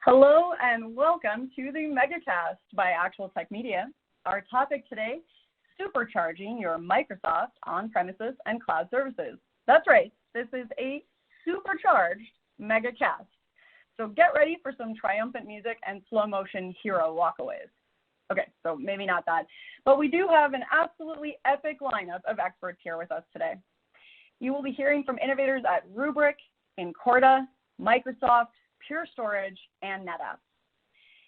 Hello and welcome to the MegaCast by Actual Tech Media. Our topic today, supercharging your Microsoft on-premises and cloud services. That's right, this is a supercharged MegaCast. So get ready for some triumphant music and slow motion hero walkaways. Okay, so maybe not that, but we do have an absolutely epic lineup of experts here with us today. You will be hearing from innovators at Rubrik, Incorda, Microsoft, Pure Storage, and NetApp.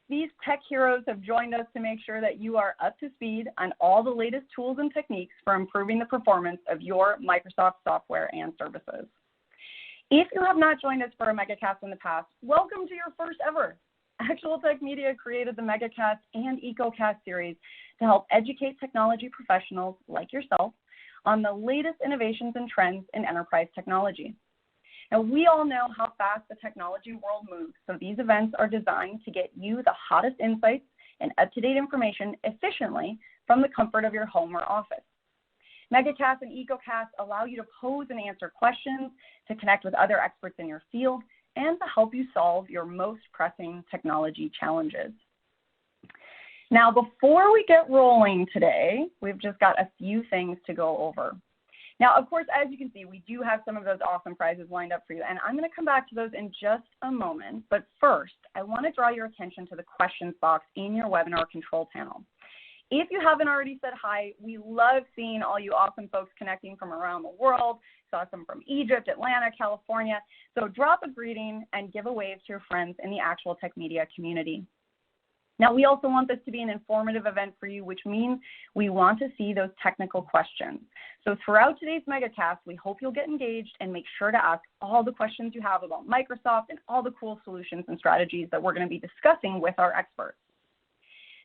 These tech heroes have joined us to make sure that you are up to speed on all the latest tools and techniques for improving the performance of your Microsoft software and services. If you have not joined us for a MegaCast in the past, welcome to your first ever. Actual Tech Media created the MegaCast and EcoCast series to help educate technology professionals like yourself on the latest innovations and trends in enterprise technology. Now, we all know how fast the technology world moves, so these events are designed to get you the hottest insights and up-to-date information efficiently from the comfort of your home or office. MegaCast and EcoCast allow you to pose and answer questions, to connect with other experts in your field, and to help you solve your most pressing technology challenges. Now, before we get rolling today, we've just got a few things to go over. Now, of course, as you can see, we do have some of those awesome prizes lined up for you, and I'm going to come back to those in just a moment. But first, I want to draw your attention to the questions box in your webinar control panel. If you haven't already said hi, we love seeing all you awesome folks connecting from around the world. Saw some from Egypt, Atlanta, California. So drop a greeting and give a wave to your friends in the Actual Tech Media community. Now, we also want this to be an informative event for you, which means we want to see those technical questions. So throughout today's MegaCast, we hope you'll get engaged and make sure to ask all the questions you have about Microsoft and all the cool solutions and strategies that we're going to be discussing with our experts.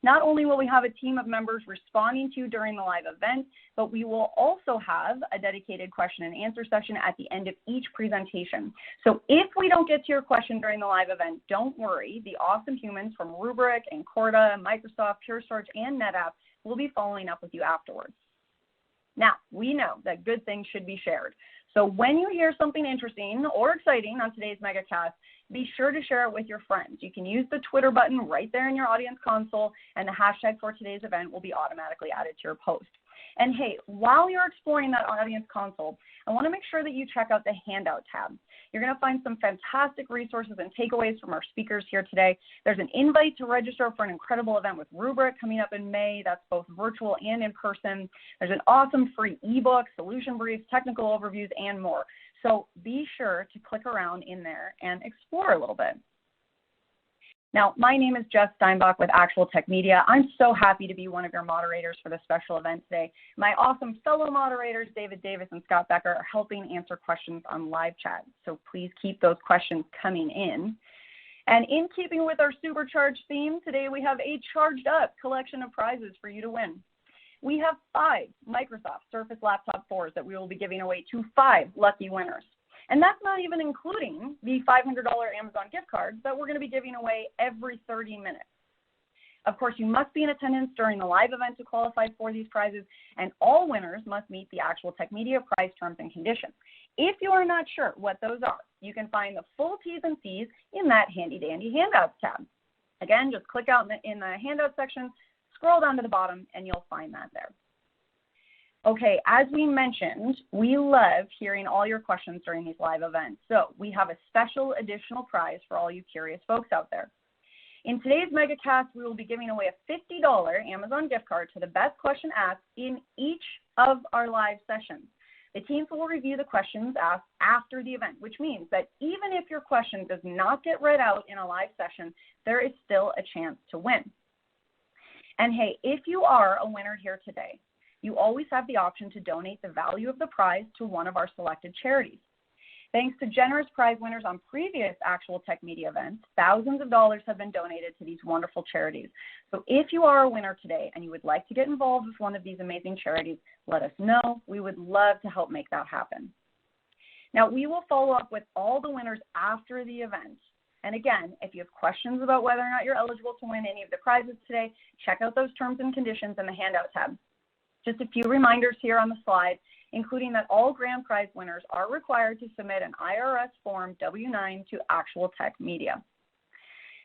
Not only will we have a team of members responding to you during the live event, but we will also have a dedicated question and answer session at the end of each presentation. So if we don't get to your question during the live event, don't worry. The awesome humans from Rubrik, Incorda, Microsoft, Pure Storage, and NetApp will be following up with you afterwards. Now, we know that good things should be shared. So when you hear something interesting or exciting on today's MegaCast, be sure to share it with your friends. You can use the Twitter button right there in your audience console, and the hashtag for today's event will be automatically added to your post. And hey, while you're exploring that audience console, I want to make sure that you check out the Handout tab. You're going to find some fantastic resources and takeaways from our speakers here today. There's an invite to register for an incredible event with Rubrik coming up in May. That's both virtual and in person. There's an awesome free ebook, solution briefs, technical overviews, and more. So be sure to click around in there and explore a little bit. Now, my name is Jess Steinbach with Actual Tech Media. I'm so happy to be one of your moderators for this special event today. My awesome fellow moderators, David Davis and Scott Becker, are helping answer questions on live chat. So please keep those questions coming in. And in keeping with our supercharged theme, today we have a charged up collection of prizes for you to win. We have 5 Microsoft Surface Laptop 4s that we will be giving away to 5 lucky winners. And that's not even including the $500 Amazon gift cards that we're going to be giving away every 30 minutes. Of course, you must be in attendance during the live event to qualify for these prizes, and all winners must meet the Actual Tech Media prize terms and conditions. If you are not sure what those are, you can find the full T's and C's in that handy-dandy Handouts tab. Again, just click out in the Handouts section, scroll down to the bottom, and you'll find that there. Okay, as we mentioned, we love hearing all your questions during these live events. So we have a special additional prize for all you curious folks out there. In today's MegaCast, we will be giving away a $50 Amazon gift card to the best question asked in each of our live sessions. The teams will review the questions asked after the event, which means that even if your question does not get read out in a live session, there is still a chance to win. And hey, if you are a winner here today, you always have the option to donate the value of the prize to one of our selected charities. Thanks to generous prize winners on previous Actual Tech Media events, thousands of dollars have been donated to these wonderful charities. So if you are a winner today and you would like to get involved with one of these amazing charities, let us know. We would love to help make that happen. Now, we will follow up with all the winners after the event. And again, if you have questions about whether or not you're eligible to win any of the prizes today, check out those terms and conditions in the Handout tab. Just a few reminders here on the slide, including that all grand prize winners are required to submit an IRS Form W-9 to Actual Tech Media.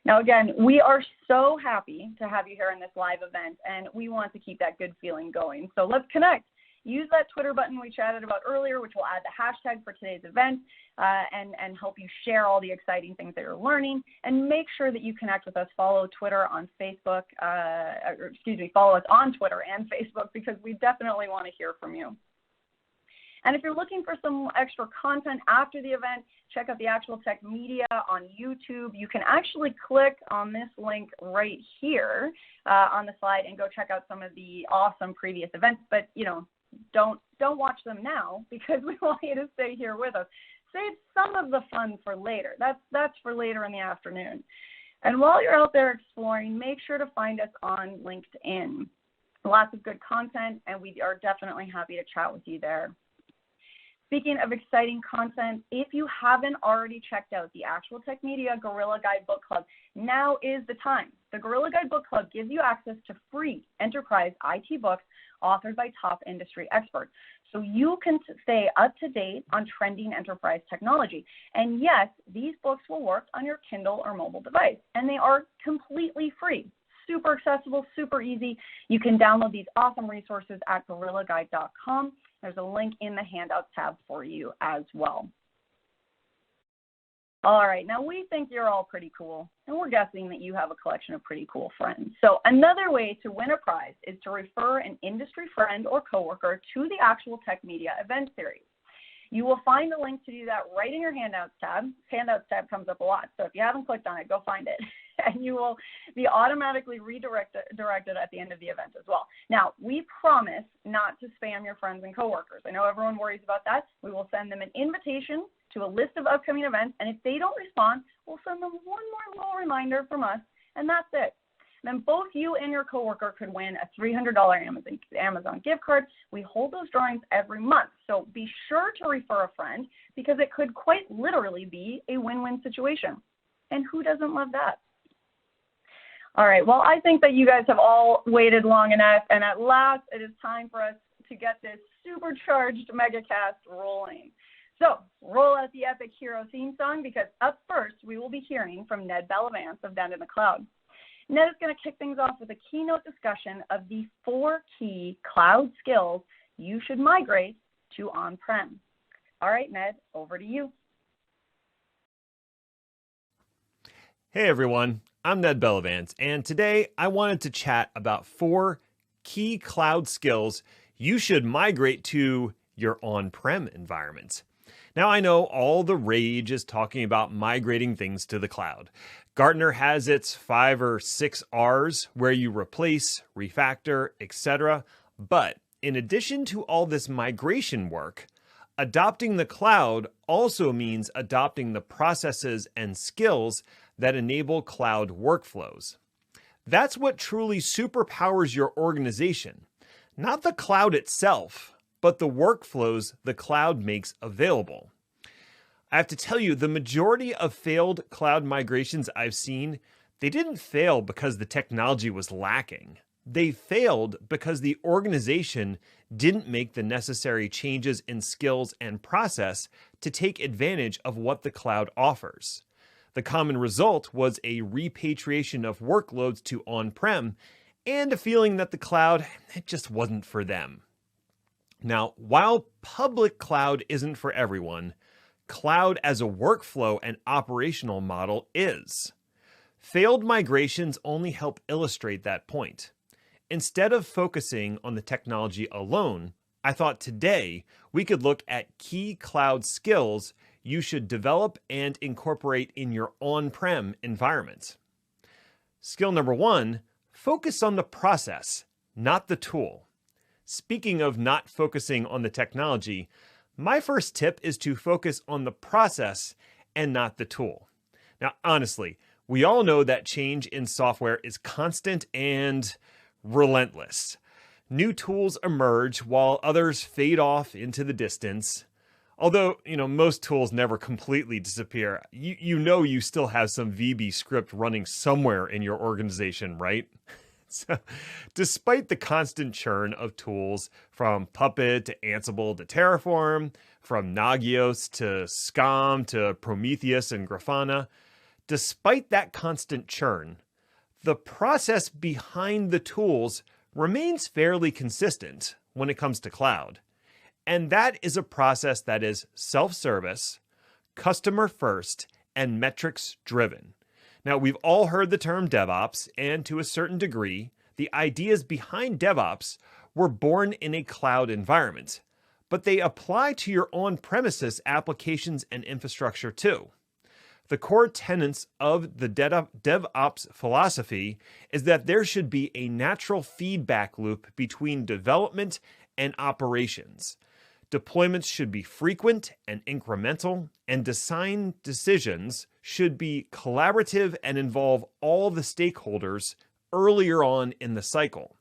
Now, again, we are so happy to have you here in this live event, and we want to keep that good feeling going. So let's connect. Use that Twitter button we chatted about earlier, which will add the hashtag for today's event and help you share all the exciting things that you're learning. And make sure that you connect with us. Follow Twitter on Facebook, follow us on Twitter and Facebook, because we definitely want to hear from you. And if you're looking for some extra content after the event, check out the Actual Tech Media on YouTube. You can actually click on this link right here on the slide and go check out some of the awesome previous events. But, don't watch them now, because we want you to stay here with us. Save some of the fun for later. That's for later in the afternoon. And while you're out there exploring, make sure to find us on LinkedIn. Lots of good content, and we are definitely happy to chat with you there. Speaking of exciting content, if you haven't already checked out the Actual Tech Media Guerrilla Guide Book Club, now is the time. The Guerrilla Guide Book Club gives you access to free enterprise IT books authored by top industry experts, so you can stay up to date on trending enterprise technology. And yes, these books will work on your Kindle or mobile device, and they are completely free. Super accessible, super easy. You can download these awesome resources at guerrillaguide.com. There's a link in the handouts tab for you as well. All right, now we think you're all pretty cool, and we're guessing that you have a collection of pretty cool friends. So another way to win a prize is to refer an industry friend or coworker to the Actual Tech Media event series. You will find the link to do that right in your handouts tab. Handouts tab comes up a lot, so if you haven't clicked on it, go find it. And you will be automatically redirected at the end of the event as well. Now, we promise not to spam your friends and coworkers. I know everyone worries about that. We will send them an invitation to a list of upcoming events, and if they don't respond, we'll send them one more little reminder from us, and that's it. Then both you and your coworker could win a $300 Amazon gift card. We hold those drawings every month, so be sure to refer a friend, because it could quite literally be a win-win situation. And who doesn't love that? All right, well, I think that you guys have all waited long enough, and at last it is time for us to get this supercharged MegaCast rolling. So roll out the epic hero theme song, because up first we will be hearing from Ned Bellavance of Down in the Cloud. Ned is going to kick things off with a keynote discussion of the 4 key cloud skills you should migrate to on-prem. All right, Ned, over to you. Hey everyone, I'm Ned Bellavance, and today I wanted to chat about 4 key cloud skills you should migrate to your on-prem environments. Now, I know all the rage is talking about migrating things to the cloud. Gartner has its 5 or 6 R's, where you replace, refactor, etc. But in addition to all this migration work, adopting the cloud also means adopting the processes and skills that enable cloud workflows. That's what truly superpowers your organization. Not the cloud itself, but the workflows the cloud makes available. I have to tell you, the majority of failed cloud migrations I've seen, they didn't fail because the technology was lacking. They failed because the organization didn't make the necessary changes in skills and process to take advantage of what the cloud offers. The common result was a repatriation of workloads to on-prem and a feeling that the cloud, it just wasn't for them. Now, while public cloud isn't for everyone, cloud as a workflow and operational model is. Failed migrations only help illustrate that point. Instead of focusing on the technology alone, I thought today we could look at key cloud skills you should develop and incorporate in your on-prem environment. Skill number 1, focus on the process, not the tool. Speaking of not focusing on the technology, my first tip is to focus on the process and not the tool. Now, honestly, we all know that change in software is constant and relentless. New tools emerge while others fade off into the distance. Although, most tools never completely disappear. You still have some VB script running somewhere in your organization, right? So, despite the constant churn of tools, from Puppet to Ansible to Terraform, from Nagios to Scom to Prometheus and Grafana, Despite that constant churn, the process behind the tools remains fairly consistent when it comes to cloud. And that is a process that is self-service, customer first, and metrics driven. Now, we've all heard the term DevOps, and to a certain degree, the ideas behind DevOps were born in a cloud environment, but they apply to your on-premises applications and infrastructure too. The core tenets of the DevOps philosophy is that there should be a natural feedback loop between development and operations. Deployments should be frequent and incremental, and design decisions should be collaborative and involve all the stakeholders earlier on in the cycle.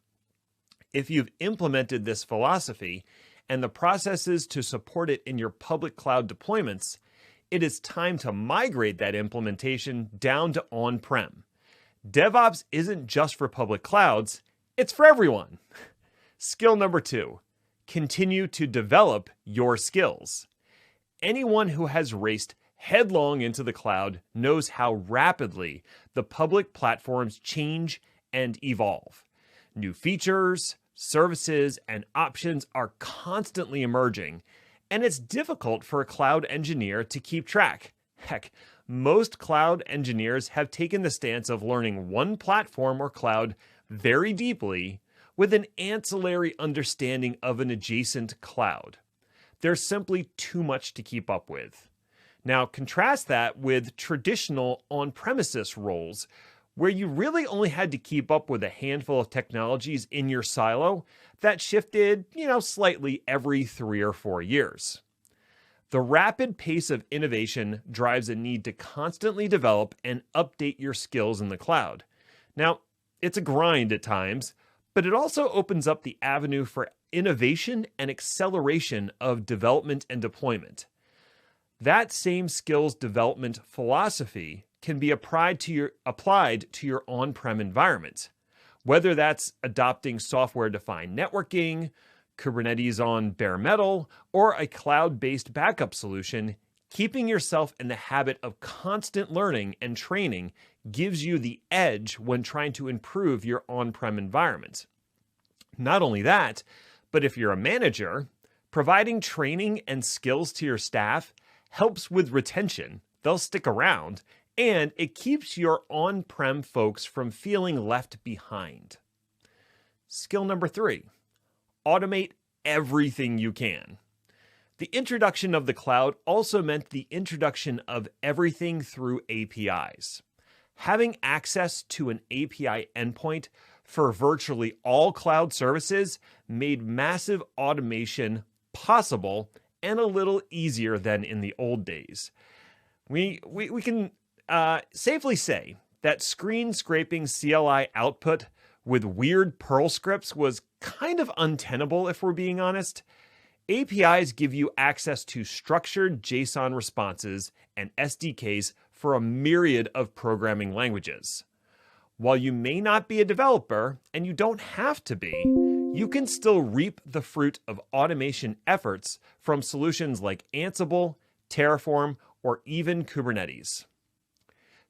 If you've implemented this philosophy and the processes to support it in your public cloud deployments, it is time to migrate that implementation down to on-prem. DevOps isn't just for public clouds, it's for everyone. Skill number 2, continue to develop your skills. Anyone who has raced headlong into the cloud knows how rapidly the public platforms change and evolve. New features, services, and options are constantly emerging, and it's difficult for a cloud engineer to keep track. Heck, most cloud engineers have taken the stance of learning one platform or cloud very deeply with an ancillary understanding of an adjacent cloud. There's simply too much to keep up with. Now, contrast that with traditional on-premises roles, where you really only had to keep up with a handful of technologies in your silo that shifted, slightly every 3 or 4 years. The rapid pace of innovation drives a need to constantly develop and update your skills in the cloud. Now, it's a grind at times, but it also opens up the avenue for innovation and acceleration of development and deployment. That same skills development philosophy can be applied to your on-prem environment, whether that's adopting software-defined networking, Kubernetes on bare metal, or a cloud-based backup solution. Keeping yourself in the habit of constant learning and training gives you the edge when trying to improve your on-prem environment. Not only that, but if you're a manager, providing training and skills to your staff helps with retention. They'll stick around, and it keeps your on-prem folks from feeling left behind. Skill number 3, automate everything you can. The introduction of the cloud also meant the introduction of everything through APIs. Having access to an API endpoint for virtually all cloud services made massive automation possible and a little easier than in the old days. We can safely say that screen scraping CLI output with weird Perl scripts was kind of untenable, if we're being honest. APIs give you access to structured JSON responses and SDKs for a myriad of programming languages. While you may not be a developer, and you don't have to be, you can still reap the fruit of automation efforts from solutions like Ansible, Terraform, or even Kubernetes.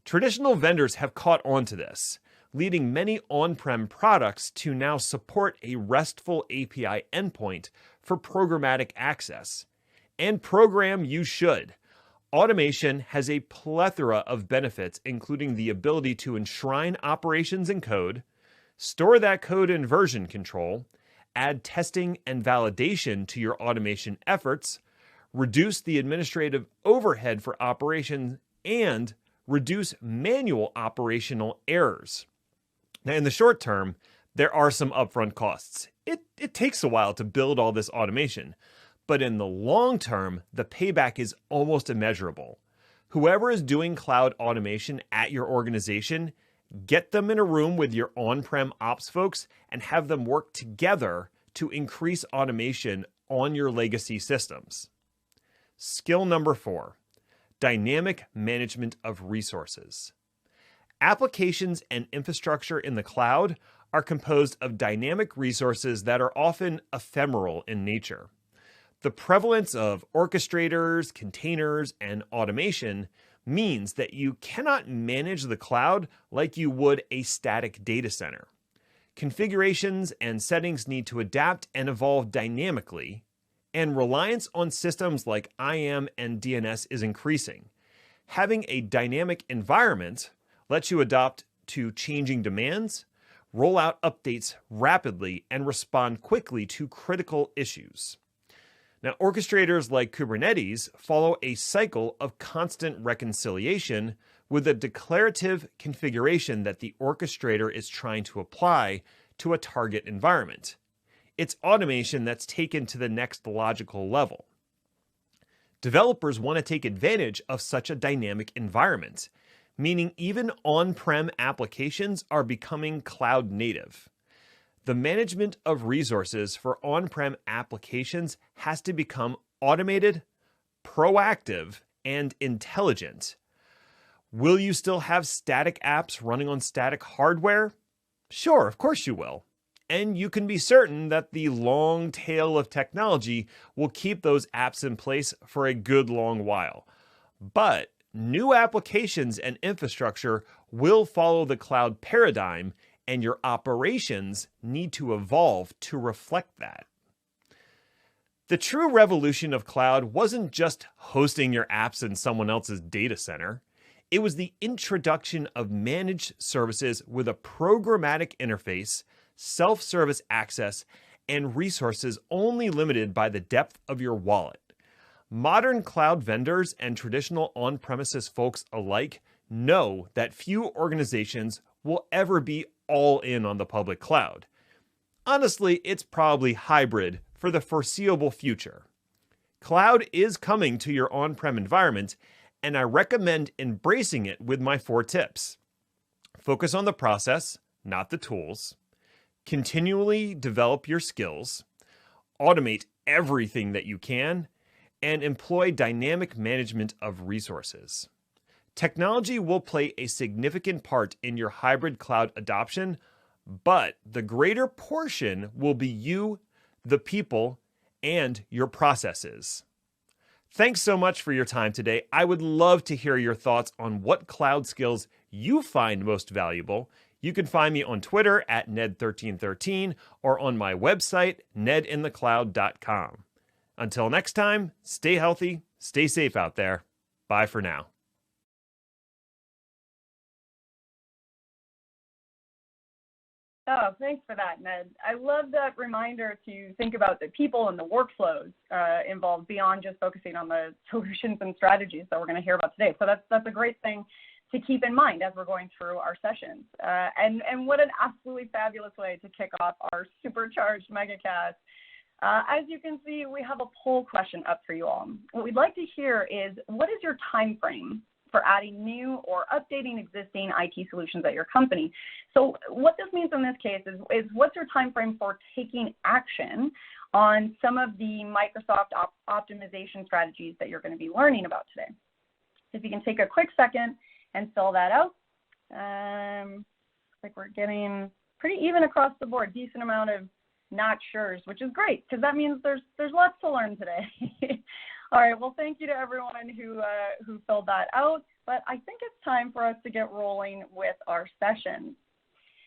Traditional vendors have caught on to this, leading many on-prem products to now support a RESTful API endpoint for programmatic access. And program you should. Automation has a plethora of benefits, including the ability to enshrine operations in code, store that code in version control, add testing and validation to your automation efforts, reduce the administrative overhead for operations, and reduce manual operational errors. Now, in the short term, there are some upfront costs. It takes a while to build all this automation, but in the long term, the payback is almost immeasurable. Whoever is doing cloud automation at your organization, get them in a room with your on-prem ops folks and have them work together to increase automation on your legacy systems. Skill number 4, dynamic management of resources. Applications and infrastructure in the cloud are composed of dynamic resources that are often ephemeral in nature. The prevalence of orchestrators, containers, and automation means that you cannot manage the cloud like you would a static data center. Configurations and settings need to adapt and evolve dynamically, and reliance on systems like IAM and DNS is increasing. Having a dynamic environment lets you adapt to changing demands, roll out updates rapidly, and respond quickly to critical issues. Now, orchestrators like Kubernetes follow a cycle of constant reconciliation with a declarative configuration that the orchestrator is trying to apply to a target environment. It's automation that's taken to the next logical level. Developers want to take advantage of such a dynamic environment, meaning even on-prem applications are becoming cloud native. The management of resources for on-prem applications has to become automated, proactive, and intelligent. Will you still have static apps running on static hardware? Sure, of course you will. And you can be certain that the long tail of technology will keep those apps in place for a good long while. But new applications and infrastructure will follow the cloud paradigm, and your operations need to evolve to reflect that. The true revolution of cloud wasn't just hosting your apps in someone else's data center. It was the introduction of managed services with a programmatic interface, self-service access, and resources only limited by the depth of your wallet. Modern cloud vendors and traditional on-premises folks alike know that few organizations will ever be all in on the public cloud. Honestly, it's probably hybrid for the foreseeable future. Cloud is coming to your on-prem environment, and I recommend embracing it with my 4 tips. Focus on the process, not the tools. Continually develop your skills. Automate everything that you can, and employ dynamic management of resources. Technology will play a significant part in your hybrid cloud adoption, but the greater portion will be you, the people, and your processes. Thanks so much for your time today. I would love to hear your thoughts on what cloud skills you find most valuable. You can find me on Twitter at Ned1313 or on my website, nedinthecloud.com. Until next time, stay healthy, stay safe out there. Bye for now. Oh, thanks for that, Ned. I love that reminder to think about the people and the workflows involved beyond just focusing on the solutions and strategies that we're going to hear about today. So that's a great thing to keep in mind as we're going through our sessions. And what an absolutely fabulous way to kick off our supercharged MegaCast. As you can see, we have a poll question up for you all. What we'd like to hear is, what is your time frame for adding new or updating existing IT solutions at your company? So what this means in this case is what's your time frame for taking action on some of the Microsoft optimization strategies that you're going to be learning about today? If you can take a quick second and fill that out. Looks like we're getting pretty even across the board, decent amount of not sure's, which is great because that means there's lots to learn today. All right, well, thank you to everyone who filled that out, but I think it's time for us to get rolling with our session.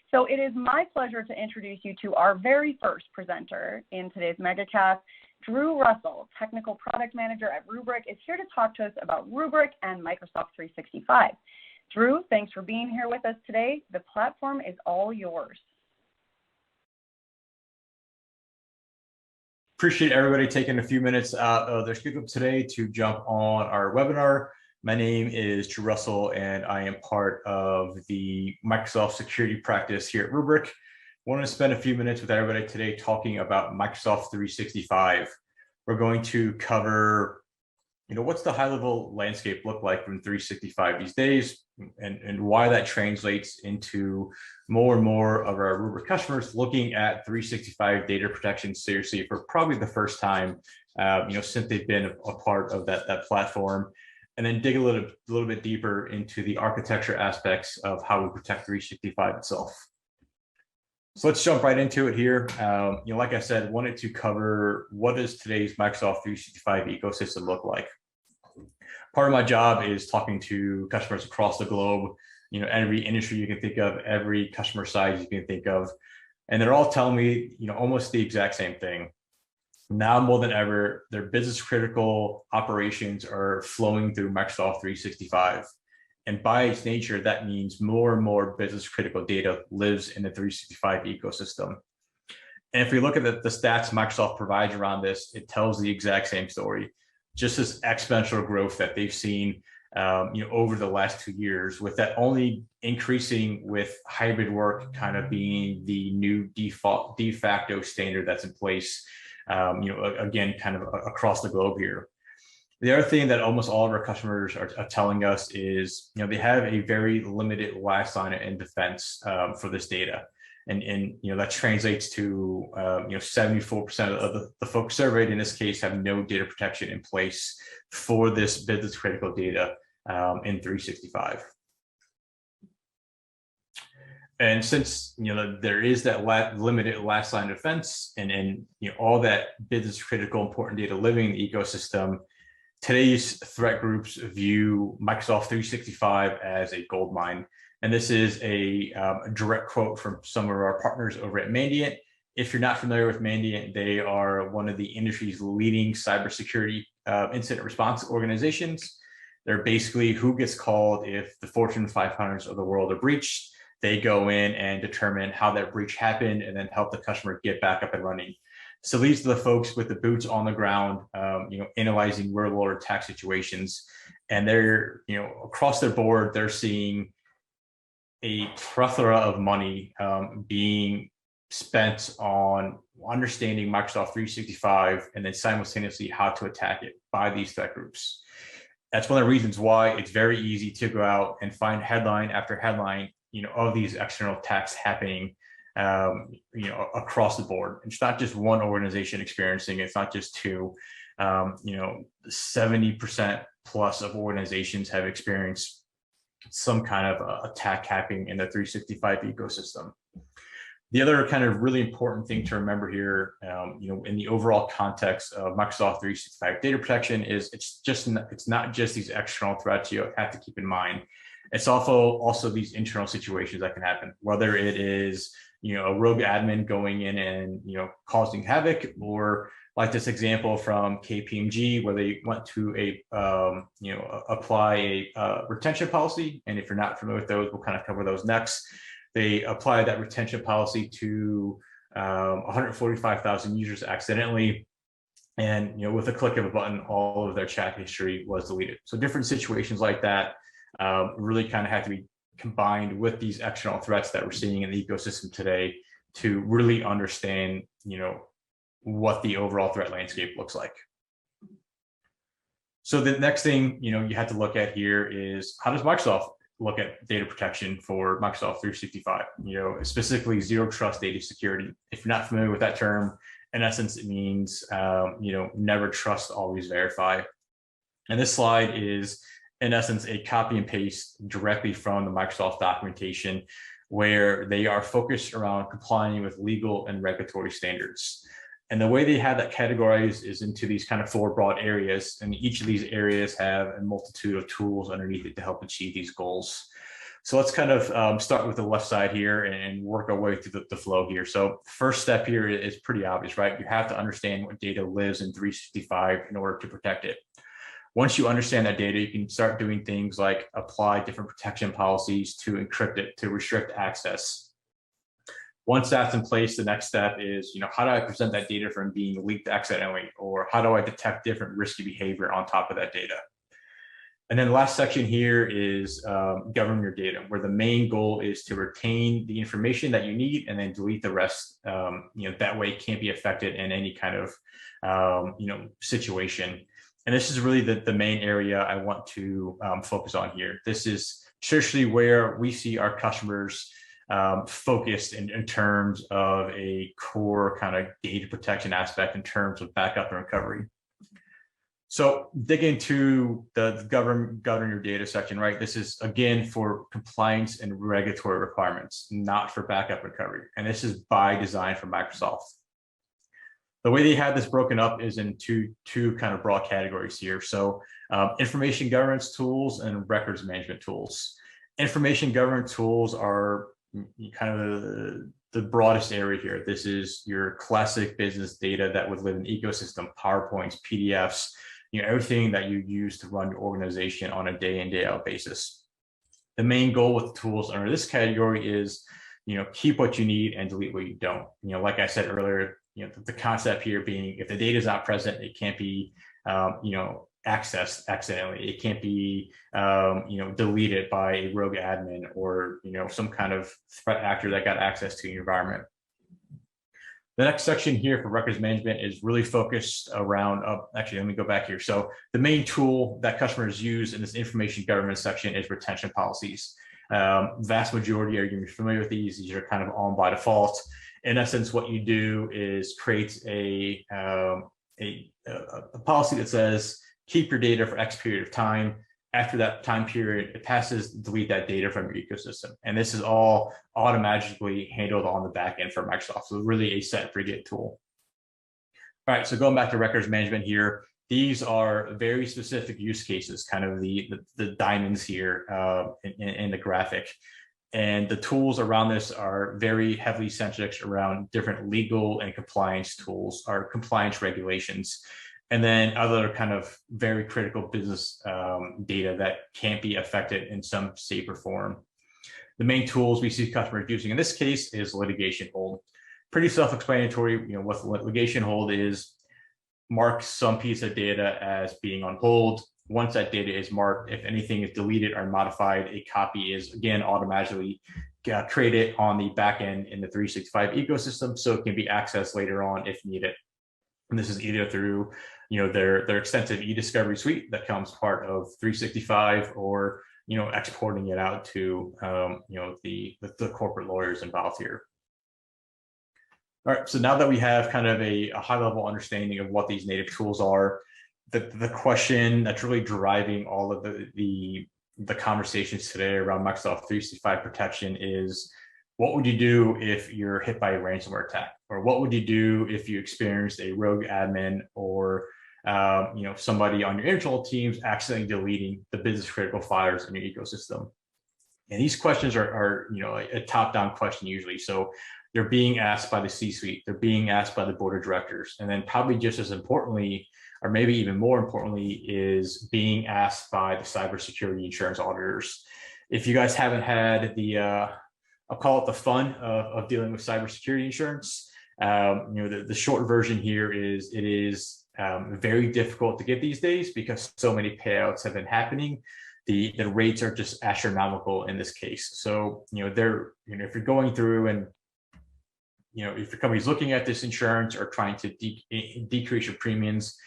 So it is my pleasure to introduce you to our very first presenter in today's MegaCast. Drew Russell, Technical Product Manager at Rubrik, is here to talk to us about Rubrik and Microsoft 365. Drew, thanks for being here with us today. The platform is all yours. Appreciate everybody taking a few minutes out of their schedule today to jump on our webinar. My name is Drew Russell, and I am part of the Microsoft security practice here at Rubrik. I want to spend a few minutes with everybody today talking about Microsoft 365. We're going to cover, what's the high-level landscape look like from 365 these days, and why that translates into more and more of our Rubrik customers looking at 365 data protection seriously for probably the first time, since they've been a part of that platform, and then dig a little bit deeper into the architecture aspects of how we protect 365 itself. So let's jump right into it here. Like I said, wanted to cover what does today's Microsoft 365 ecosystem look like. Part of my job is talking to customers across the globe, every industry you can think of, every customer size you can think of, and they're all telling me, almost the exact same thing. Now more than ever, their business critical operations are flowing through Microsoft 365. And by its nature, that means more and more business critical data lives in the 365 ecosystem. And if we look at the stats Microsoft provides around this, it tells the exact same story. Just this exponential growth that they've seen over the last 2 years, with that only increasing with hybrid work kind of being the new de facto standard that's in place, again, kind of across the globe here. The other thing that almost all of our customers are telling us is, they have a very limited last line in defense for this data. And that translates to 74% of the folks surveyed in this case have no data protection in place for this business critical data in 365. And since there is that limited last line of defense and all that business critical important data living in the ecosystem, today's threat groups view Microsoft 365 as a gold mine. And this is a direct quote from some of our partners over at Mandiant. If you're not familiar with Mandiant, they are one of the industry's leading cybersecurity incident response organizations. They're basically who gets called if the Fortune 500s of the world are breached. They go in and determine how that breach happened and then help the customer get back up and running. So these are the folks with the boots on the ground, analyzing real world attack situations. And they're, across their board, they're seeing a plethora of money being spent on understanding Microsoft 365 and then simultaneously how to attack it by these threat groups. That's one of the reasons why it's very easy to go out and find headline after headline, of these external attacks happening, across the board. It's not just one organization experiencing it. It's not just two. 70% plus of organizations have experienced some kind of attack happening in the 365 ecosystem. The other kind of really important thing to remember here, in the overall context of Microsoft 365 data protection is it's not just these external threats you have to keep in mind. It's also these internal situations that can happen, whether it is, a rogue admin going in and, causing havoc, or like this example from KPMG where they went to apply a retention policy. And if you're not familiar with those, we'll kind of cover those next. They applied that retention policy to 145,000 users accidentally. And, with a click of a button, all of their chat history was deleted. So different situations like that really kind of have to be combined with these external threats that we're seeing in the ecosystem today to really understand, what the overall threat landscape looks like. So the next thing, you have to look at here is how does Microsoft look at data protection for Microsoft 365, specifically zero trust data security. If you're not familiar with that term, in essence, it means, never trust, always verify. And this slide is, in essence, a copy and paste directly from the Microsoft documentation where they are focused around complying with legal and regulatory standards. And the way they have that categorized is into these kind of 4 broad areas. And each of these areas have a multitude of tools underneath it to help achieve these goals. So let's kind of start with the left side here and work our way through the flow here. So first step here is pretty obvious, right? You have to understand what data lives in 365 in order to protect it. Once you understand that data, you can start doing things like apply different protection policies to encrypt it, to restrict access. Once that's in place, the next step is, how do I prevent that data from being leaked accidentally? Or how do I detect different risky behavior on top of that data? And then the last section here is govern your data, where the main goal is to retain the information that you need and then delete the rest. That way it can't be affected in any kind of, situation. And this is really the main area I want to focus on here. This is traditionally where we see our customers focused in terms of a core kind of data protection aspect in terms of backup and recovery. So dig into the govern your data section, right? This is, again, for compliance and regulatory requirements, not for backup recovery. And this is by design for Microsoft. The way they have this broken up is in two kind of broad categories here. So information governance tools and records management tools. Information governance tools are kind of the broadest area here. This is your classic business data that would live in the ecosystem, PowerPoints, PDFs, everything that you use to run your organization on a day in, day out basis. The main goal with the tools under this category is, keep what you need and delete what you don't. Like I said earlier, the concept here being if the data is not present, it can't be, accessed accidentally. It can't be, deleted by a rogue admin or, some kind of threat actor that got access to your environment. The next section here for records management is really focused around, actually, let me go back here. So the main tool that customers use in this information governance section is retention policies. Vast majority are going to be familiar with these. These are kind of on by default. In essence, what you do is create a policy that says, keep your data for X period of time. After that time period, it passes, delete that data from your ecosystem. And this is all automatically handled on the back end for Microsoft. So really a set and forget tool. All right, so going back to records management here, these are very specific use cases, kind of the diamonds here in the graphic. And the tools around this are very heavily centric around different legal and compliance tools or compliance regulations. And then other kind of very critical business data that can't be affected in some shape or form. The main tools we see customers using in this case is litigation hold. Pretty self-explanatory. What litigation hold is, mark some piece of data as being on hold. Once that data is marked, if anything is deleted or modified, a copy is again automatically created on the back end in the 365 ecosystem, so it can be accessed later on if needed. And this is either through their extensive e-discovery suite that comes part of 365, or exporting it out to the corporate lawyers involved here. All right, so now that we have kind of a high-level understanding of what these native tools are, the question that's really driving all of the conversations today around Microsoft 365 protection is, what would you do if you're hit by a ransomware attack? Or what would you do if you experienced a rogue admin or somebody on your internal teams accidentally deleting the business critical files in your ecosystem? And these questions are a top-down question usually. So they're being asked by the C-suite, they're being asked by the board of directors, and then probably just as importantly, or maybe even more importantly, is being asked by the cybersecurity insurance auditors. If you guys haven't had I'll call it the fun of dealing with cybersecurity insurance, the short version here is it is very difficult to get these days because so many payouts have been happening. The rates are just astronomical in this case. So if you're going through and if your company's looking at this insurance or trying to decrease your premiums,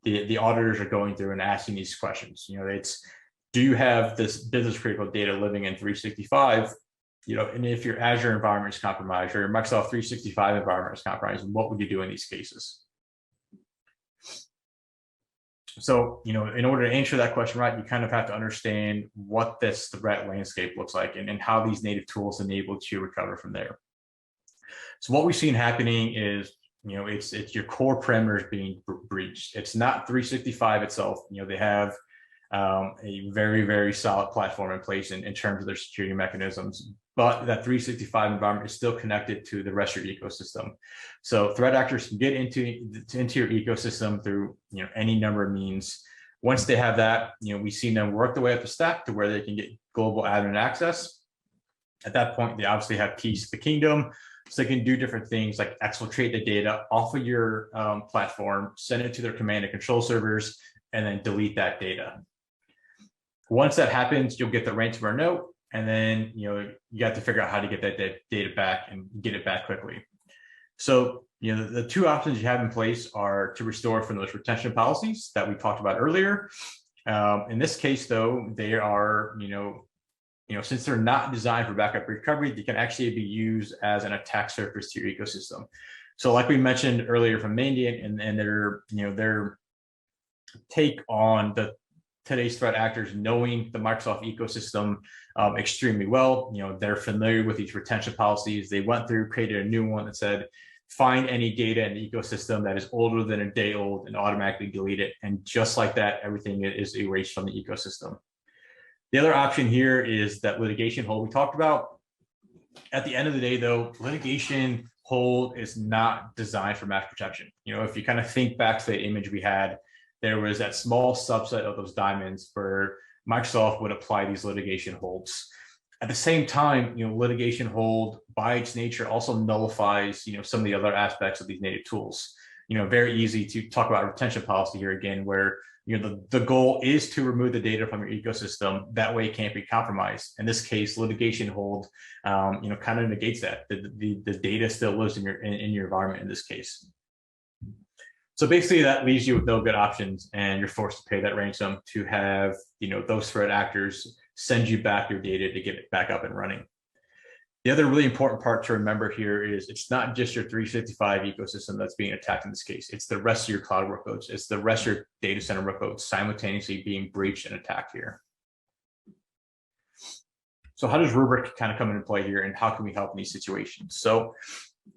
the auditors are going through and asking these questions. It's, do you have this business critical data living in 365? And if your Azure environment is compromised or your Microsoft 365 environment is compromised, what would you do in these cases? So, in order to answer that question right, you kind of have to understand what this threat landscape looks like and how these native tools enable you to recover from there. So what we've seen happening is, it's your core parameters being breached. It's not 365 itself. They have a very, very solid platform in place in terms of their security mechanisms, but that 365 environment is still connected to the rest of your ecosystem. So threat actors can get into your ecosystem through any number of means. Once they have that, we've seen them work their way up the stack to where they can get global admin access. At that point, they obviously have keys to the kingdom, so they can do different things like exfiltrate the data off of your platform, send it to their command and control servers, and then delete that data. Once that happens, you'll get the ransomware note, and then you have to figure out how to get that data back and get it back quickly. So the two options you have in place are to restore from those retention policies that we talked about earlier. In this case, though, they are since they're not designed for backup recovery, they can actually be used as an attack surface to your ecosystem. So like we mentioned earlier from Mandiant and their take on today's threat actors, knowing the Microsoft ecosystem extremely well. They're familiar with these retention policies. They went through, created a new one that said, find any data in the ecosystem that is older than a day old and automatically delete it. And just like that, everything is erased from the ecosystem. The other option here is that litigation hold we talked about. At the end of the day, though, litigation hold is not designed for mass protection. If you kind of think back to the image we had, there was that small subset of those diamonds where Microsoft would apply these litigation holds. At the same time, litigation hold by its nature also nullifies, some of the other aspects of these native tools. Very easy to talk about retention policy here again, where the goal is to remove the data from your ecosystem. That way it can't be compromised. In this case, litigation hold, kind of negates that. The data still lives in your environment in this case. So basically that leaves you with no good options, and you're forced to pay that ransom to have, those threat actors send you back your data to get it back up and running. The other really important part to remember here is it's not just your 365 ecosystem that's being attacked in this case. It's the rest of your cloud workloads. It's the rest of your data center workloads simultaneously being breached and attacked here. So how does Rubrik kind of come into play here, and how can we help in these situations? So,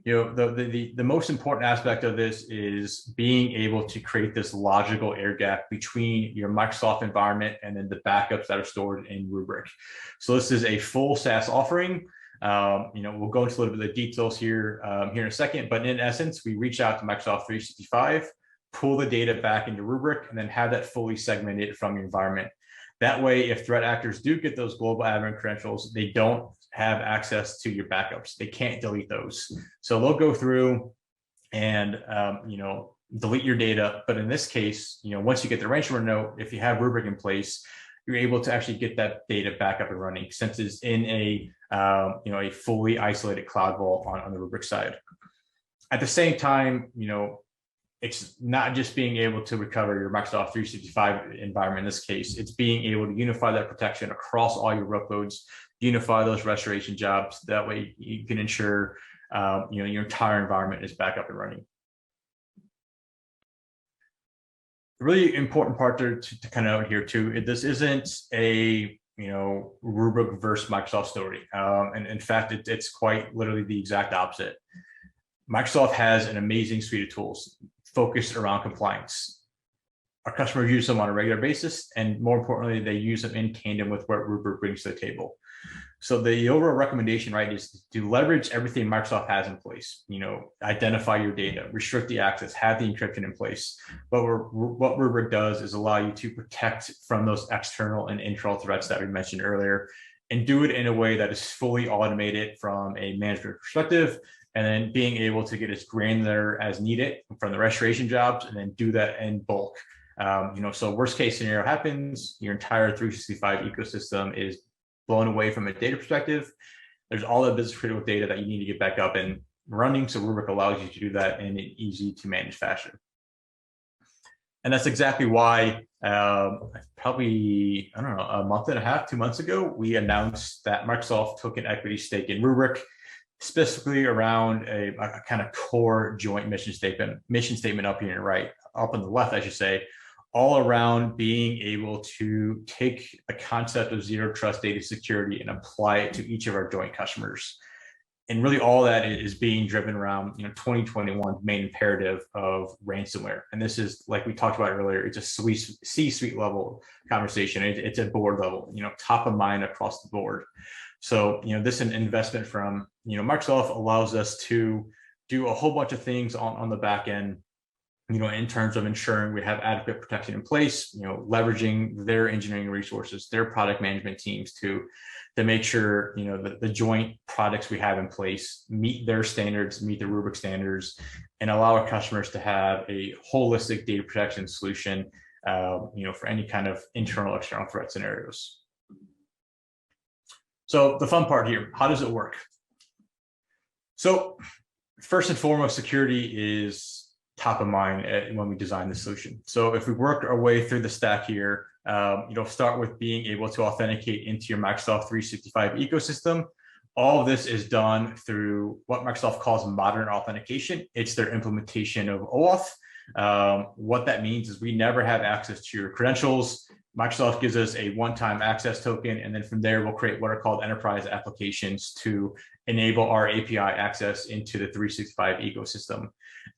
the most important aspect of this is being able to create this logical air gap between your Microsoft environment and then the backups that are stored in Rubrik. So this is a full SaaS offering. We'll go into a little bit of the details here in a second, but in essence, we reach out to Microsoft 365, pull the data back into Rubrik, and then have that fully segmented from your environment. That way, if threat actors do get those global admin credentials, they don't have access to your backups. They can't delete those. So they'll go through and, delete your data. But in this case, once you get the ransomware note, if you have Rubrik in place, you're able to actually get that data back up and running, since it's in a fully isolated cloud vault on the Rubrik side. At the same time, it's not just being able to recover your Microsoft 365 environment. In this case, it's being able to unify that protection across all your workloads, unify those restoration jobs. That way you can ensure your entire environment is back up and running. The really important part to kind of note here too, this isn't a Rubrik versus Microsoft story. And in fact, it's quite literally the exact opposite. Microsoft has an amazing suite of tools focused around compliance. Our customers use them on a regular basis, and more importantly, they use them in tandem with what Rubrik brings to the table. So the overall recommendation, right, is to leverage everything Microsoft has in place. Identify your data, restrict the access, have the encryption in place. But what Rubrik does is allow you to protect from those external and internal threats that we mentioned earlier, and do it in a way that is fully automated from a management perspective, and then being able to get as granular as needed from the restoration jobs, and then do that in bulk. So worst case scenario happens, your entire 365 ecosystem is blown away from a data perspective. There's all that business critical data that you need to get back up and running. So Rubrik allows you to do that in an easy to manage fashion. And that's exactly why probably, a month and a half, 2 months ago, we announced that Microsoft took an equity stake in Rubrik, specifically around a kind of core joint mission statement up here, right, up on the left, I should say, all around being able to take a concept of zero trust data security and apply it to each of our joint customers. And really all that is being driven around 2021 main imperative of ransomware. And this is, like we talked about earlier, it's a C-suite level conversation. It's a board level, top of mind across the board. So, this investment from, Microsoft allows us to do a whole bunch of things on the back end, in terms of ensuring we have adequate protection in place, leveraging their engineering resources, their product management teams to make sure, the joint products we have in place meet their standards, meet the Rubrik standards, and allow our customers to have a holistic data protection solution, for any kind of internal, external threat scenarios. So the fun part here, how does it work? So first and foremost, security is top of mind when we design the solution. So if we work our way through the stack here, start with being able to authenticate into your Microsoft 365 ecosystem. All of this is done through what Microsoft calls modern authentication. It's their implementation of OAuth. What that means is we never have access to your credentials. Microsoft gives us a one-time access token, and then from there, we'll create what are called enterprise applications to enable our API access into the 365 ecosystem.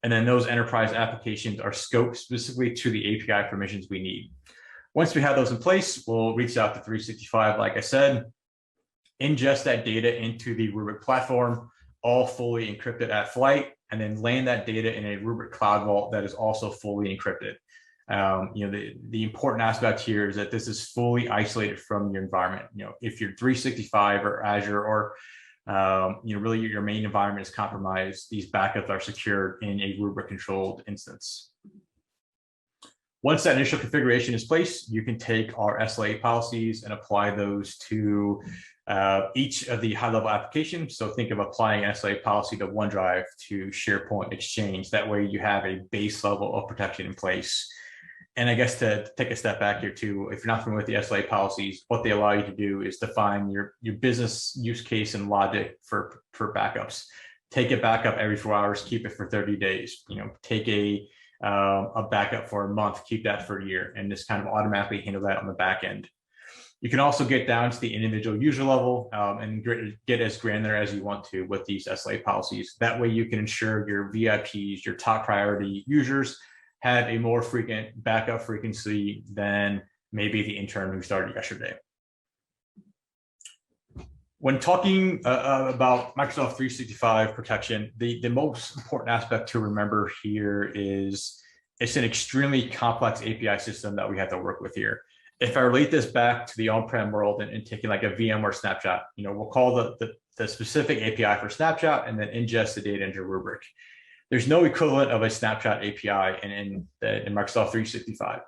And then those enterprise applications are scoped specifically to the API permissions we need. Once we have those in place, we'll reach out to 365, like I said, ingest that data into the Rubrik platform, all fully encrypted at flight, and then land that data in a Rubrik Cloud Vault that is also fully encrypted. The important aspect here is that this is fully isolated from your environment. If you're 365 or Azure or really your main environment is compromised, these backups are secured in a Rubrik controlled instance. Once that initial configuration is placed, you can take our SLA policies and apply those to each of the high-level applications. So think of applying an SLA policy to OneDrive, to SharePoint, Exchange. That way you have a base level of protection in place. And I guess to take a step back here too, if you're not familiar with the SLA policies, what they allow you to do is define your business use case and logic for backups. Take a backup every 4 hours, keep it for 30 days. Take a backup for a month, keep that for a year, and just kind of automatically handle that on the back end. You can also get down to the individual user level and get as granular as you want to with these SLA policies. That way you can ensure your VIPs, your top priority users, have a more frequent backup frequency than maybe the intern who started yesterday. When talking about Microsoft 365 protection, the most important aspect to remember here is it's an extremely complex API system that we have to work with here. If I relate this back to the on-prem world and taking like a VMware snapshot, we'll call the specific API for snapshot and then ingest the data into Rubrik. There's no equivalent of a snapshot API in Microsoft 365.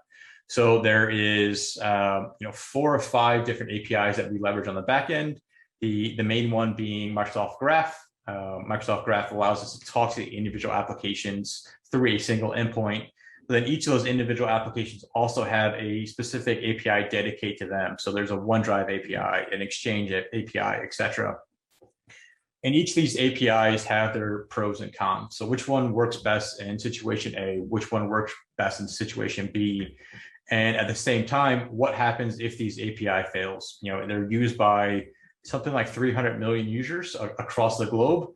So there is 4 or 5 different APIs that we leverage on the back end. The main one being Microsoft Graph. Microsoft Graph allows us to talk to the individual applications through a single endpoint. But then each of those individual applications also have a specific API dedicated to them. So there's a OneDrive API, an Exchange API, etc. And each of these APIs have their pros and cons. So which one works best in situation A, which one works best in situation B, and at the same time, what happens if these API fails? They're used by something like 300 million users across the globe.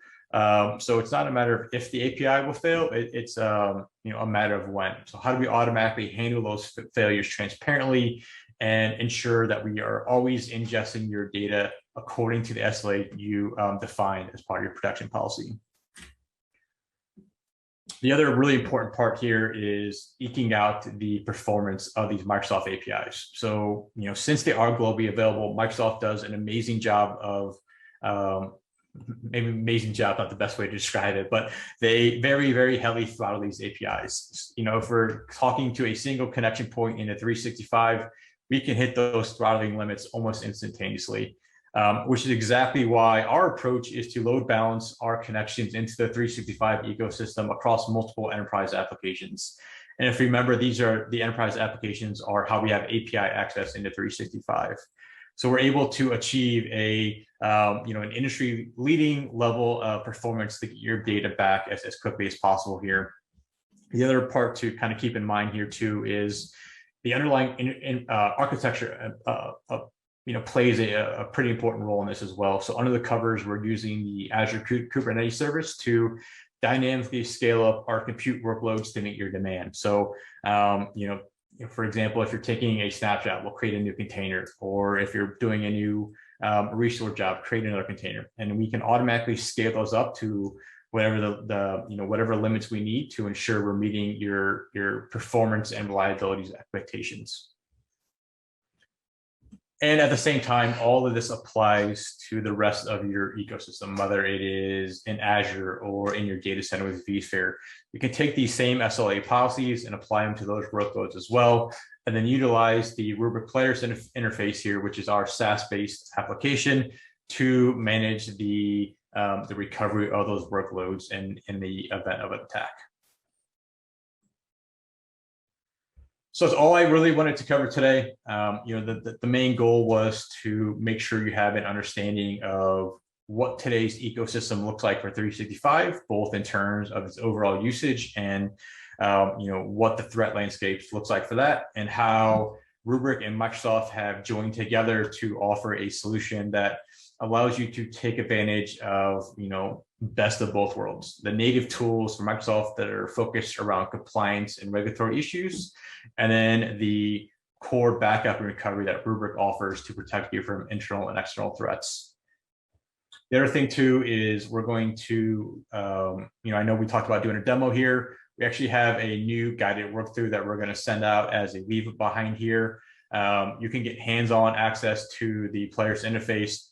So it's not a matter of if the API will fail, it's a matter of when. So how do we automatically handle those failures transparently and ensure that we are always ingesting your data according to the SLA you defined as part of your protection policy? The other really important part here is eking out the performance of these Microsoft APIs. So, since they are globally available, Microsoft does an amazing job of, maybe amazing job, not the best way to describe it, but they very, very heavily throttle these APIs. If we're talking to a single connection point in a 365, we can hit those throttling limits almost instantaneously. Which is exactly why our approach is to load balance our connections into the 365 ecosystem across multiple enterprise applications. And if you remember, the enterprise applications are how we have API access into 365. So we're able to achieve an industry leading level of performance to get your data back as quickly as possible here. The other part to kind of keep in mind here too is the underlying architecture plays a pretty important role in this as well. So under the covers, we're using the Azure Kubernetes service to dynamically scale up our compute workloads to meet your demand. So, for example, if you're taking a snapshot, we'll create a new container, or if you're doing a new resource job, create another container, and we can automatically scale those up to whatever whatever limits we need to ensure we're meeting your performance and reliability expectations. And at the same time, all of this applies to the rest of your ecosystem, whether it is in Azure or in your data center with vSphere. You can take these same SLA policies and apply them to those workloads as well, and then utilize the Rubrik Players interface here, which is our SaaS-based application, to manage the recovery of those workloads in the event of an attack. So that's all I really wanted to cover today. The main goal was to make sure you have an understanding of what today's ecosystem looks like for 365, both in terms of its overall usage and what the threat landscape looks like for that, and how Rubrik and Microsoft have joined together to offer a solution that allows you to take advantage of, best of both worlds. The native tools from Microsoft that are focused around compliance and regulatory issues, and then the core backup and recovery that Rubrik offers to protect you from internal and external threats. The other thing too is we're going to, I know we talked about doing a demo here. We actually have a new guided workthrough that we're going to send out as a leave behind here. You can get hands-on access to the player's interface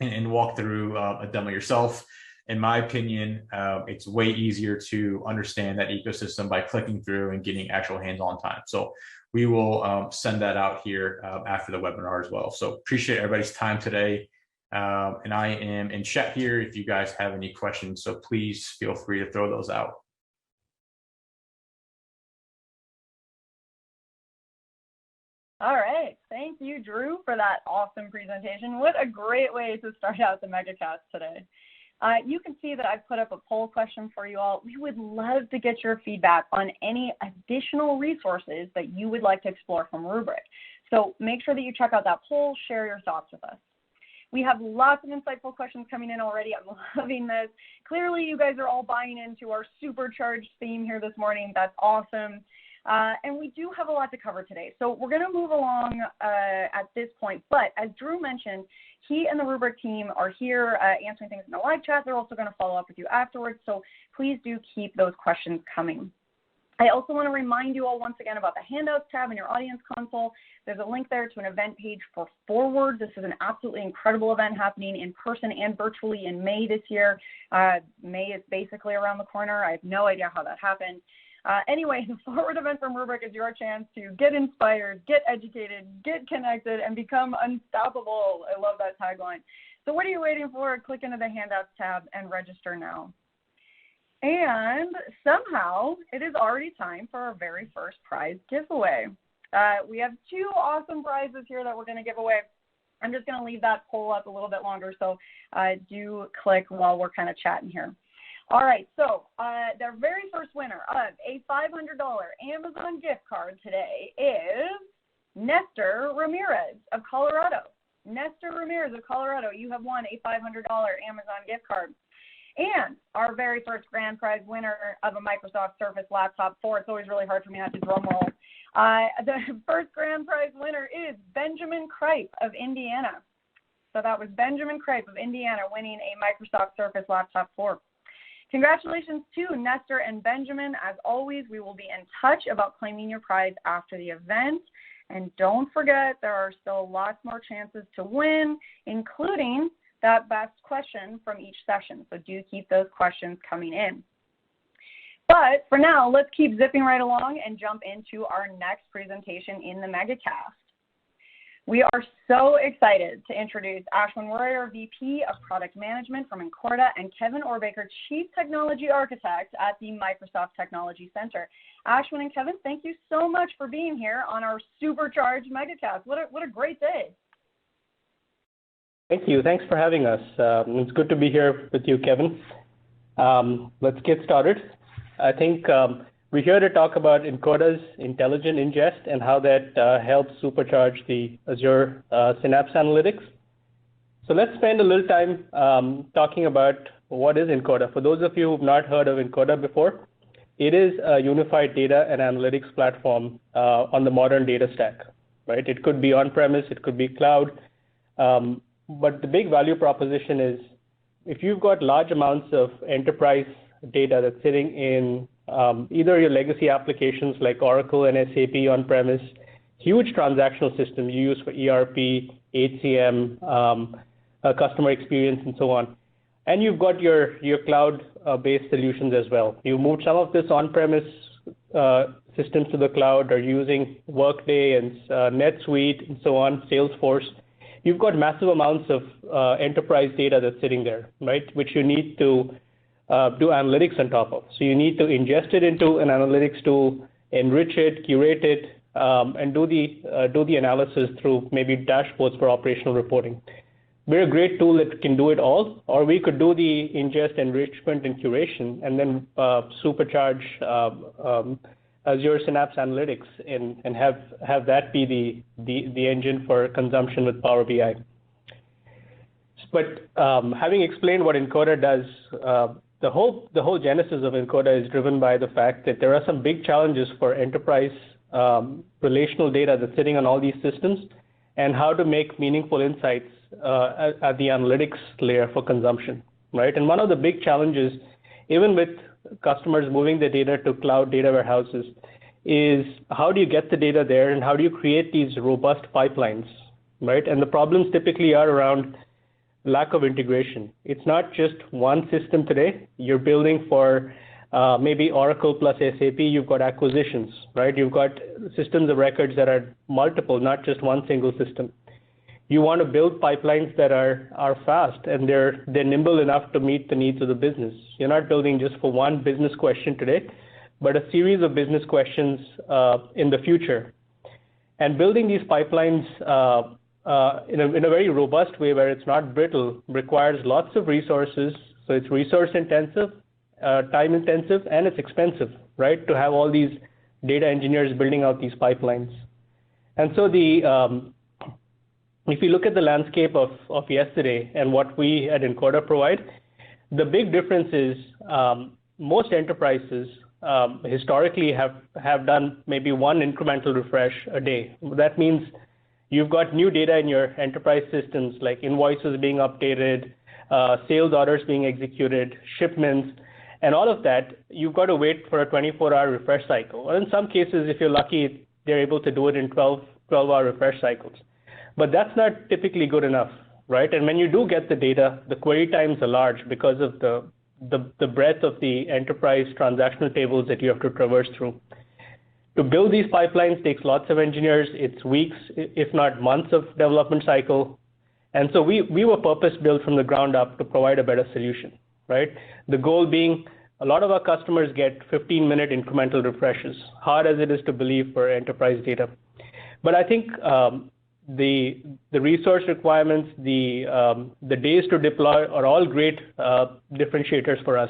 and walk through a demo yourself. In my opinion, it's way easier to understand that ecosystem by clicking through and getting actual hands-on time. So we will send that out here after the webinar as well. So appreciate everybody's time today. And I am in chat here if you guys have any questions. So please feel free to throw those out. All right. Thank you, Drew, for that awesome presentation. What a great way to start out the MegaCast today. You can see that I've put up a poll question for you all. We would love to get your feedback on any additional resources that you would like to explore from Rubrik. So make sure that you check out that poll, share your thoughts with us. We have lots of insightful questions coming in already. I'm loving this. Clearly, you guys are all buying into our supercharged theme here this morning. That's awesome. And we do have a lot to cover today. So we're going to move along at this point. But as Drew mentioned, he and the Rubrik team are here answering things in the live chat. They're also going to follow up with you afterwards. So please do keep those questions coming. I also want to remind you all once again about the handouts tab in your audience console. There's a link there to an event page for Forward. This is an absolutely incredible event happening in person and virtually in May this year. May is basically around the corner. I have no idea how that happened. Anyway, the Forward event from Rubrik is your chance to get inspired, get educated, get connected, and become unstoppable. I love that tagline. So what are you waiting for? Click into the handouts tab and register now. And somehow it is already time for our very first prize giveaway. We have two awesome prizes here that we're going to give away. I'm just going to leave that poll up a little bit longer, so do click while we're kind of chatting here. All right, so the very first winner of a $500 Amazon gift card today is Nestor Ramirez of Colorado. Nestor Ramirez of Colorado, you have won a $500 Amazon gift card. And our very first grand prize winner of a Microsoft Surface Laptop 4. It's always really hard for me not to drum roll. The first grand prize winner is Benjamin Kripe of Indiana. So that was Benjamin Kripe of Indiana winning a Microsoft Surface Laptop 4. Congratulations to Nestor and Benjamin. As always, we will be in touch about claiming your prize after the event. And don't forget, there are still lots more chances to win, including that best question from each session. So do keep those questions coming in. But for now, let's keep zipping right along and jump into our next presentation in the MegaCast. We are so excited to introduce Ashwin Warrior, VP of Product Management from Incorda, and Kevin Orbaker, Chief Technology Architect at the Microsoft Technology Center. Ashwin and Kevin, thank you so much for being here on our supercharged MegaCast. What a great day. Thank you. Thanks for having us. It's good to be here with you, Kevin. Let's get started. I think we're here to talk about Incorda's intelligent ingest and how that helps supercharge the Azure Synapse Analytics. So let's spend a little time talking about what is Incorda. For those of you who have not heard of Incorda before, it is a unified data and analytics platform on the modern data stack, right? It could be on-premise, it could be cloud. But the big value proposition is if you've got large amounts of enterprise data that's sitting in either your legacy applications like Oracle and SAP on-premise, huge transactional systems you use for ERP, HCM, customer experience, and so on. And you've got your cloud-based solutions as well. You moved some of this on-premise systems to the cloud, or using Workday and NetSuite and so on, Salesforce. You've got massive amounts of enterprise data that's sitting there, right, which you need to do analytics on top of. So you need to ingest it into an analytics tool, enrich it, curate it, and do the analysis through maybe dashboards for operational reporting. We're a great tool that can do it all, or we could do the ingest, enrichment, and curation, and then supercharge Azure Synapse Analytics and have that be the engine for consumption with Power BI. But having explained what Encoder does, the whole genesis of Encoder is driven by the fact that there are some big challenges for enterprise relational data that's sitting on all these systems, and how to make meaningful insights at the analytics layer for consumption, right? And one of the big challenges, even with customers moving the data to cloud data warehouses, is how do you get the data there, and how do you create these robust pipelines, right? And the problems typically are around lack of integration. It's not just one system today. You're building for maybe Oracle plus SAP, you've got acquisitions, right? You've got systems of records that are multiple, not just one single system. You want to build pipelines that are fast and they're nimble enough to meet the needs of the business. You're not building just for one business question today, but a series of business questions in the future. And building these pipelines in a very robust way where it's not brittle requires lots of resources. So it's resource intensive, time intensive, and it's expensive, right? To have all these data engineers building out these pipelines. And so if you look at the landscape of yesterday and what we at Encoder provide, the big difference is most enterprises historically have done maybe one incremental refresh a day. That means you've got new data in your enterprise systems, like invoices being updated, sales orders being executed, shipments, and all of that. You've got to wait for a 24-hour refresh cycle. Or in some cases, if you're lucky, they're able to do it in 12-hour refresh cycles. But that's not typically good enough, right? And when you do get the data, the query times are large because of the breadth of the enterprise transactional tables that you have to traverse through. To build these pipelines takes lots of engineers. It's weeks, if not months of development cycle. And so we were purpose-built from the ground up to provide a better solution, right? The goal being a lot of our customers get 15-minute incremental refreshes, hard as it is to believe for enterprise data. But I think the resource requirements, the days to deploy are all great differentiators for us.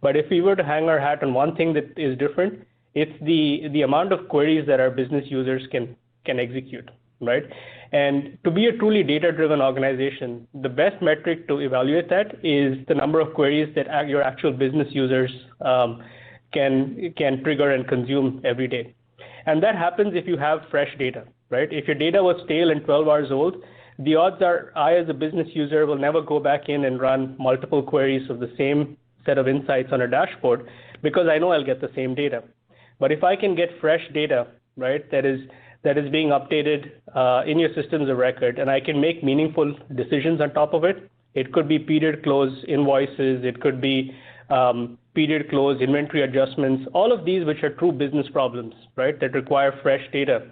But if we were to hang our hat on one thing that is different, it's the amount of queries that our business users can execute, right? And to be a truly data-driven organization, the best metric to evaluate that is the number of queries that your actual business users can trigger and consume every day. And that happens if you have fresh data, right? If your data was stale and 12 hours old, the odds are I, as a business user, will never go back in and run multiple queries of the same set of insights on a dashboard because I know I'll get the same data. But if I can get fresh data, right, that is being updated in your systems of record, and I can make meaningful decisions on top of it, it could be period close invoices, it could be period close inventory adjustments, all of these which are true business problems, right, that require fresh data.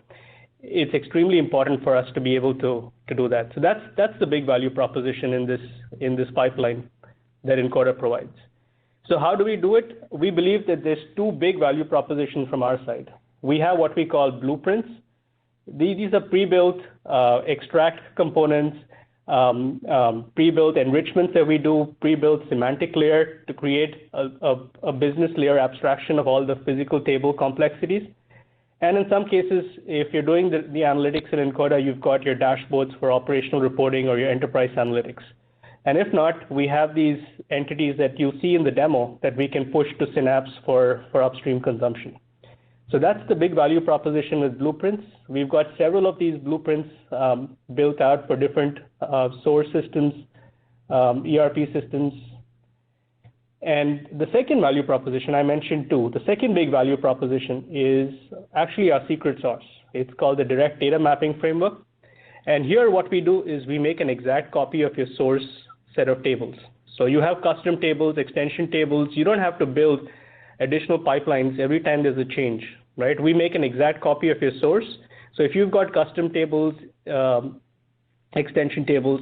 It's extremely important for us to be able to do that. So that's the big value proposition in this pipeline that Encoder provides. So how do we do it? We believe that there's two big value propositions from our side. We have what we call blueprints. These are pre-built extract components, pre-built enrichments that we do, pre-built semantic layer to create a business layer abstraction of all the physical table complexities. And in some cases, if you're doing the analytics in Encoder, you've got your dashboards for operational reporting or your enterprise analytics. And if not, we have these entities that you see in the demo that we can push to Synapse for upstream consumption. So that's the big value proposition with blueprints. We've got several of these blueprints built out for different source systems, ERP systems. And the second value proposition I mentioned too, the second big value proposition is actually our secret sauce. It's called the Direct Data Mapping Framework. And here what we do is we make an exact copy of your source set of tables. So you have custom tables, extension tables. You don't have to build additional pipelines every time there's a change, right? We make an exact copy of your source. So if you've got custom tables, extension tables,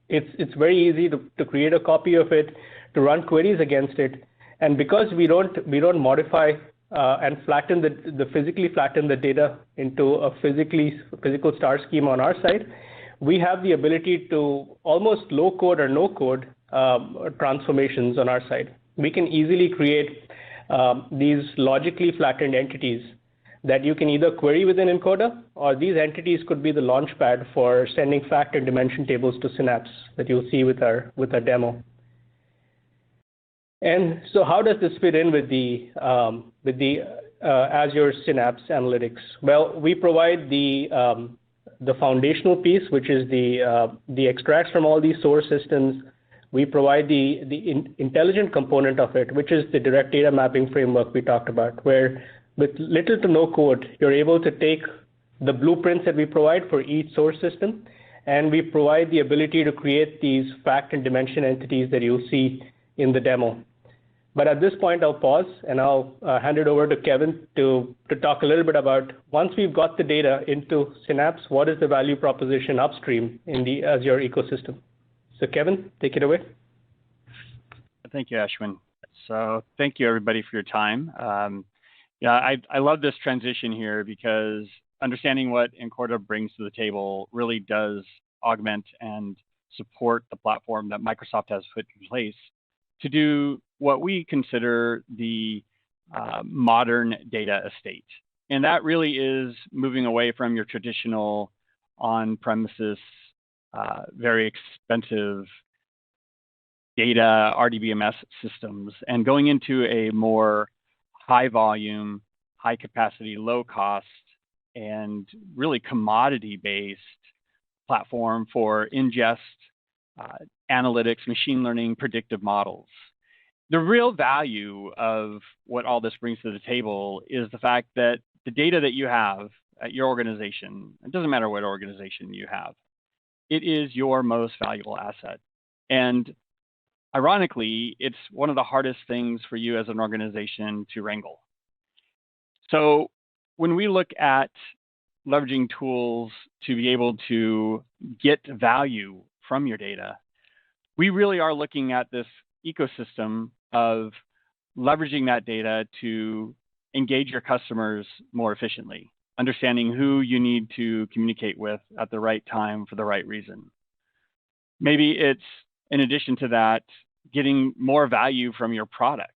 it's very easy to create a copy of it, to run queries against it. And because we don't modify and physically flatten the data into a physical star schema on our side, we have the ability to almost low code or no code transformations on our side. We can easily create these logically flattened entities that you can either query within Encoder, or these entities could be the launchpad for sending fact and dimension tables to Synapse that you'll see with our demo. And so how does this fit in with the Azure Synapse Analytics? Well, we provide the foundational piece, which is the extracts from all these source systems. We provide the intelligent component of it, which is the direct data mapping framework we talked about, where with little to no code, you're able to take the blueprints that we provide for each source system, and we provide the ability to create these fact and dimension entities that you'll see in the demo. But at this point, I'll pause and I'll hand it over to Kevin to talk a little bit about, once we've got the data into Synapse, what is the value proposition upstream in the Azure ecosystem? So Kevin, take it away. Thank you, Ashwin. So thank you, everybody, for your time. I love this transition here because understanding what Encoder brings to the table really does augment and support the platform that Microsoft has put in place to do what we consider the modern data estate. And that really is moving away from your traditional on-premises, very expensive data RDBMS systems and going into a more high volume, high capacity, low cost, and really commodity-based platform for ingest, analytics, machine learning, predictive models. The real value of what all this brings to the table is the fact that the data that you have at your organization, it doesn't matter what organization you have, it is your most valuable asset. And ironically, it's one of the hardest things for you as an organization to wrangle. So when we look at leveraging tools to be able to get value from your data, we really are looking at this ecosystem of leveraging that data to engage your customers more efficiently, understanding who you need to communicate with at the right time for the right reason. Maybe it's, in addition to that, getting more value from your product.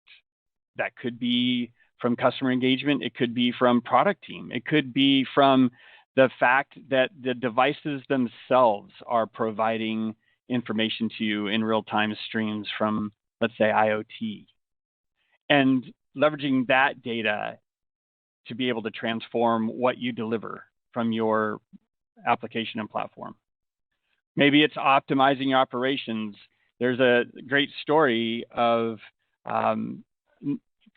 That could be from customer engagement. It could be from product team. It could be from the fact that the devices themselves are providing information to you in real-time streams from, let's say, IoT. And leveraging that data to be able to transform what you deliver from your application and platform. Maybe it's optimizing your operations. There's a great story of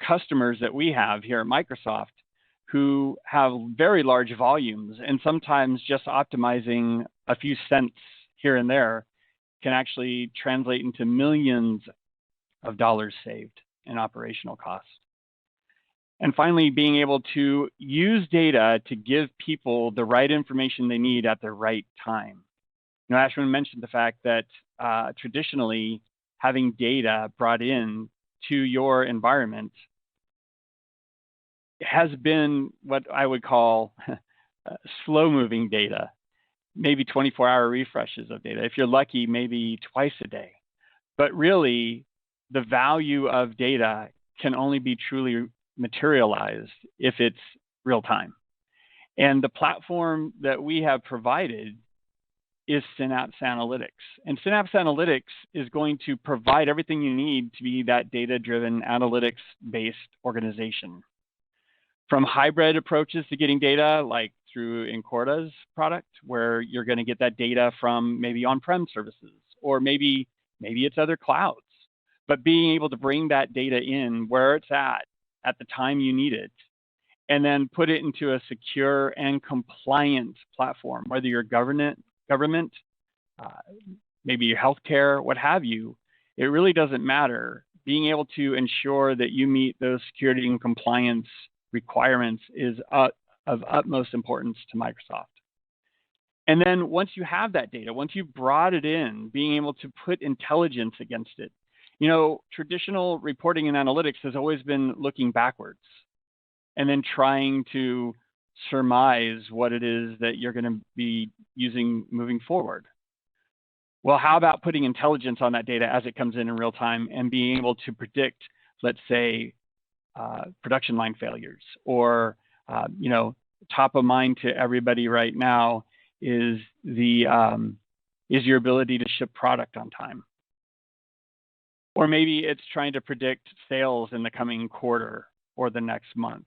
customers that we have here at Microsoft who have very large volumes, and sometimes just optimizing a few cents here and there can actually translate into millions of dollars saved in operational costs. And finally, being able to use data to give people the right information they need at the right time. You know, Ashwin mentioned the fact that traditionally having data brought in to your environment has been what I would call slow-moving data, maybe 24-hour refreshes of data. If you're lucky, maybe twice a day. But really, the value of data can only be truly materialized if it's real time. And the platform that we have provided is Synapse Analytics. And Synapse Analytics is going to provide everything you need to be that data-driven, analytics-based organization. From hybrid approaches to getting data, like through Encoda's product, where you're going to get that data from maybe on-prem services, or maybe it's other clouds. But being able to bring that data in where it's at the time you need it, and then put it into a secure and compliant platform, whether you're government, maybe your healthcare, what have you, it really doesn't matter. Being able to ensure that you meet those security and compliance requirements is of utmost importance to Microsoft. And then once you have that data, once you've brought it in, being able to put intelligence against it. You know, traditional reporting and analytics has always been looking backwards and then trying to surmise what it is that you're going to be using moving forward. Well, how about putting intelligence on that data as it comes in real time and being able to predict, let's say, production line failures or Top of mind to everybody right now is your ability to ship product on time. Or maybe it's trying to predict sales in the coming quarter or the next month.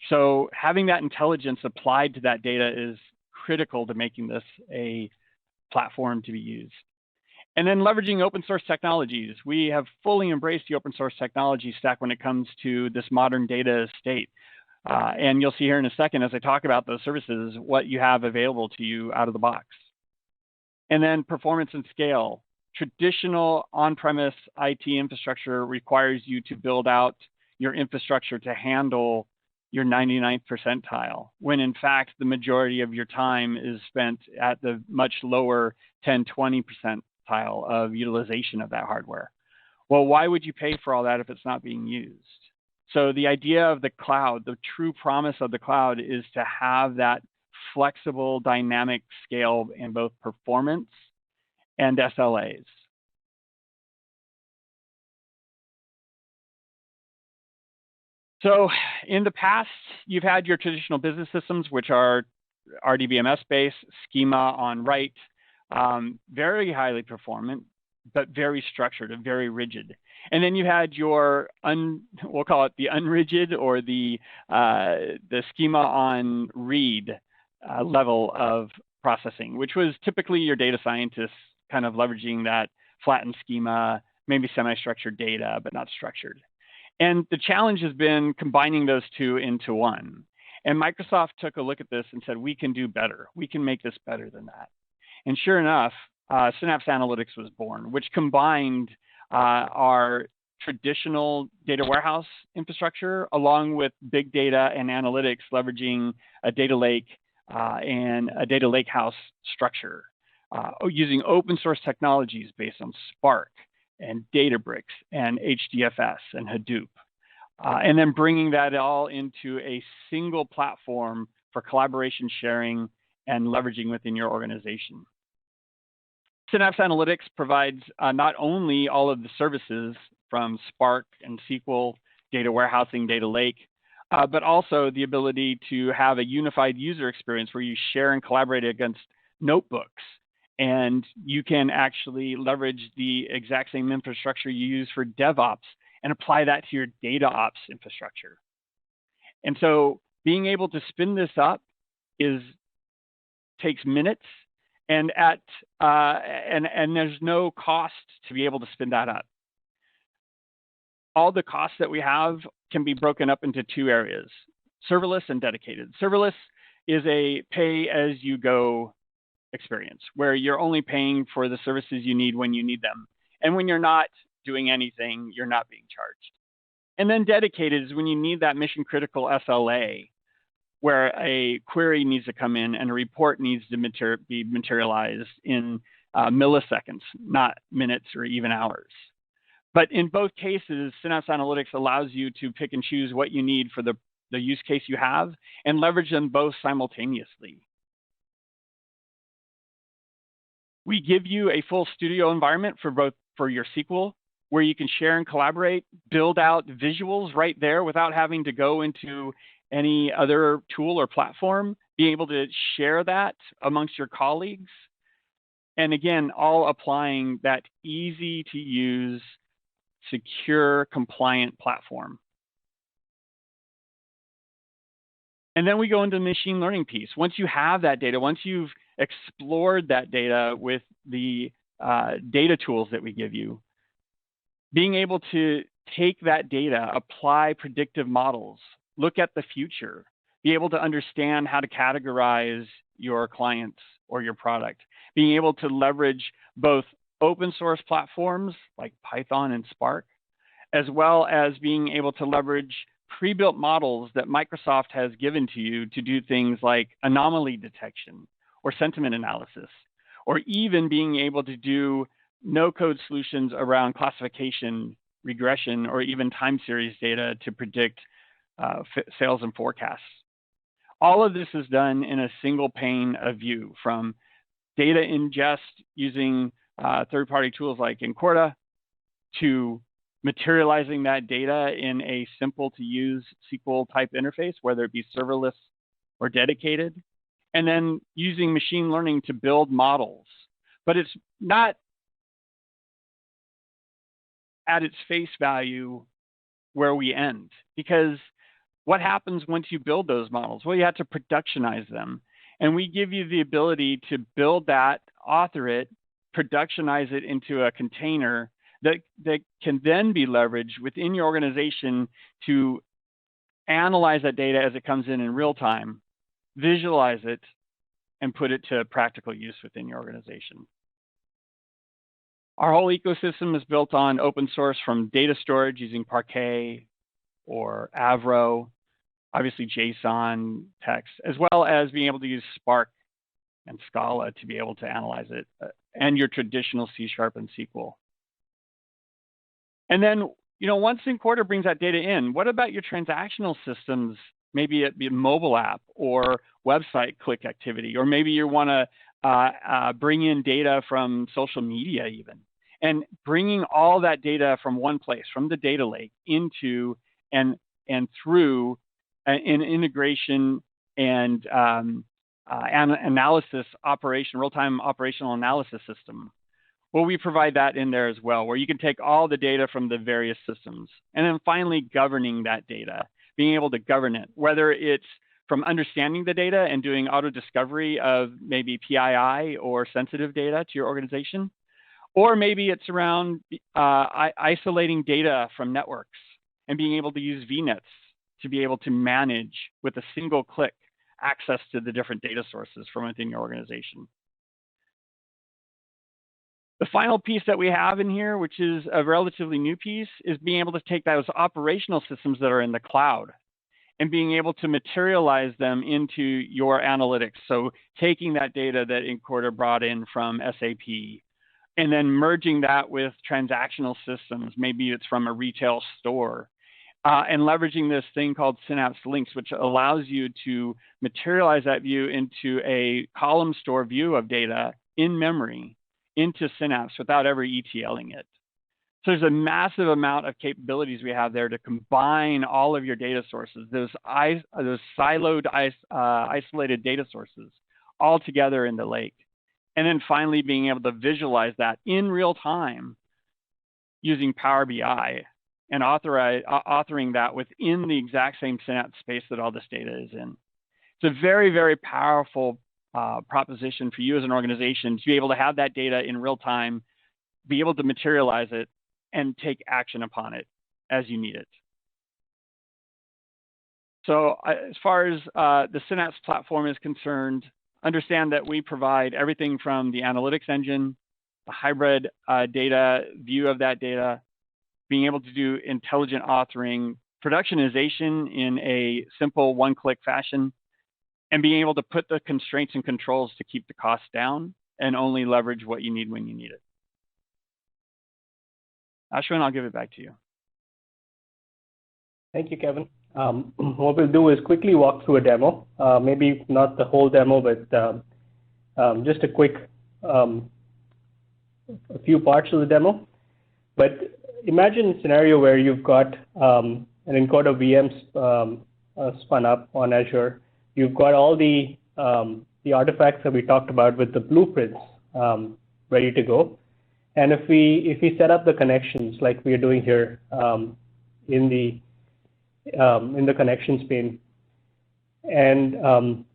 So having that intelligence applied to that data is critical to making this a platform to be used. And then leveraging open source technologies. We have fully embraced the open source technology stack when it comes to this modern data estate. And you'll see here in a second, as I talk about those services, what you have available to you out of the box. And then performance and scale. Traditional on-premise IT infrastructure requires you to build out your infrastructure to handle your 99th percentile, when in fact, the majority of your time is spent at the much lower 10, 20 percentile of utilization of that hardware. Well, why would you pay for all that if it's not being used? So the idea of the cloud, the true promise of the cloud, is to have that flexible, dynamic scale in both performance and SLAs. So in the past, you've had your traditional business systems, which are RDBMS-based, schema on write, very highly performant, but very structured and very rigid. And then you had your, we'll call it the unrigid, or the schema on read level of processing, which was typically your data scientists kind of leveraging that flattened schema, maybe semi-structured data, but not structured. And the challenge has been combining those two into one. And Microsoft took a look at this and said, we can do better. We can make this better than that. And sure enough, Synapse Analytics was born, which combined our traditional data warehouse infrastructure along with big data and analytics, leveraging a data lake and a data lakehouse structure, using open source technologies based on Spark and Databricks and HDFS and Hadoop, and then bringing that all into a single platform for collaboration, sharing, and leveraging within your organization. Synapse Analytics provides not only all of the services from Spark and SQL, data warehousing, data lake, but also the ability to have a unified user experience where you share and collaborate against notebooks. And you can actually leverage the exact same infrastructure you use for DevOps and apply that to your data ops infrastructure. And so being able to spin this up takes minutes, and there's no cost to be able to spin that up. All the costs that we have can be broken up into two areas: serverless and dedicated. Serverless is a pay-as-you-go experience, where you're only paying for the services you need when you need them. And when you're not doing anything, you're not being charged. And then dedicated is when you need that mission critical SLA, where a query needs to come in and a report needs to be materialized in milliseconds, not minutes or even hours. But in both cases, Synapse Analytics allows you to pick and choose what you need for the use case you have and leverage them both simultaneously. We give you a full studio environment for your SQL, where you can share and collaborate, build out visuals right there without having to go into any other tool or platform, being able to share that amongst your colleagues. And again, all applying that easy to use, secure, compliant platform. And then we go into the machine learning piece. Once you have that data, once you've explored that data with the data tools that we give you, being able to take that data, apply predictive models, look at the future, be able to understand how to categorize your clients or your product, being able to leverage both open source platforms like Python and Spark, as well as being able to leverage pre-built models that Microsoft has given to you to do things like anomaly detection or sentiment analysis, or even being able to do no-code solutions around classification, regression, or even time series data to predict sales and forecasts. All of this is done in a single pane of view, from data ingest using third-party tools like Incorda, to materializing that data in a simple to use SQL type interface, whether it be serverless or dedicated, and then using machine learning to build models. But it's not at its face value where we end, because what happens once you build those models? Well, you have to productionize them. And we give you the ability to build that, author it, productionize it into a container that can then be leveraged within your organization to analyze that data as it comes in real time, visualize it, and put it to practical use within your organization. Our whole ecosystem is built on open source, from data storage using Parquet or Avro, obviously JSON text, as well as being able to use Spark and Scala to be able to analyze it, and your traditional C# and SQL. And then, once Encoder brings that data in, what about your transactional systems? Maybe it be a mobile app or website click activity, or maybe you want to bring in data from social media even, and bringing all that data from one place, from the data lake, into and through an integration and analysis operation, real-time operational analysis system. Well, we provide that in there as well, where you can take all the data from the various systems, and then finally governing that data, being able to govern it, whether it's from understanding the data and doing auto discovery of maybe PII or sensitive data to your organization, or maybe it's around isolating data from networks and being able to use VNets to be able to manage with a single click access to the different data sources from within your organization. The final piece that we have in here, which is a relatively new piece, is being able to take those operational systems that are in the cloud and being able to materialize them into your analytics. So taking that data that Encoder brought in from SAP and then merging that with transactional systems. Maybe it's from a retail store. And leveraging this thing called Synapse Links, which allows you to materialize that view into a column store view of data in memory into Synapse without ever ETLing it. So there's a massive amount of capabilities we have there to combine all of your data sources, those siloed, isolated data sources, all together in the lake. And then finally being able to visualize that in real time using Power BI and authoring that within the exact same Synapse space that all this data is in. It's a very, very powerful proposition for you as an organization to be able to have that data in real time, be able to materialize it, and take action upon it as you need it. So as far as the Synapse platform is concerned, understand that we provide everything from the analytics engine, the hybrid data view of that data, being able to do intelligent authoring, productionization in a simple one-click fashion, and being able to put the constraints and controls to keep the costs down and only leverage what you need when you need it. Ashwin, I'll give it back to you. Thank you, Kevin. What we'll do is quickly walk through a demo, maybe not the whole demo, but just a quick, a few parts of the demo. But imagine a scenario where you've got an Encoder VM spun up on Azure. You've got all the artifacts that we talked about with the blueprints ready to go. And if we set up the connections like we are doing here in the connections pane, and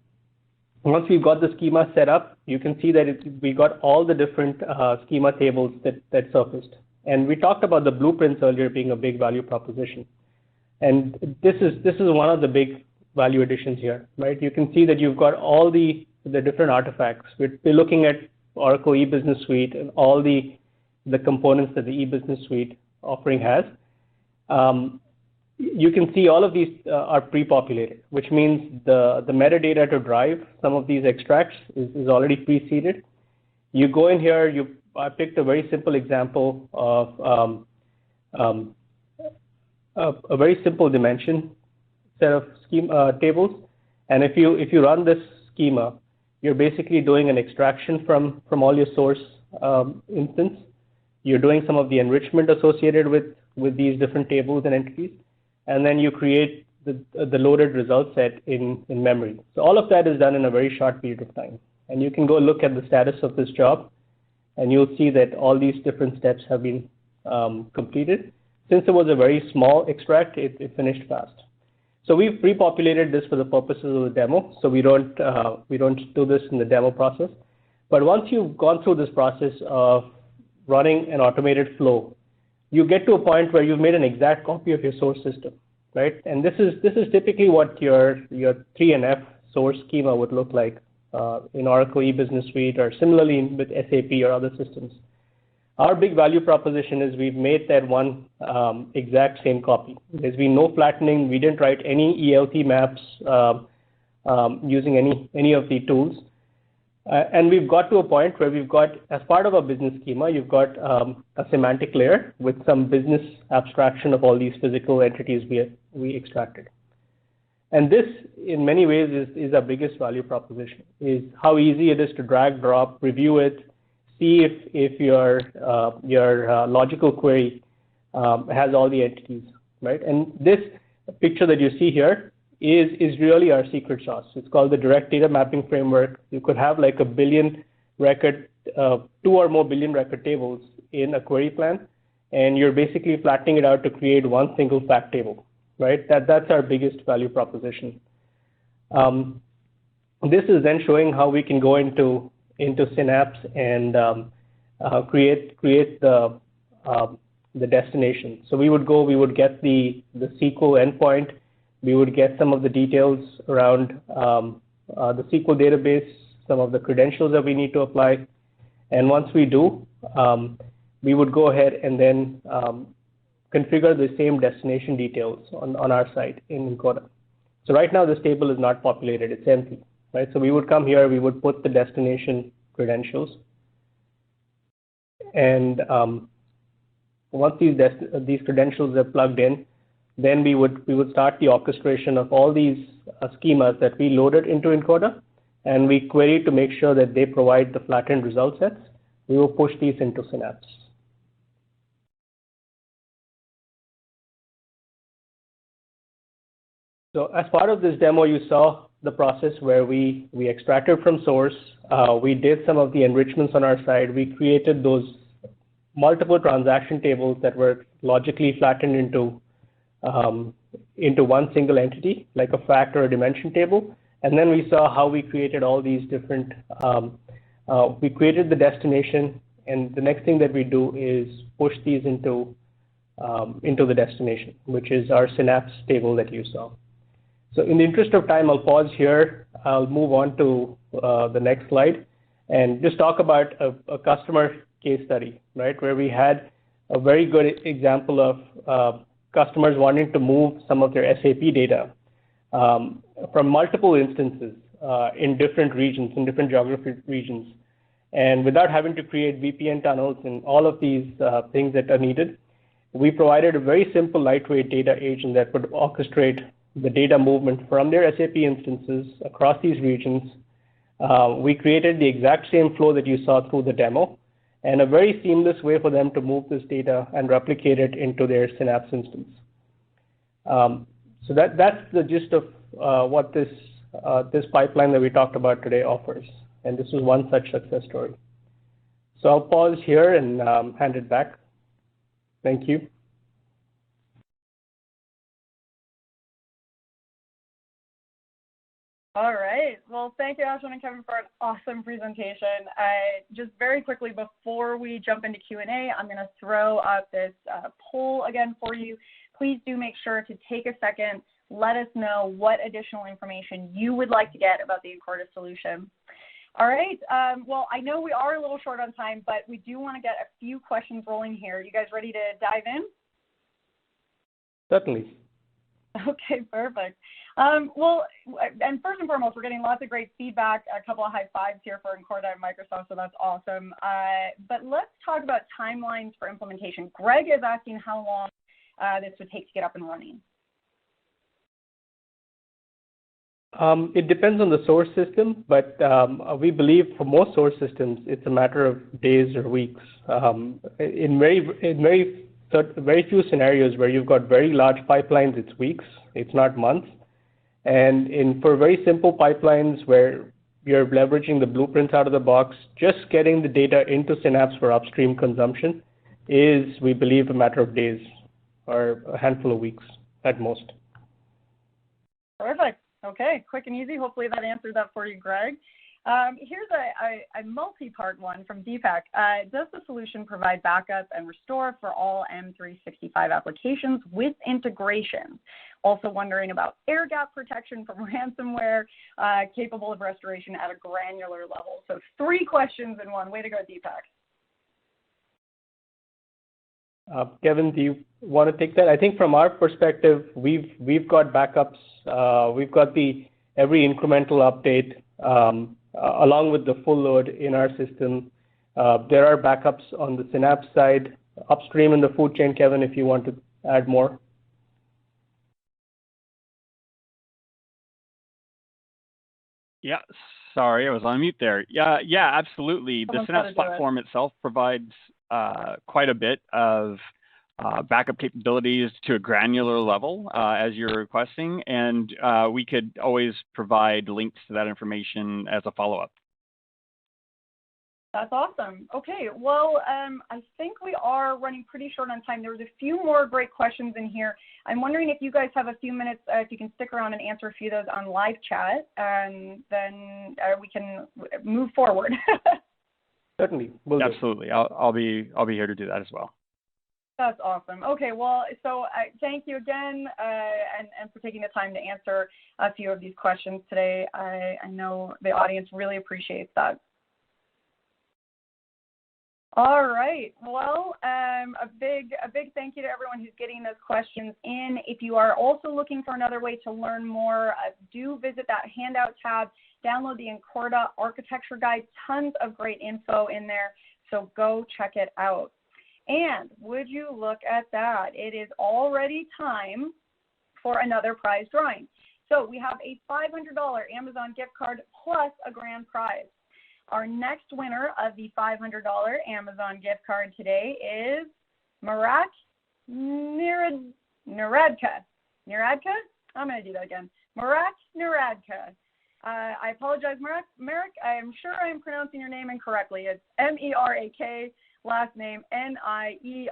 once we've got the schema set up, you can see that we got all the different schema tables that surfaced. And we talked about the blueprints earlier being a big value proposition. And this is one of the big value additions here, right? You can see that you've got all the different artifacts. We're looking at Oracle E-Business Suite and all the components that the E-Business Suite offering has. You can see all of these are pre-populated, which means the metadata to drive some of these extracts is already pre-seeded. You go in here, I picked a very simple example of a very simple dimension set of schema tables, and if you run this schema, you're basically doing an extraction from all your source instance. You're doing some of the enrichment associated with with these different tables and entities, and then you create the loaded result set in memory. So all of that is done in a very short period of time. And you can go look at the status of this job, and you'll see that all these different steps have been completed. Since it was a very small extract, it finished fast. So we've pre-populated this for the purposes of the demo, so we don't do this in the demo process. But once you've gone through this process of running an automated flow, you get to a point where you've made an exact copy of your source system, right? And this is typically what your 3NF source schema would look like in Oracle E-Business Suite, or similarly with SAP or other systems. Our big value proposition is we've made that one exact same copy. There's been no flattening. We didn't write any ELT maps using any of the tools. And we've got to a point where we've got, as part of a business schema, you've got a semantic layer with some business abstraction of all these physical entities we extracted. And this, in many ways, is our biggest value proposition, is how easy it is to drag, drop, review it, see if your logical query has all the entities, right? And this picture that you see here is really our secret sauce. It's called the Direct Data Mapping Framework. You could have like 2 or more billion record tables in a query plan, and you're basically flattening it out to create one single fact table, right? That's our biggest value proposition. This is then showing how we can go into Synapse and create the destination. So we would get the SQL endpoint. We would get some of the details around the SQL database, some of the credentials that we need to apply. And once we do, we would go ahead and then configure the same destination details on our site in Encoda. So right now, this table is not populated. It's empty, right? So we would come here. We would put the destination credentials. And once these credentials are plugged in, then we would start the orchestration of all these schemas that we loaded into Encoda, and we query to make sure that they provide the flattened result sets. We will push these into Synapse. So as part of this demo, you saw the process where we extracted from source. We did some of the enrichments on our side. We created those multiple transaction tables that were logically flattened into one single entity, like a fact or a dimension table. And then we saw how we created all these different, we created the destination, and the next thing that we do is push these into the destination, which is our Synapse table that you saw. So in the interest of time, I'll pause here. I'll move on to the next slide and just talk about a customer case study, right, where we had a very good example of customers wanting to move some of their SAP data from multiple instances in different regions, in different geographic regions. And without having to create VPN tunnels and all of these things that are needed, we provided a very simple, lightweight data agent that would orchestrate the data movement from their SAP instances across these regions. We created the exact same flow that you saw through the demo, and a very seamless way for them to move this data and replicate it into their Synapse instance. So that's the gist of what this pipeline that we talked about today offers. And this is one such success story. So I'll pause here and hand it back. Thank you. All right. Well, thank you, Ashwin and Kevin, for an awesome presentation. Just very quickly, before we jump into Q&A, I'm going to throw up this poll again for you. Please do make sure to take a second. Let us know what additional information you would like to get about the Encoda solution. All right. Well, I know we are a little short on time, but we do want to get a few questions rolling here. You guys ready to dive in? Certainly. Okay, perfect. Well, and first and foremost, we're getting lots of great feedback, a couple of high fives here for Encoda and Microsoft, so that's awesome. But let's talk about timelines for implementation. Greg is asking how long this would take to get up and running. It depends on the source system, but we believe for most source systems, it's a matter of days or weeks. In very very few scenarios where you've got very large pipelines, it's weeks, it's not months. And for very simple pipelines where you're leveraging the blueprints out of the box, just getting the data into Synapse for upstream consumption is, we believe, a matter of days or a handful of weeks at most. Perfect. Okay, quick and easy. Hopefully that answered that for you, Greg. Here's a multi-part one from Deepak. Does the solution provide backup and restore for all M365 applications with integration? Also wondering about air gap protection from ransomware, capable of restoration at a granular level. So 3 questions in one. Way to go, Deepak. Kevin, do you want to take that? I think from our perspective, we've got backups. We've got every incremental update along with the full load in our system. There are backups on the Synapse side, upstream in the food chain. Kevin, if you want to add more. Yeah, sorry, I was on mute there. Yeah, absolutely. The Synapse platform itself provides quite a bit of backup capabilities to a granular level as you're requesting, and we could always provide links to that information as a follow-up. That's awesome. Okay, well, I think we are running pretty short on time. There was a few more great questions in here. I'm wondering if you guys have a few minutes, if you can stick around and answer a few of those on live chat, and then we can move forward. Certainly. Absolutely. I'll be here to do that as well. That's awesome. Okay, well, so thank you again and for taking the time to answer a few of these questions today. I know the audience really appreciates that. All right. Well, a big thank you to everyone who's getting those questions in. If you are also looking for another way to learn more, do visit that handout tab, download the Encorda architecture guide, tons of great info in there. So go check it out. And would you look at that? It is already time for another prize drawing. So we have a $500 Amazon gift card plus a grand prize. Our next winner of the $500 Amazon gift card today is Marak Niradka. Niradka? I'm going to do that again. Marak Niradka. I apologize, Marak. I am sure I am pronouncing your name incorrectly. It's M-E-R-A-K, last name N-I-E-R-A-D-K-A.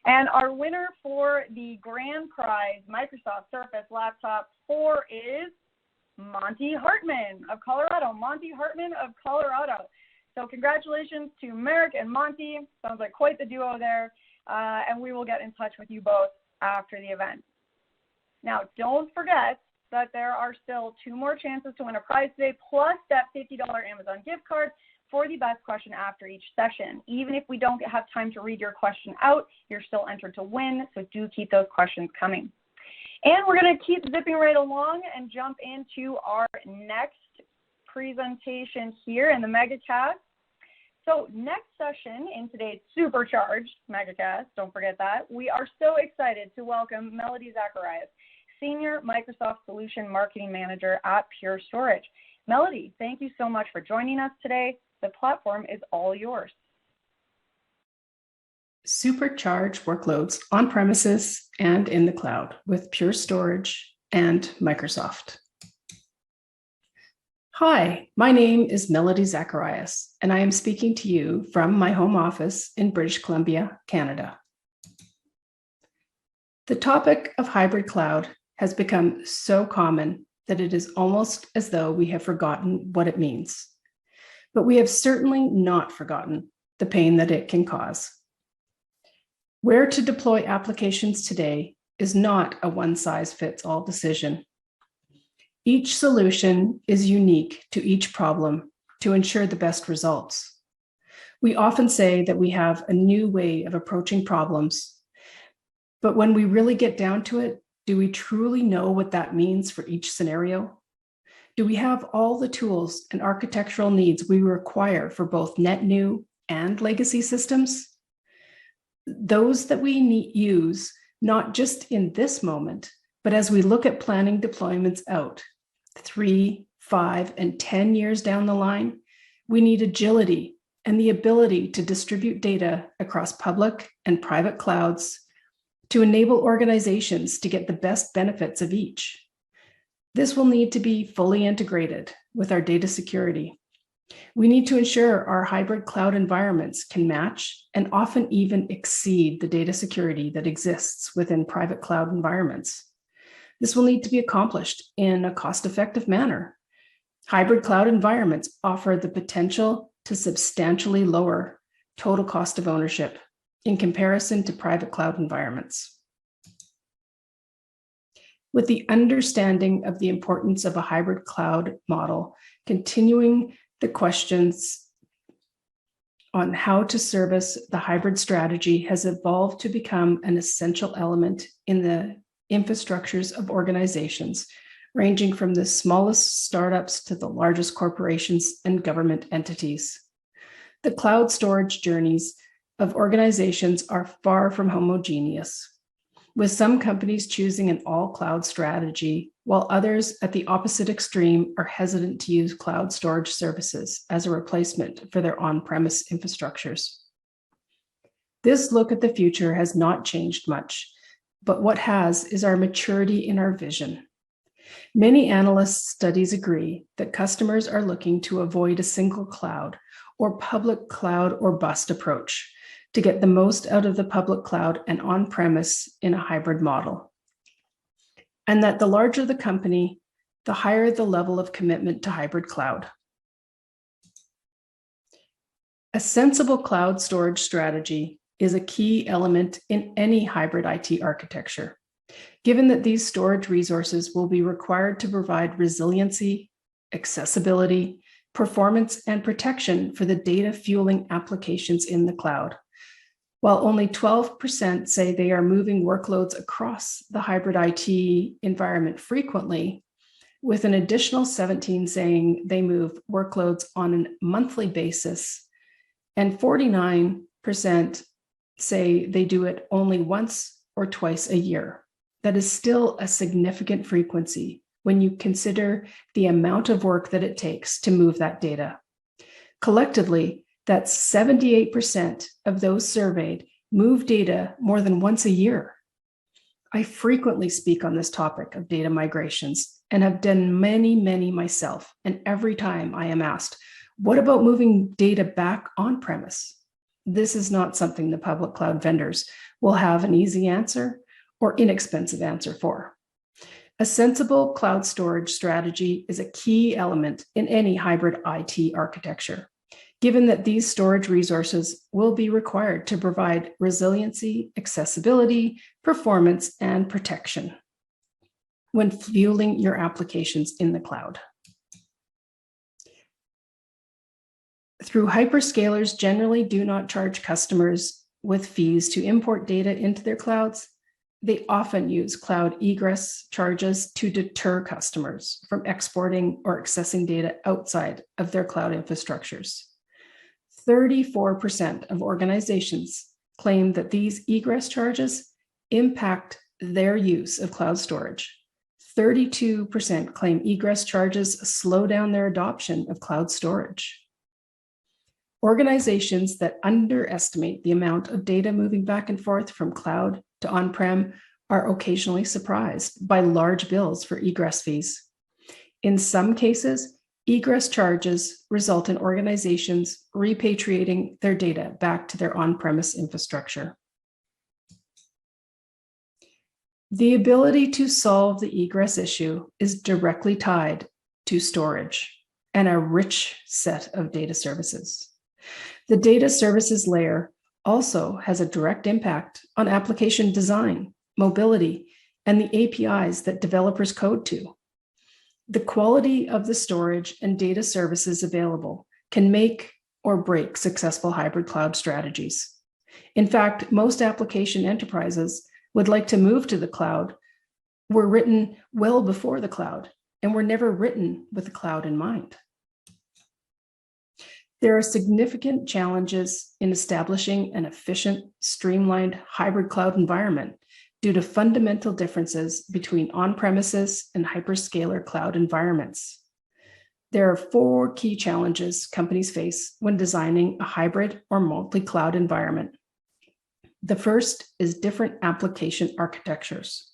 And our winner for the grand prize Microsoft Surface Laptop 4 is Monty Hartman of Colorado. Monty Hartman of Colorado. So congratulations to Merrick and Monty. Sounds like quite the duo there. And we will get in touch with you both after the event. Now, don't forget that there are still 2 more chances to win a prize today, plus that $50 Amazon gift card for the best question after each session. Even if we don't have time to read your question out, you're still entered to win. So do keep those questions coming. And we're going to keep zipping right along and jump into our next presentation here in the MegaCast. So next session in today's Supercharged MegaCast, don't forget that, we are so excited to welcome Melody Zacharias, Senior Microsoft Solution Marketing Manager at Pure Storage. Melody, thank you so much for joining us today. The platform is all yours. Supercharge workloads on premises and in the cloud with Pure Storage and Microsoft. Hi, my name is Melody Zacharias, and I am speaking to you from my home office in British Columbia, Canada. The topic of hybrid cloud has become so common that it is almost as though we have forgotten what it means. But we have certainly not forgotten the pain that it can cause. Where to deploy applications today is not a one-size-fits-all decision. Each solution is unique to each problem to ensure the best results. We often say that we have a new way of approaching problems, but when we really get down to it, do we truly know what that means for each scenario? Do we have all the tools and architectural needs we require for both net new and legacy systems? Those that we use, not just in this moment, but as we look at planning deployments out 3, 5, and 10 years down the line, we need agility and the ability to distribute data across public and private clouds to enable organizations to get the best benefits of each. This will need to be fully integrated with our data security. We need to ensure our hybrid cloud environments can match and often even exceed the data security that exists within private cloud environments. This will need to be accomplished in a cost-effective manner. Hybrid cloud environments offer the potential to substantially lower total cost of ownership in comparison to private cloud environments. With the understanding of the importance of a hybrid cloud model, continuing the questions on how to service the hybrid strategy has evolved to become an essential element in the infrastructures of organizations, ranging from the smallest startups to the largest corporations and government entities. The cloud storage journeys of organizations are far from homogeneous, with some companies choosing an all-cloud strategy, while others at the opposite extreme are hesitant to use cloud storage services as a replacement for their on-premise infrastructures. This look at the future has not changed much, but what has is our maturity in our vision. Many analyst studies agree that customers are looking to avoid a single cloud or public cloud or bust approach to get the most out of the public cloud and on-premise in a hybrid model. And that the larger the company, the higher the level of commitment to hybrid cloud. A sensible cloud storage strategy is a key element in any hybrid IT architecture, given that these storage resources will be required to provide resiliency, accessibility, performance, and protection for the data fueling applications in the cloud. While only 12% say they are moving workloads across the hybrid IT environment frequently, with an additional 17 saying they move workloads on a monthly basis, and 49% say they do it only once or twice a year. That is still a significant frequency when you consider the amount of work that it takes to move that data. Collectively, that's 78% of those surveyed move data more than once a year. I frequently speak on this topic of data migrations and have done many myself. And every time I am asked, what about moving data back on premise? This is not something the public cloud vendors will have an easy answer or inexpensive answer for. A sensible cloud storage strategy is a key element in any hybrid IT architecture, given that these storage resources will be required to provide resiliency, accessibility, performance, and protection when fueling your applications in the cloud. Through hyperscalers generally do not charge customers with fees to import data into their clouds, they often use cloud egress charges to deter customers from exporting or accessing data outside of their cloud infrastructures. 34% of organizations claim that these egress charges impact their use of cloud storage. 32% claim egress charges slow down their adoption of cloud storage. Organizations that underestimate the amount of data moving back and forth from cloud to on-prem are occasionally surprised by large bills for egress fees. In some cases, egress charges result in organizations repatriating their data back to their on-premise infrastructure. The ability to solve the egress issue is directly tied to storage and a rich set of data services. The data services layer also has a direct impact on application design, mobility, and the APIs that developers code to. The quality of the storage and data services available can make or break successful hybrid cloud strategies. In fact, most application enterprises would like to move to the cloud, were written well before the cloud, and were never written with the cloud in mind. There are significant challenges in establishing an efficient, streamlined hybrid cloud environment due to fundamental differences between on-premises and hyperscaler cloud environments. There are 4 key challenges companies face when designing a hybrid or multi-cloud environment. The first is different application architectures.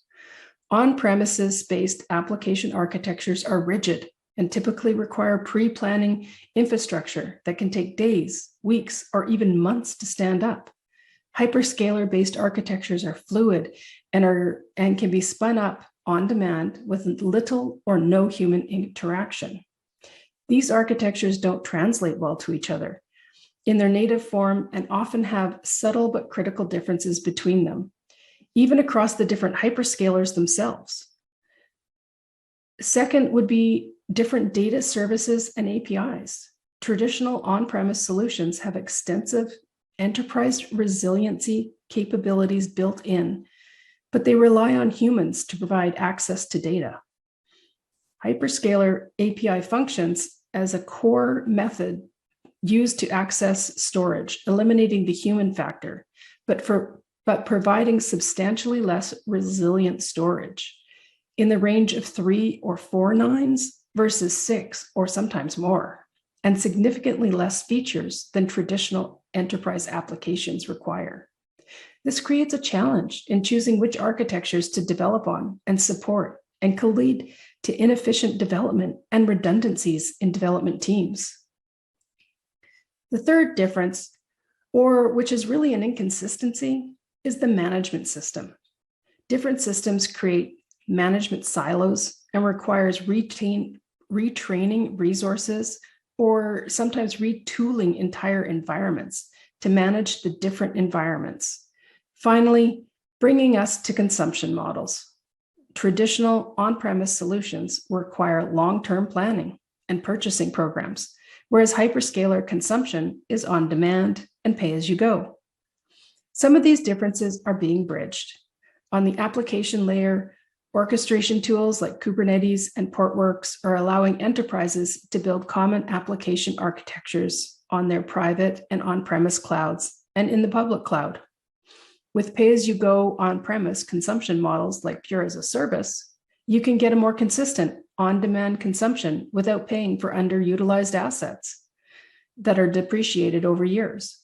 On-premises-based application architectures are rigid and typically require pre-planning infrastructure that can take days, weeks, or even months to stand up. Hyperscaler-based architectures are fluid and can be spun up on demand with little or no human interaction. These architectures don't translate well to each other in their native form and often have subtle but critical differences between them, even across the different hyperscalers themselves. Second would be different data services and APIs. Traditional on-premise solutions have extensive enterprise resiliency capabilities built in, but they rely on humans to provide access to data. Hyperscaler API functions as a core method used to access storage, eliminating the human factor, but providing substantially less resilient storage in the range of 3 or 4 nines versus 6 or sometimes more, and significantly less features than traditional enterprise applications require. This creates a challenge in choosing which architectures to develop on and support, and can lead to inefficient development and redundancies in development teams. The third difference, or which is really an inconsistency, is the management system. Different systems create management silos and requires retraining resources or sometimes retooling entire environments to manage the different environments. Finally, bringing us to consumption models. Traditional on-premise solutions require long-term planning and purchasing programs, whereas hyperscaler consumption is on demand and pay-as-you-go. Some of these differences are being bridged. On the application layer, orchestration tools like Kubernetes and Portworx are allowing enterprises to build common application architectures on their private and on-premise clouds and in the public cloud. With pay-as-you-go on-premise consumption models like Pure as a Service, you can get a more consistent on-demand consumption without paying for underutilized assets that are depreciated over years.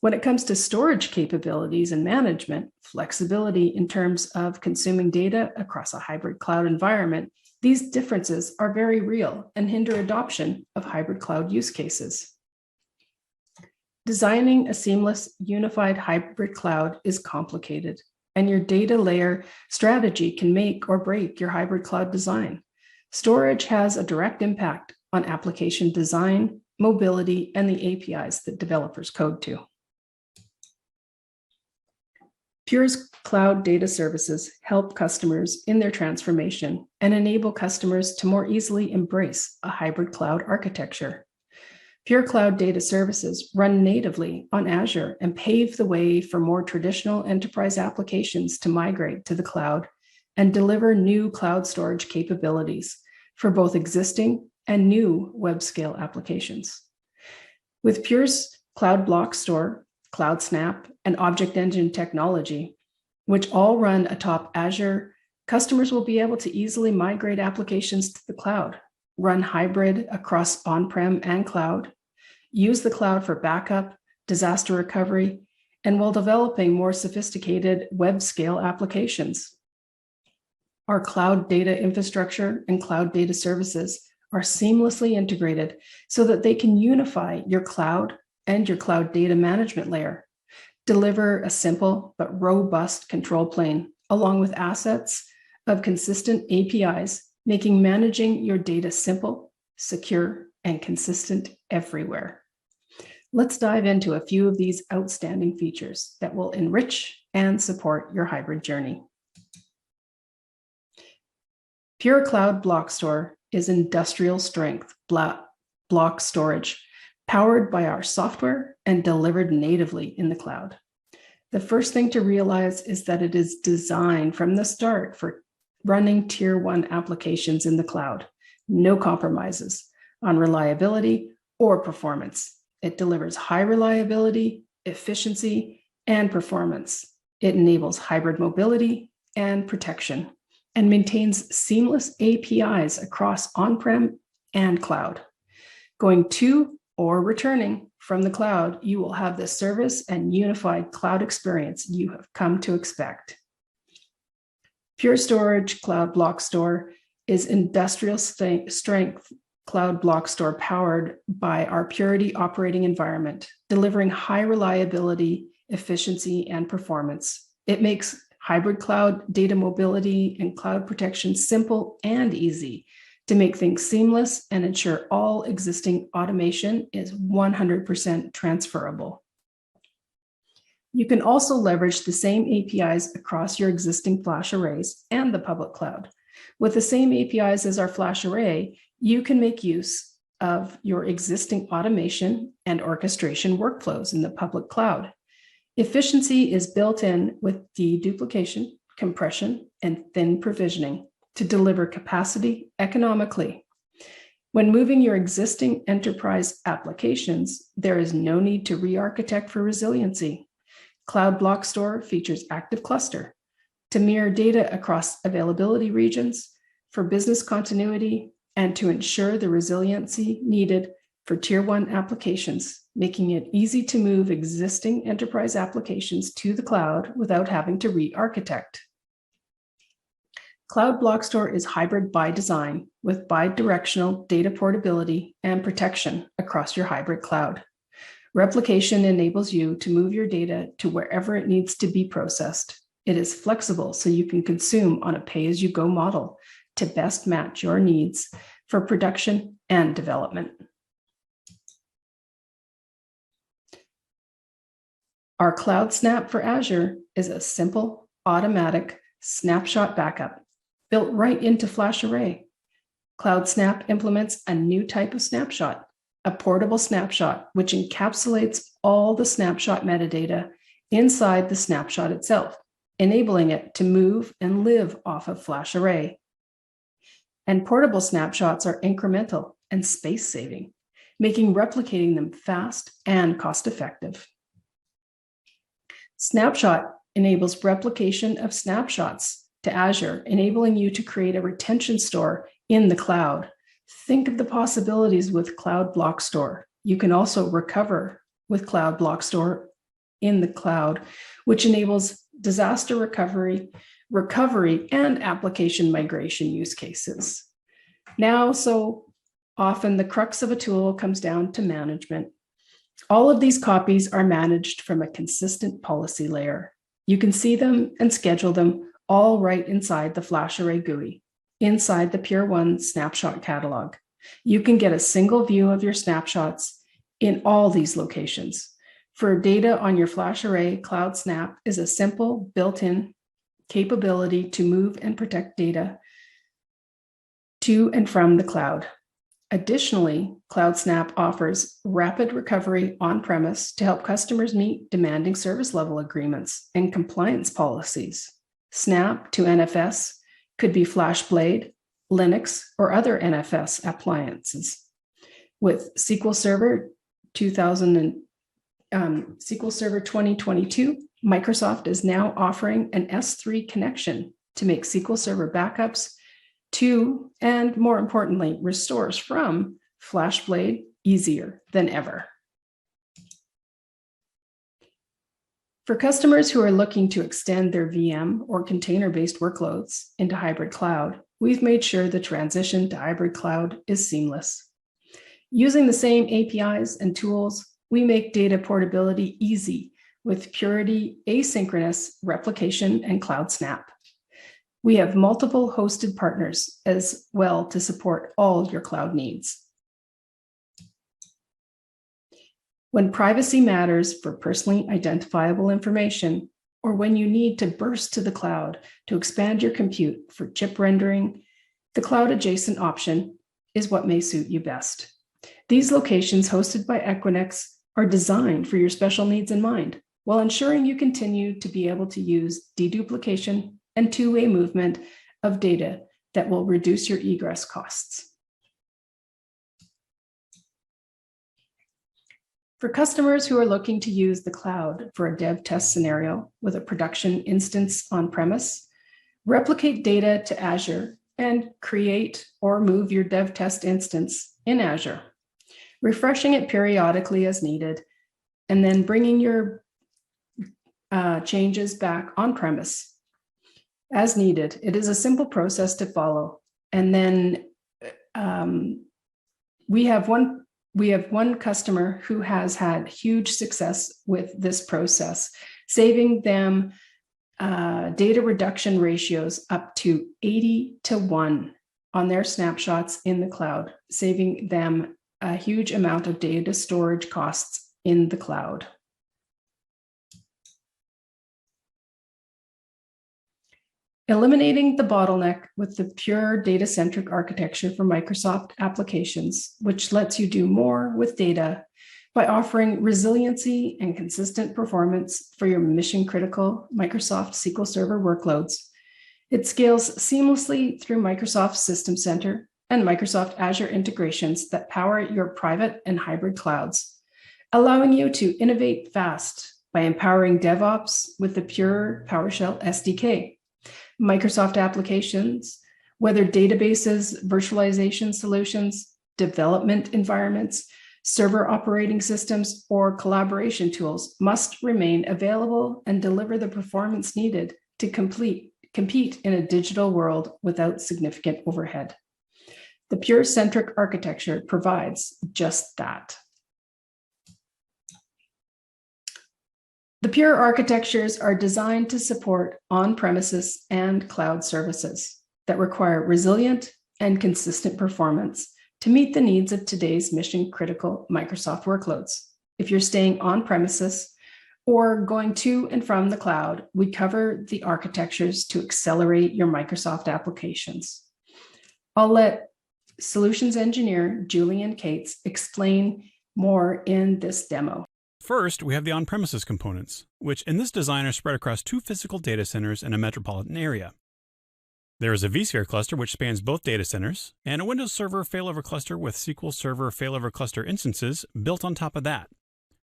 When it comes to storage capabilities and management, flexibility in terms of consuming data across a hybrid cloud environment, these differences are very real and hinder adoption of hybrid cloud use cases. Designing a seamless, unified hybrid cloud is complicated, and your data layer strategy can make or break your hybrid cloud design. Storage has a direct impact on application design, mobility, and the APIs that developers code to. Pure's cloud data services help customers in their transformation and enable customers to more easily embrace a hybrid cloud architecture. Pure Cloud Data Services run natively on Azure and pave the way for more traditional enterprise applications to migrate to the cloud and deliver new cloud storage capabilities for both existing and new web-scale applications. With Pure's Cloud Block Store, Cloud Snap, and Object Engine technology, which all run atop Azure, customers will be able to easily migrate applications to the cloud, run hybrid across on-prem and cloud, use the cloud for backup, disaster recovery, and while developing more sophisticated web-scale applications. Our cloud data infrastructure and cloud data services are seamlessly integrated so that they can unify your cloud and your cloud data management layer, deliver a simple but robust control plane, along with assets of consistent APIs, making managing your data simple, secure, and consistent everywhere. Let's dive into a few of these outstanding features that will enrich and support your hybrid journey. Pure Cloud Block Store is industrial strength block storage, powered by our software and delivered natively in the cloud. The first thing to realize is that it is designed from the start for running Tier 1 applications in the cloud. No compromises on reliability or performance. It delivers high reliability, efficiency, and performance. It enables hybrid mobility and protection and maintains seamless APIs across on-prem and cloud. Going to or returning from the cloud, you will have the service and unified cloud experience you have come to expect. Pure Storage Cloud Block Store is industrial strength cloud block store powered by our Purity operating environment, delivering high reliability, efficiency, and performance. It makes hybrid cloud data mobility and cloud protection simple and easy to make things seamless and ensure all existing automation is 100% transferable. You can also leverage the same APIs across your existing Flash arrays and the public cloud. With the same APIs as our Flash array, you can make use of your existing automation and orchestration workflows in the public cloud. Efficiency is built in with deduplication, compression, and thin provisioning to deliver capacity economically. When moving your existing enterprise applications, there is no need to re-architect for resiliency. Cloud Block Store features Active Cluster to mirror data across availability regions for business continuity and to ensure the resiliency needed for Tier 1 applications, making it easy to move existing enterprise applications to the cloud without having to re-architect. Cloud Block Store is hybrid by design with bi-directional data portability and protection across your hybrid cloud. Replication enables you to move your data to wherever it needs to be processed. It is flexible so you can consume on a pay-as-you-go model to best match your needs for production and development. Our Cloud Snap for Azure is a simple, automatic snapshot backup built right into FlashArray. Cloud Snap implements a new type of snapshot, a portable snapshot, which encapsulates all the snapshot metadata inside the snapshot itself, enabling it to move and live off of FlashArray. And portable snapshots are incremental and space-saving, making replicating them fast and cost-effective. Snapshot enables replication of snapshots to Azure, enabling you to create a retention store in the cloud. Think of the possibilities with Cloud Block Store. You can also recover with Cloud Block Store in the cloud, which enables disaster recovery, and application migration use cases. Now, so often the crux of a tool comes down to management. All of these copies are managed from a consistent policy layer. You can see them and schedule them all right inside the FlashArray GUI, inside the Pure One snapshot catalog. You can get a single view of your snapshots in all these locations. For data on your FlashArray, Cloud Snap is a simple built-in capability to move and protect data to and from the cloud. Additionally, Cloud Snap offers rapid recovery on-premise to help customers meet demanding service level agreements and compliance policies. Snap to NFS could be FlashBlade, Linux, or other NFS appliances. With SQL Server 2022, Microsoft is now offering an S3 connection to make SQL Server backups to, and more importantly, restores from FlashBlade easier than ever. For customers who are looking to extend their VM or container-based workloads into hybrid cloud, we've made sure the transition to hybrid cloud is seamless. Using the same APIs and tools, we make data portability easy with Purity asynchronous replication and Cloud Snap. We have multiple hosted partners as well to support all your cloud needs. When privacy matters for personally identifiable information, or when you need to burst to the cloud to expand your compute for chip rendering, the cloud adjacent option is what may suit you best. These locations hosted by Equinix are designed for your special needs in mind, while ensuring you continue to be able to use deduplication and two-way movement of data that will reduce your egress costs. For customers who are looking to use the cloud for a dev test scenario with a production instance on-premise, replicate data to Azure and create or move your dev test instance in Azure, refreshing it periodically as needed, and then bringing your changes back on premise as needed. It is a simple process to follow. And then we have one customer who has had huge success with this process, saving them data reduction ratios up to 80:1 on their snapshots in the cloud, saving them a huge amount of data storage costs in the cloud. Eliminating the bottleneck with the pure data-centric architecture for Microsoft applications, which lets you do more with data by offering resiliency and consistent performance for your mission-critical Microsoft SQL Server workloads. It scales seamlessly through Microsoft System Center and Microsoft Azure integrations that power your private and hybrid clouds, allowing you to innovate fast by empowering DevOps with the pure PowerShell SDK. Microsoft applications, whether databases, virtualization solutions, development environments, server operating systems, or collaboration tools, must remain available and deliver the performance needed to compete in a digital world without significant overhead. The pure-centric architecture provides just that. The Pure architectures are designed to support on-premises and cloud services that require resilient and consistent performance to meet the needs of today's mission-critical Microsoft workloads. If you're staying on-premises or going to and from the cloud, we cover the architectures to accelerate your Microsoft applications. I'll let solutions engineer Julian Cates explain more in this demo. First, we have the on-premises components, which in this design are spread across 2 physical data centers in a metropolitan area. There is a vSphere cluster which spans both data centers, and a Windows Server failover cluster with SQL Server failover cluster instances built on top of that.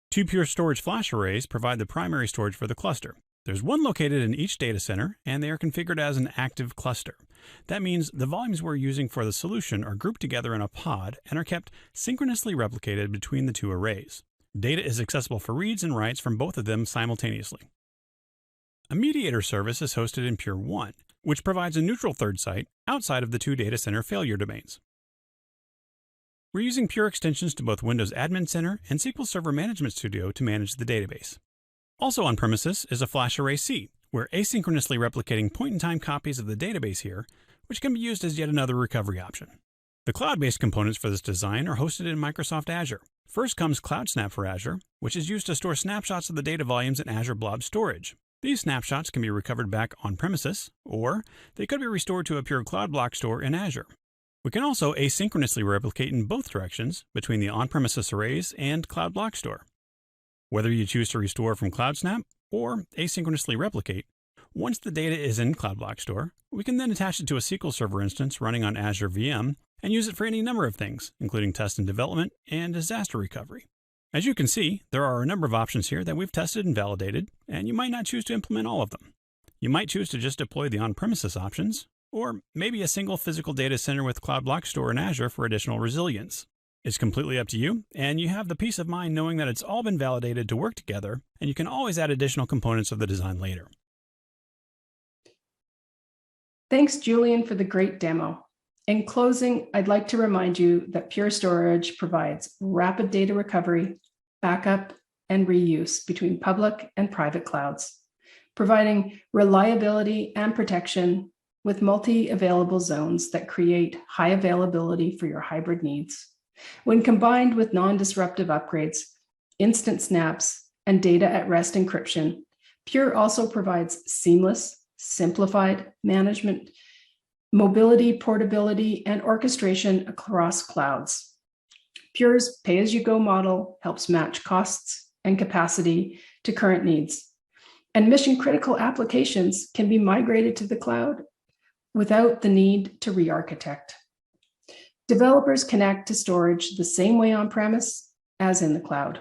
2 Pure Storage flash arrays provide the primary storage for the cluster. There's one located in each data center, and they are configured as an active cluster. That means the volumes we're using for the solution are grouped together in a pod and are kept synchronously replicated between the 2 arrays. Data is accessible for reads and writes from both of them simultaneously. A mediator service is hosted in Pure 1, which provides a neutral third site outside of the 2 data center failure domains. We're using Pure extensions to both Windows Admin Center and SQL Server Management Studio to manage the database. Also on premises is a flash array C. We're asynchronously replicating point-in-time copies of the database here, which can be used as yet another recovery option. The cloud-based components for this design are hosted in Microsoft Azure. First comes CloudSnap for Azure, which is used to store snapshots of the data volumes in Azure Blob Storage. These snapshots can be recovered back on premises, or they could be restored to a Pure Cloud Block Store in Azure. We can also asynchronously replicate in both directions between the on-premises arrays and Cloud Block Store. Whether you choose to restore from CloudSnap or asynchronously replicate, once the data is in Cloud Block Store, we can then attach it to a SQL Server instance running on Azure VM and use it for any number of things, including test and development and disaster recovery. As you can see, there are a number of options here that we've tested and validated, and you might not choose to implement all of them. You might choose to just deploy the on-premises options, or maybe a single physical data center with Cloud Block Store in Azure for additional resilience. It's completely up to you, and you have the peace of mind knowing that it's all been validated to work together, and you can always add additional components of the design later. Thanks, Julian, for the great demo. In closing, I'd like to remind you that Pure Storage provides rapid data recovery, backup, and reuse between public and private clouds, providing reliability and protection with multi-available zones that create high availability for your hybrid needs. When combined with non-disruptive upgrades, instant snaps, and data at rest encryption, Pure also provides seamless, simplified management, mobility, portability, and orchestration across clouds. Pure's pay-as-you-go model helps match costs and capacity to current needs, and mission-critical applications can be migrated to the cloud without the need to re-architect. Developers connect to storage the same way on-premise as in the cloud.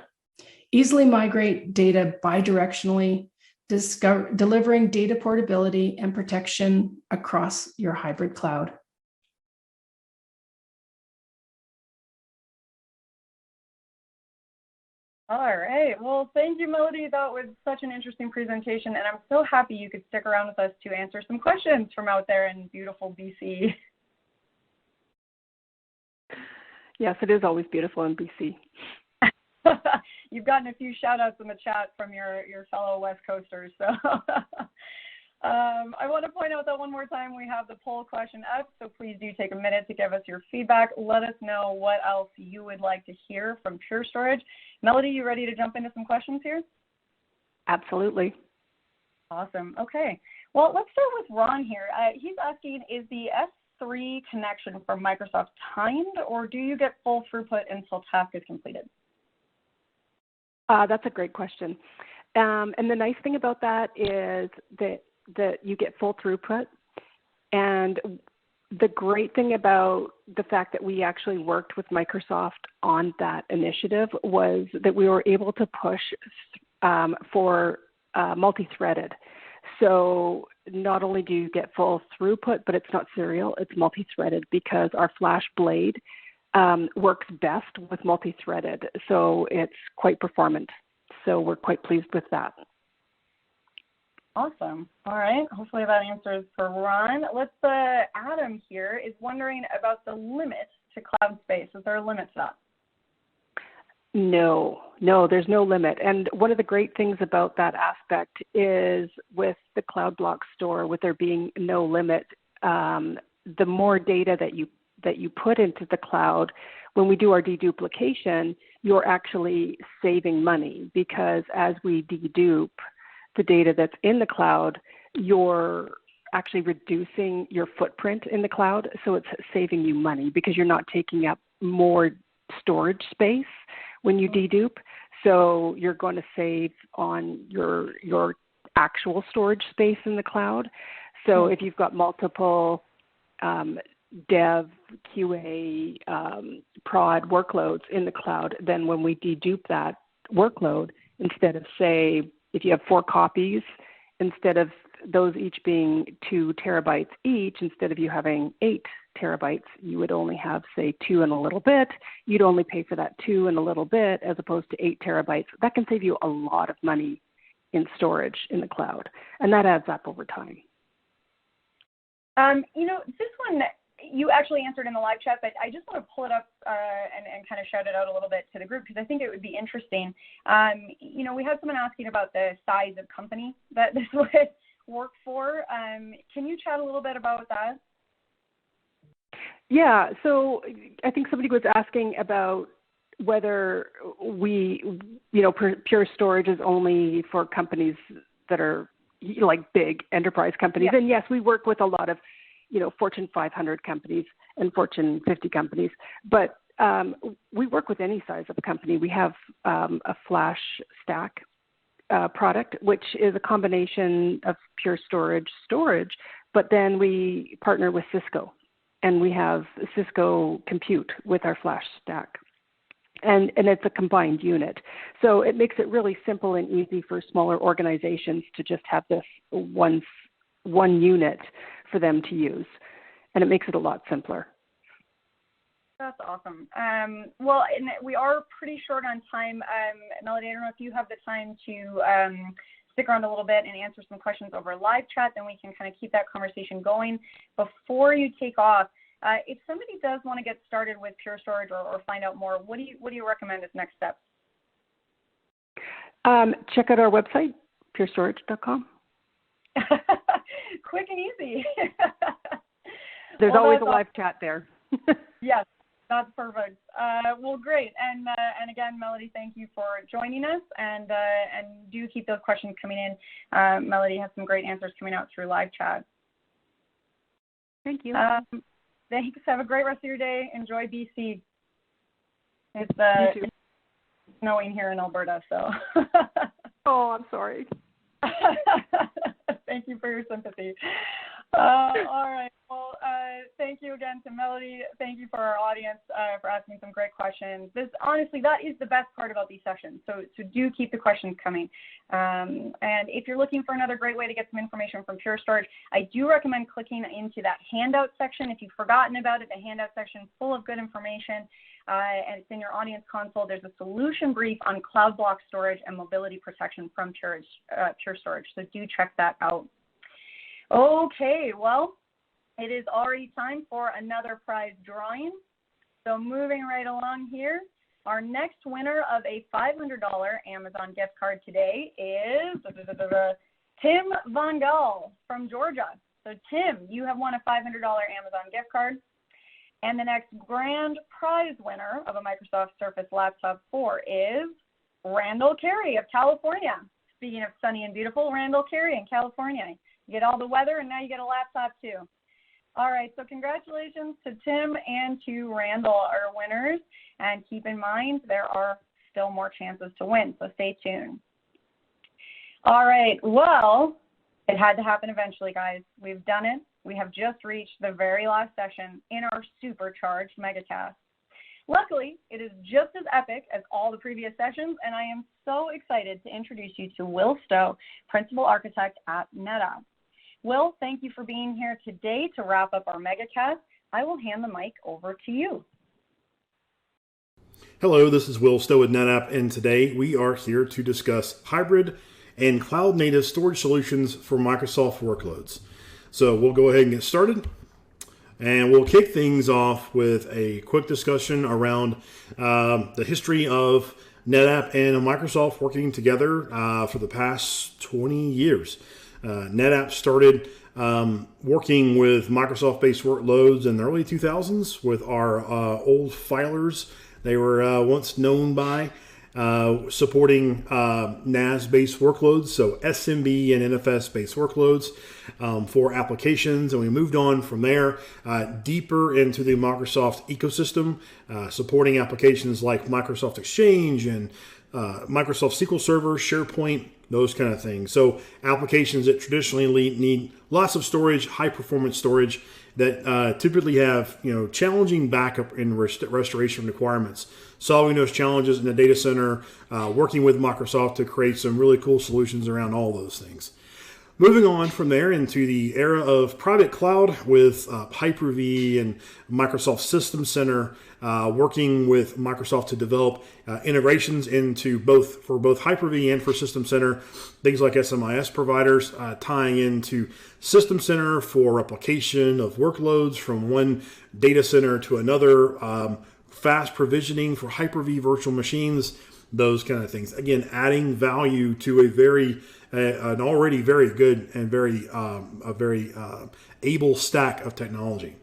Easily migrate data bidirectionally, delivering data portability and protection across your hybrid cloud. All right. Well, thank you, Melody. That was such an interesting presentation, and I'm so happy you could stick around with us to answer some questions from out there in beautiful BC. Yes, it is always beautiful in BC. You've gotten a few shout outs in the chat from your fellow West Coasters. So I want to point out that one more time we have the poll question up, so please do take a minute to give us your feedback. Let us know what else you would like to hear from Pure Storage. Melody, you ready to jump into some questions here? Absolutely. Awesome. Okay. Well, let's start with Ron here. He's asking, is the S3 connection from Microsoft timed, or do you get full throughput until task is completed? That's a great question. And the nice thing about that is that you get full throughput. And the great thing about the fact that we actually worked with Microsoft on that initiative was that we were able to push for multi-threaded. So not only do you get full throughput, but it's not serial, it's multi-threaded, because our Flash Blade works best with multi-threaded. So it's quite performant. So we're quite pleased with that. Awesome. All right. Hopefully that answers for Ron. Let's, Adam here is wondering about the limit to cloud space. Is there a limit to that? No, there's no limit. And one of the great things about that aspect is with the Cloud Block Store, with there being no limit, the more data that you put into the cloud, when we do our deduplication, you're actually saving money, because as we dedupe the data that's in the cloud, you're actually reducing your footprint in the cloud. So it's saving you money because you're not taking up more storage space when you dedupe. So you're going to save on your actual storage space in the cloud. So if you've got multiple dev, QA, prod workloads in the cloud, then when we dedupe that workload, instead of, say, if you have 4 copies, instead of those each being 2 terabytes each, instead of you having 8 terabytes, you would only have, say, 2 and a little bit. You'd only pay for that 2 and a little bit as opposed to 8 terabytes. That can save you a lot of money in storage in the cloud, and that adds up over time. This one you actually answered in the live chat, but I just want to pull it up and kind of shout it out a little bit to the group, because I think it would be interesting. We had someone asking about the size of company that this would work for. Can you chat a little bit about that? Yeah, so I think somebody was asking about whether Pure Storage is only for companies that are like big enterprise companies. Yeah. And yes, we work with a lot of Fortune 500 companies and Fortune 50 companies, but we work with any size of a company. We have a Flash Stack product, which is a combination of Pure Storage, but then we partner with Cisco, and we have Cisco Compute with our Flash Stack. And it's a combined unit. So it makes it really simple and easy for smaller organizations to just have this one unit for them to use. And it makes it a lot simpler. That's awesome. Well, and we are pretty short on time. Melody, I don't know if you have the time to stick around a little bit and answer some questions over live chat, then we can kind of keep that conversation going. Before you take off, if somebody does want to get started with Pure Storage or find out more, what do you recommend as next steps? Check out our website, purestorage.com. Quick and easy. There's always a live chat there. Yes, that's perfect. Well, great. And again, Melody, thank you for joining us. And do keep those questions coming in. Melody has some great answers coming out through live chat. Thank you. Thanks. Have a great rest of your day. Enjoy BC. It's snowing here in Alberta, so. Oh, I'm sorry. Thank you for your sympathy. All right. Well, thank thank you again to Melody. Thank you for our audience for asking some great questions. This, honestly, that is the best part about these sessions. So do keep the questions coming. And if you're looking for another great way to get some information from Pure Storage, I do recommend clicking into that handout section. If you've forgotten about it, the handout section is full of good information. And it's in your audience console. There's a solution brief on cloud block storage and mobility protection from Pure Storage. So do check that out. Okay, well, it is already time for another prize drawing. So moving right along here, our next winner of a $500 Amazon gift card today is Tim Von Gaal from Georgia. So Tim, you have won a $500 Amazon gift card. And the next grand prize winner of a Microsoft Surface Laptop 4 is Randall Carey of California. Speaking of sunny and beautiful, Randall Carey in California. You get all the weather, and now you get a laptop too. All right, so congratulations to Tim and to Randall, our winners. And keep in mind, there are still more chances to win, so stay tuned. All right, well, it had to happen eventually, guys. We've done it. We have just reached the very last session in our Supercharged MegaCast. Luckily, it is just as epic as all the previous sessions, and I am so excited to introduce you to Will Stowe, Principal Architect at NetApp. Will, thank you for being here today to wrap up our MegaCast. I will hand the mic over to you. Hello, this is Will Stowe at NetApp, and today we are here to discuss hybrid and cloud-native storage solutions for Microsoft workloads. So we'll go ahead and get started, and we'll kick things off with a quick discussion around the history of NetApp and Microsoft working together for the past 20 years. NetApp started working with Microsoft-based workloads in the early 2000s with our old filers. They were once known by supporting NAS-based workloads, so SMB and NFS-based workloads for applications. And we moved on from there deeper into the Microsoft ecosystem, supporting applications like Microsoft Exchange and Microsoft SQL Server, SharePoint, those kind of things. So applications that traditionally need lots of storage, high performance storage that typically have challenging backup and restoration requirements. Solving those challenges in the data center, working with Microsoft to create some really cool solutions around all those things. Moving on from there into the era of private cloud with Hyper-V and Microsoft System Center, working with Microsoft to develop integrations into both Hyper-V and for System Center, things like SMIS providers, tying into System Center for replication of workloads from one data center to another, fast provisioning for Hyper-V virtual machines, those kind of things. Again, adding value to an already very good and very able stack of technology.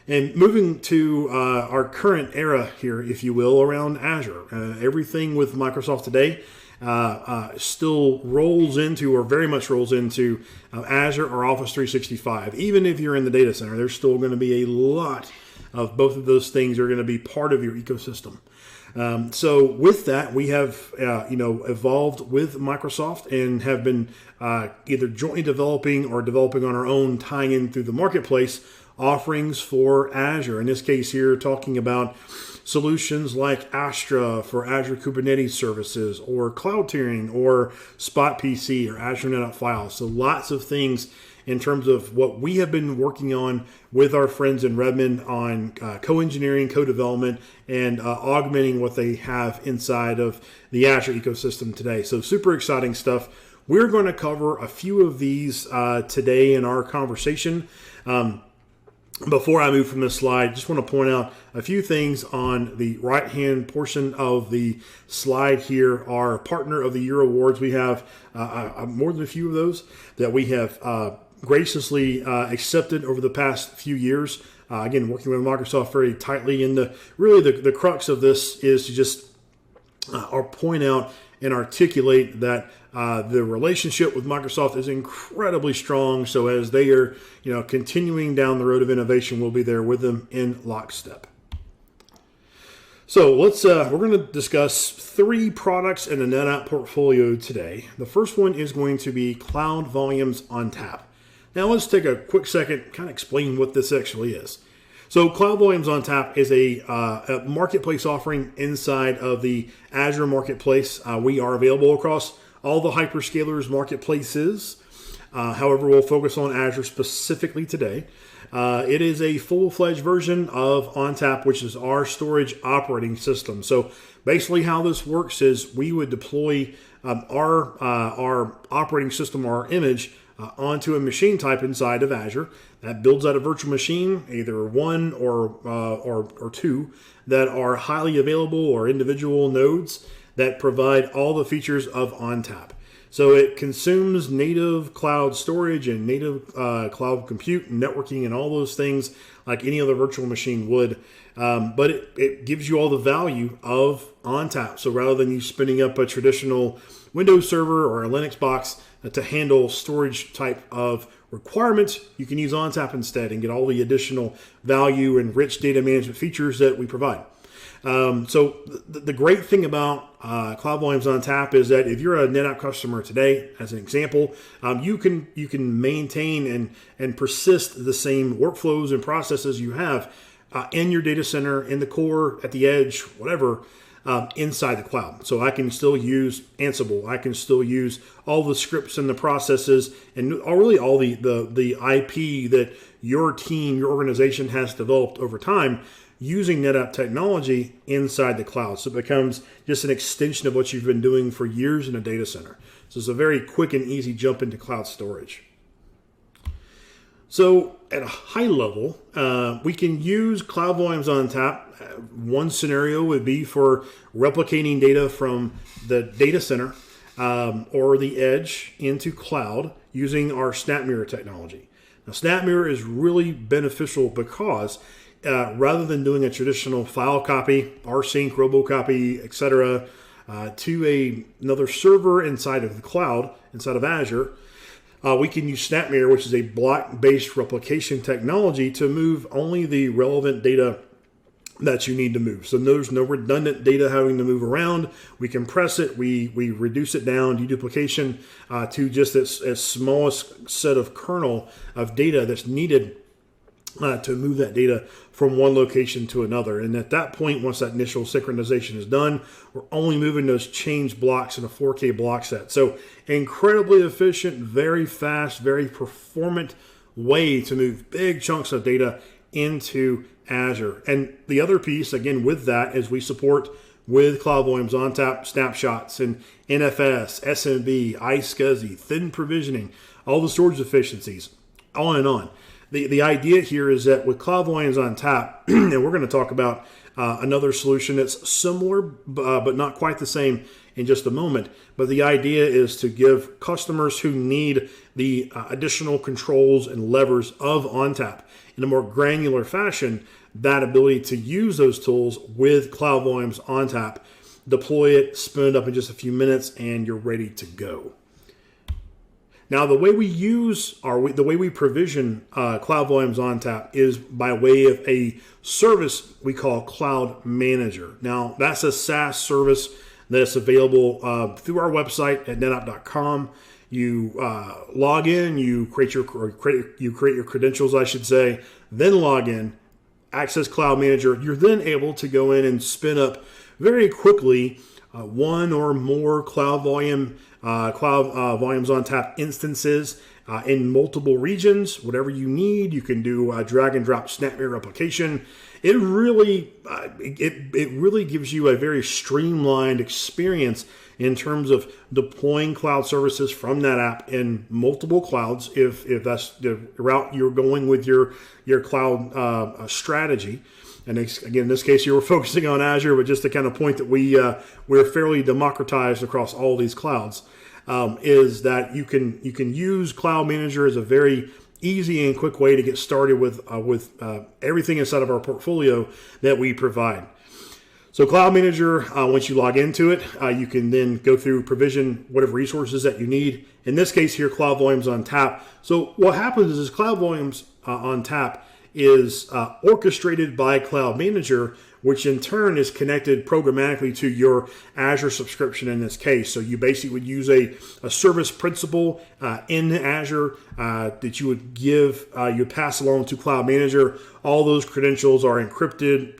And moving to our current era here, if you will, around Azure. Everything with Microsoft today still rolls into, or very much rolls into, Azure or Office 365. Even if you're in the data center, there's still going to be a lot of both of those things are going to be part of your ecosystem. So with that, we have evolved with Microsoft and have been either jointly developing or developing on our own, tying in through the marketplace offerings for Azure. In this case here, talking about solutions like Astra for Azure Kubernetes services, or cloud tiering, or Spot PC, or Azure NetApp Files. So lots of things in terms of what we have been working on with our friends in Redmond on co-engineering, co-development, and augmenting what they have inside of the Azure ecosystem today. So super exciting stuff. We're going to cover a few of these today in our conversation. Before I move from this slide, just want to point out a few things on the right-hand portion of the slide here. Our Partner of the Year awards, we have more than a few of those that we have graciously accepted over the past few years. Again, working with Microsoft very tightly. And the crux of this is to just point out and articulate that the relationship with Microsoft is incredibly strong. So as they are, continuing down the road of innovation, we'll be there with them in lockstep. So we're going to discuss 3 products in the NetApp portfolio today. The first one is going to be Cloud Volumes on Tap. Now let's take a quick second, kind of explain what this actually is. So Cloud Volumes on Tap is a marketplace offering inside of the Azure marketplace. We are available across all the hyperscalers marketplaces. However, we'll focus on Azure specifically today. It is a full-fledged version of ONTAP, which is our storage operating system. So basically how this works is we would deploy our operating system, our image, onto a machine type inside of Azure that builds out a virtual machine, either one or two, that are highly available or individual nodes that provide all the features of ONTAP. So it consumes native cloud storage and native cloud compute and networking and all those things like any other virtual machine would. But it gives you all the value of ONTAP. So rather than you spinning up a traditional Windows server or a Linux box to handle storage type of requirements, you can use ONTAP instead and get all the additional value and rich data management features that we provide. So the great thing about Cloud Volumes on Tap is that if you're a NetApp customer today, as an example, you can maintain and persist the same workflows and processes you have in your data center, in the core, at the edge, whatever, inside the cloud. So I can still use Ansible. I can still use all the scripts and the processes and really all the IP that your team, your organization has developed over time using NetApp technology inside the cloud. So it becomes just an extension of what you've been doing for years in a data center. So it's a very quick and easy jump into cloud storage. So at a high level, we can use Cloud Volumes on Tap. One scenario would be for replicating data from the data center or the edge into cloud using our SnapMirror technology. Now, SnapMirror is really beneficial because rather than doing a traditional file copy, rsync, robocopy, etc., to another server inside of the cloud, inside of Azure, we can use SnapMirror, which is a block-based replication technology, to move only the relevant data that you need to move. So there's no redundant data having to move around. We compress it, we reduce it down, deduplication, to just its smallest set of kernel of data that's needed to move that data from one location to another. And at that point, once that initial synchronization is done, we're only moving those change blocks in a 4K block set. So incredibly efficient, very fast, very performant way to move big chunks of data into Azure. And the other piece, again, with that is we support with Cloud Volumes on Tap snapshots and NFS, SMB, iSCSI, thin provisioning, all the storage efficiencies, on and on. The idea here is that with Cloud Volumes on Tap, and we're going to talk about another solution that's similar but not quite the same in just a moment. But the idea is to give customers who need the additional controls and levers of ONTAP in a more granular fashion, that ability to use those tools with Cloud Volumes on Tap, deploy it, spin it up in just a few minutes, and you're ready to go. Now, the way we provision Cloud Volumes on Tap is by way of a service we call Cloud Manager. Now, that's a SaaS service that's available through our website at netapp.com. You log in, you create your credentials, I should say, then log in, access Cloud Manager. You're then able to go in and spin up very quickly one or more Cloud Volumes on Tap instances in multiple regions. Whatever you need, you can do drag and drop SnapMirror replication. It really gives you a very streamlined experience in terms of deploying cloud services from NetApp in multiple clouds, if that's the route you're going with your cloud strategy. And again, in this case, you were focusing on Azure, but just to kind of point that we're fairly democratized across all these clouds, is that you can use Cloud Manager as a very easy and quick way to get started with everything inside of our portfolio that we provide. So Cloud Manager, once you log into it, you can then go through provision whatever resources that you need. In this case here, Cloud Volumes on Tap. So what happens is Cloud Volumes on Tap is orchestrated by Cloud Manager, which in turn is connected programmatically to your Azure subscription in this case. So you basically would use a service principal in Azure that you would give, you pass along to Cloud Manager. All those credentials are encrypted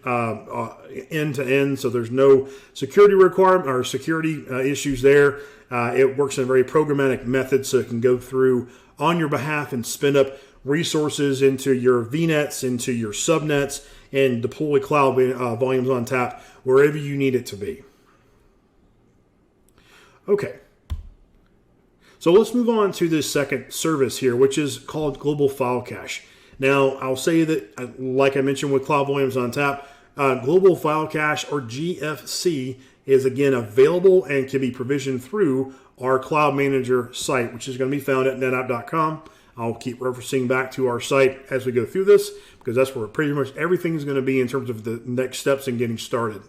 end to end, so there's no security requirement or security issues there. It works in a very programmatic method, so it can go through on your behalf and spin up resources into your VNets, into your subnets, and deploy cloud volumes on tap wherever you need it to be. Okay. So let's move on to this second service here, which is called Global File Cache. Now, I'll say that, like I mentioned with Cloud Volumes on Tap, Global File Cache, or GFC, is again available and can be provisioned through our Cloud Manager site, which is going to be found at netapp.com. I'll keep referencing back to our site as we go through this, because that's where pretty much everything is going to be in terms of the next steps in getting started.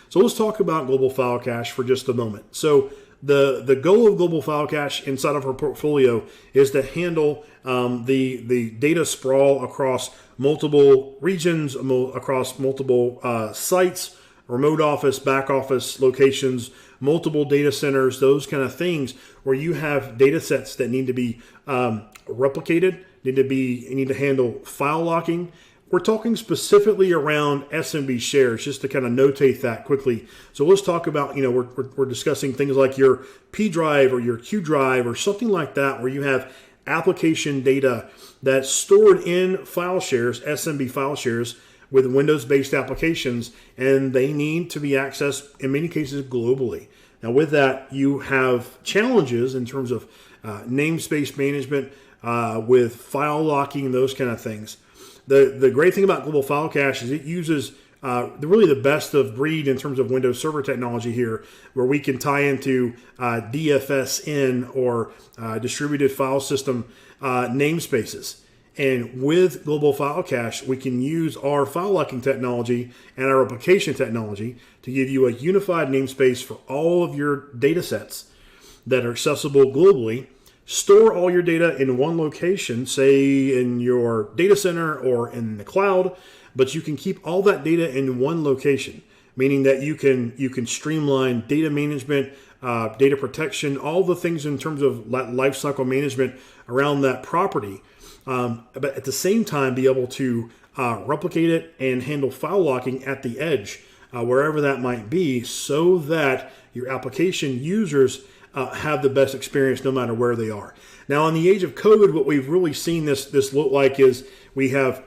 So let's talk about Global File Cache for just a moment. So the goal of Global File Cache inside of our portfolio is to handle the data sprawl across multiple regions, across multiple sites, remote office, back office locations, multiple data centers, those kind of things where you have data sets that need to be replicated, need to handle file locking. We're talking specifically around SMB shares, just to kind of notate that quickly. So let's talk about, we're discussing things like your P drive or your Q drive or something like that, where you have application data that's stored in file shares, SMB file shares, with Windows-based applications, and they need to be accessed in many cases globally. Now with that, you have challenges in terms of namespace management, with file locking, those kind of things. The great thing about Global File Cache is it uses really the best of breed in terms of Windows Server technology here, where we can tie into DFSN or distributed file system namespaces. And with Global File Cache, we can use our file locking technology and our replication technology to give you a unified namespace for all of your data sets that are accessible globally. Store all your data in one location, say in your data center or in the cloud, but you can keep all that data in one location, meaning that you can streamline data management, data protection, all the things in terms of lifecycle management around that property. But at the same time, be able to replicate it and handle file locking at the edge, wherever that might be, so that your application users have the best experience no matter where they are. Now, in the age of COVID, what we've really seen this look like is we have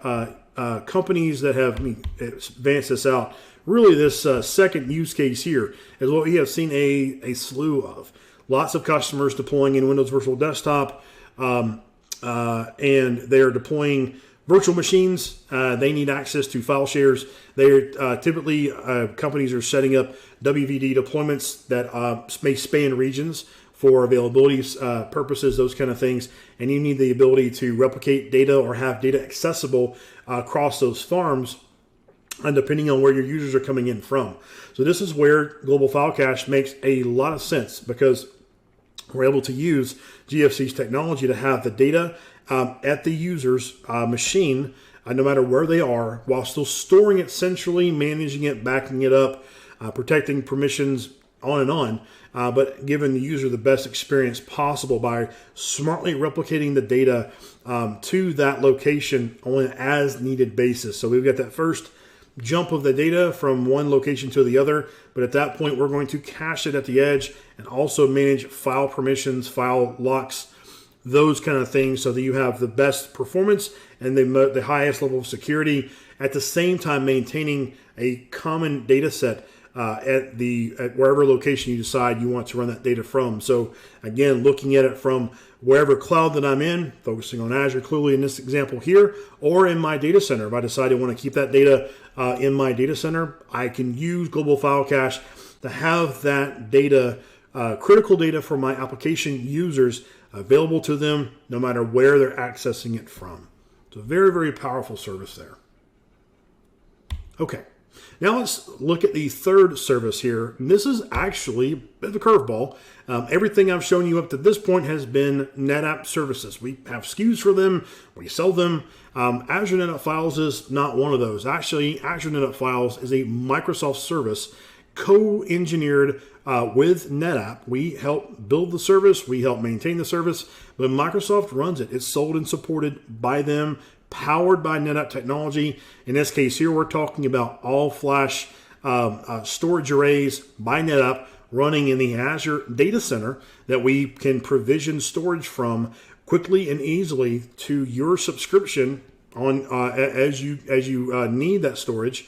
companies that have, advanced this out. Really, this second use case here is what we have seen a slew of. Lots of customers deploying in Windows Virtual Desktop, and they are deploying virtual machines. They need access to file shares. They're typically companies are setting up WVD deployments that may span regions for availability purposes, those kind of things. And you need the ability to replicate data or have data accessible across those farms, and depending on where your users are coming in from. So this is where Global File Cache makes a lot of sense, because we're able to use GFC's technology to have the data at the user's machine, no matter where they are, while still storing it centrally, managing it, backing it up, protecting permissions, on and on, but giving the user the best experience possible by smartly replicating the data to that location on an as needed basis. So we've got that first jump of the data from one location to the other, but at that point we're going to cache it at the edge and also manage file permissions, file locks, those kind of things, so that you have the best performance and the highest level of security, at the same time maintaining a common data set at wherever location you decide you want to run that data from. So again, looking at it from wherever cloud that I'm in, focusing on Azure clearly in this example here, or in my data center. If I decide I want to keep that data in my data center, I can use Global File Cache to have that data, critical data for my application users, available to them no matter where they're accessing it from. It's a very, very powerful service there. Okay, Now let's look at the third service here. And this is actually a bit of a curveball. Everything I've shown you up to this point has been NetApp services. We have SKUs for them. We sell them. Azure NetApp Files is not one of those. Actually, Azure NetApp Files is a Microsoft service co-engineered with NetApp. We help build the service. We help maintain the service. But Microsoft runs it. It's sold and supported by them, powered by NetApp technology. In this case here, we're talking about all-flash storage arrays by NetApp running in the Azure data center that we can provision storage from quickly and easily to your subscription on as you need that storage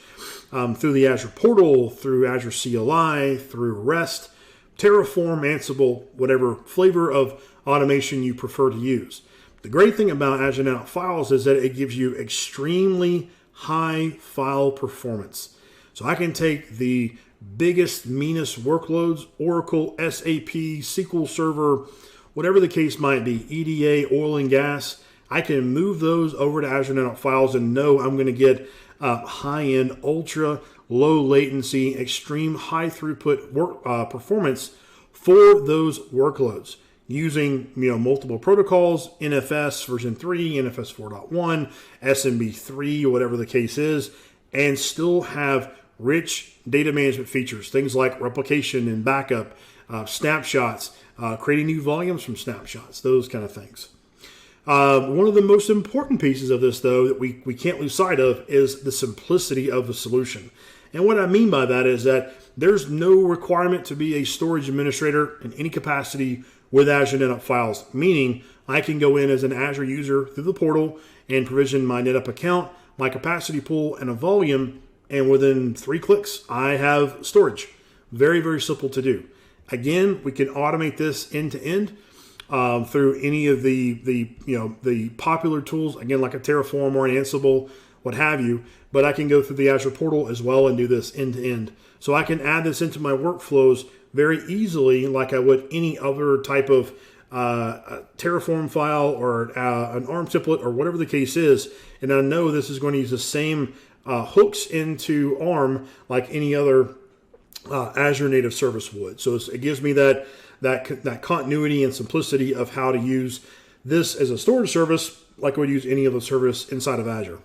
through the Azure portal, through Azure CLI, through REST, Terraform, Ansible, whatever flavor of automation you prefer to use. The great thing about Azure NetApp Files is that it gives you extremely high file performance. So I can take the biggest, meanest workloads, Oracle, SAP, SQL Server, whatever the case might be, EDA, oil and gas. I can move those over to Azure NetApp Files and know I'm going to get high-end, ultra low latency, extreme high throughput performance for those workloads, using multiple protocols, NFS version 3, NFS 4.1, SMB3, whatever the case is, and still have rich data management features, things like replication and backup, snapshots, creating new volumes from snapshots, those kind of things. One of the most important pieces of this, though, that we can't lose sight of is the simplicity of the solution. And what I mean by that is that there's no requirement to be a storage administrator in any capacity with Azure NetApp Files, meaning I can go in as an Azure user through the portal and provision my NetApp account, my capacity pool, and a volume, and within 3 clicks, I have storage. Very, very simple to do. Again, we can automate this end to end through any of the popular tools, again, like a Terraform or an Ansible, what have you, but I can go through the Azure portal as well and do this end to end. So I can add this into my workflows very easily, like I would any other type of Terraform file or an ARM template or whatever the case is. And I know this is going to use the same hooks into ARM like any other Azure native service would. So it gives me that continuity and simplicity of how to use this as a storage service like I would use any other service inside of Azure.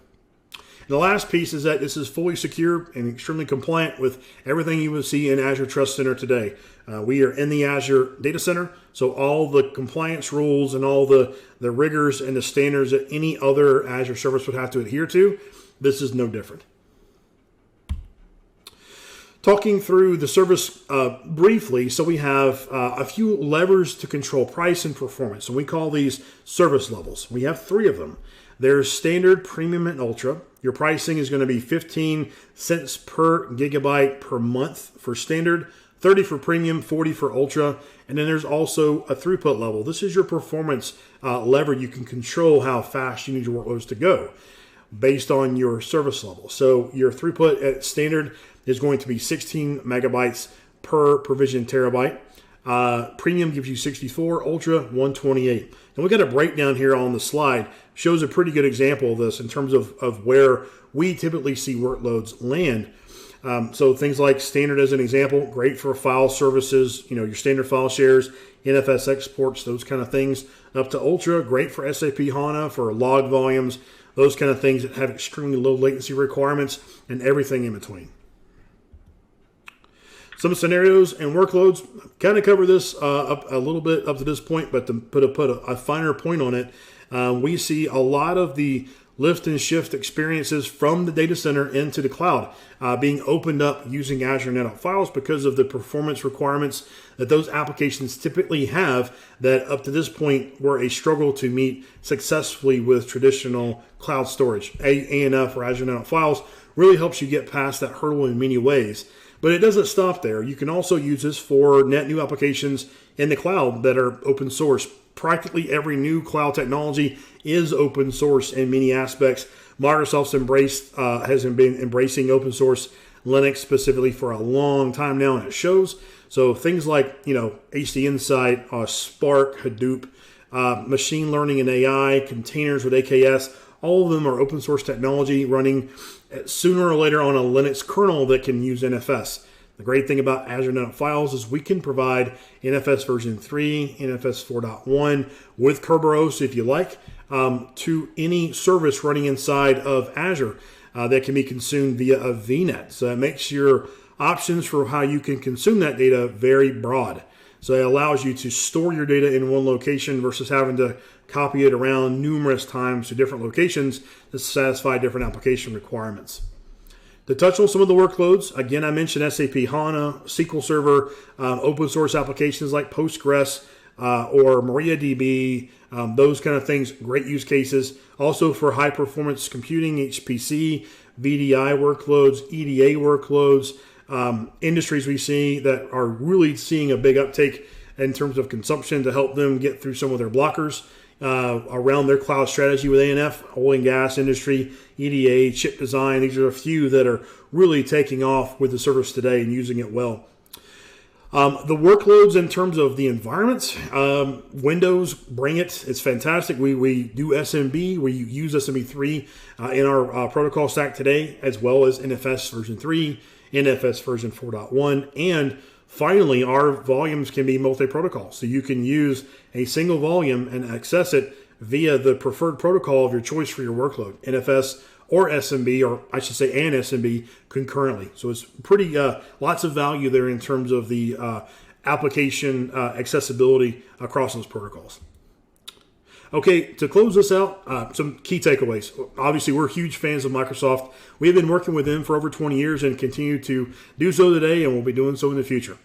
And the last piece is that this is fully secure and extremely compliant with everything you would see in Azure Trust Center today. We are in the Azure data center, so all the compliance rules and all the rigors and the standards that any other Azure service would have to adhere to, this is no different. Talking through the service briefly, so we have a few levers to control price and performance, and we call these service levels. We have 3 of them. There's standard, premium, and ultra. Your pricing is going to be 15 cents per gigabyte per month for standard, 30 for premium, 40 for ultra, and then there's also a throughput level. This is your performance lever. You can control how fast you need your workloads to go based on your service level. So your throughput at standard is going to be 16 megabytes per provision terabyte. Premium gives you 64, Ultra 128. And we got a breakdown here on the slide, shows a pretty good example of this in terms of where we typically see workloads land. So things like standard as an example, great for file services, your standard file shares, NFS exports, those kind of things. Up to Ultra, great for SAP HANA, for log volumes, those kind of things that have extremely low latency requirements, and everything in between. Some scenarios and workloads, kind of cover this up a little bit up to this point, but to put a finer point on it, we see a lot of the lift and shift experiences from the data center into the cloud being opened up using Azure NetApp Files because of the performance requirements that those applications typically have that up to this point were a struggle to meet successfully with traditional cloud storage. ANF or Azure NetApp Files really helps you get past that hurdle in many ways. But it doesn't stop there. You can also use this for net new applications in the cloud that are open source. Practically every new cloud technology is open source in many aspects. Microsoft's has been embracing open source Linux specifically for a long time now, and it shows. So things like HD Insight, Spark, Hadoop, machine learning and AI, containers with AKS, all of them are open source technology running sooner or later on a Linux kernel that can use NFS. The great thing about Azure NetApp Files is we can provide NFS version 3, NFS 4.1 with Kerberos, if you like, to any service running inside of Azure that can be consumed via a VNet. So it makes your options for how you can consume that data very broad. So it allows you to store your data in one location versus having to copy it around numerous times to different locations to satisfy different application requirements. To touch on some of the workloads, again, I mentioned SAP HANA, SQL Server, open source applications like Postgres or MariaDB, those kind of things, great use cases. Also for high performance computing, HPC, VDI workloads, EDA workloads, industries we see that are really seeing a big uptake in terms of consumption to help them get through some of their blockers around their cloud strategy with ANF, oil and gas industry, EDA, chip design. These are a few that are really taking off with the service today and using it well. The workloads in terms of the environments, Windows, bring it. It's fantastic. We do SMB. We use SMB3 in our protocol stack today, as well as NFS version 3, NFS version 4.1, and finally, our volumes can be multi-protocol. So you can use a single volume and access it via the preferred protocol of your choice for your workload, NFS or SMB, or I should say and SMB concurrently. So it's pretty, lots of value there in terms of the application accessibility across those protocols. Okay, to close this out, some key takeaways. Obviously, we're huge fans of Microsoft. We have been working with them for over 20 years and continue to do so today, and we'll be doing so in the future.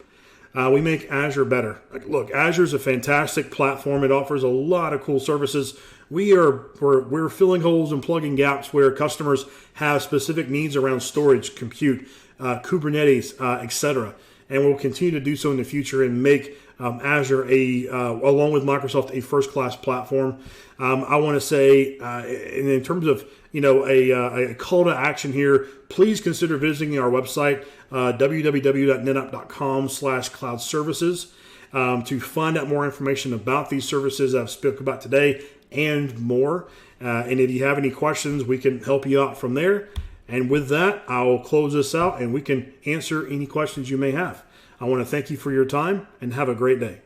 We make Azure better. Look, Azure is a fantastic platform. It offers a lot of cool services. We're filling holes and plugging gaps where customers have specific needs around storage, compute, Kubernetes, etc. And we'll continue to do so in the future and make Azure along with Microsoft, a first-class platform. I want to say, in terms of a call to action here, please consider visiting our website, www.netapp.com/cloud services, to find out more information about these services I've spoken about today and more. And if you have any questions, we can help you out from there. And with that, I'll close this out and we can answer any questions you may have. I want to thank you for your time and have a great day.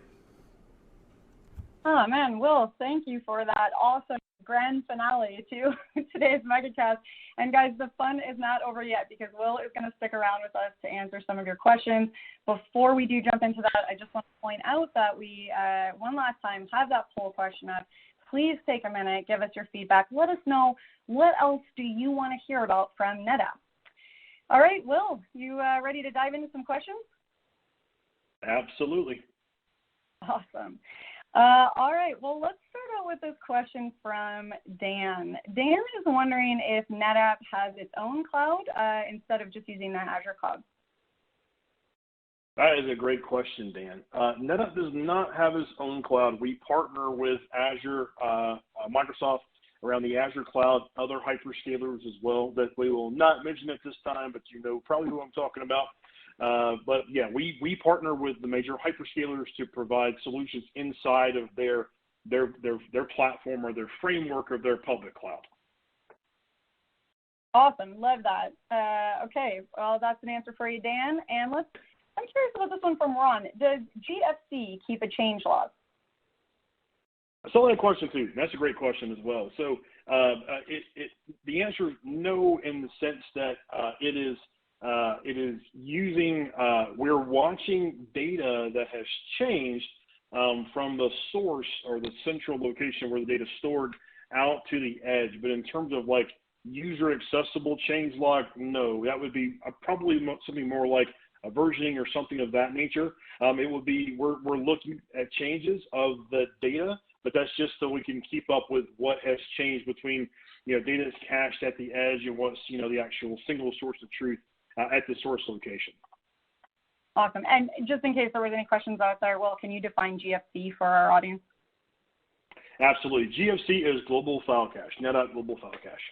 Oh man, Will, thank you for that awesome grand finale to today's MegaCast. And guys, the fun is not over yet because Will is going to stick around with us to answer some of your questions. Before we do jump into that, I just want to point out that we, one last time, have that poll question up. Please take a minute, give us your feedback. Let us know what else do you want to hear about from NetApp. All right, Will, you ready to dive into some questions? Absolutely. Awesome. All right, well, let's start out with this question from Dan. Dan is wondering if NetApp has its own cloud instead of just using the Azure cloud. That is a great question, Dan. NetApp does not have its own cloud. We partner with Azure, Microsoft around the Azure cloud, other hyperscalers as well that we will not mention at this time, but you know probably who I'm talking about. But yeah, we partner with the major hyperscalers to provide solutions inside of their platform or their framework of their public cloud. Awesome, love that. Okay, well, that's an answer for you, Dan. And I'm curious about this one from Ron. Does GFC keep a change log? I saw that question too. That's a great question as well. So the answer is no, in the sense that it is using, we're watching data that has changed from the source or the central location where the data is stored out to the edge. But in terms of like user accessible change log, no, that would be probably something more like a versioning or something of that nature. It would be, we're looking at changes of the data, but that's just so we can keep up with what has changed between, data that's cached at the edge and what's, the actual single source of truth at the source location. Awesome. And just in case there was any questions out there, Will, can you define GFC for our audience? Absolutely. GFC is Global File Cache, NetApp Global File Cache.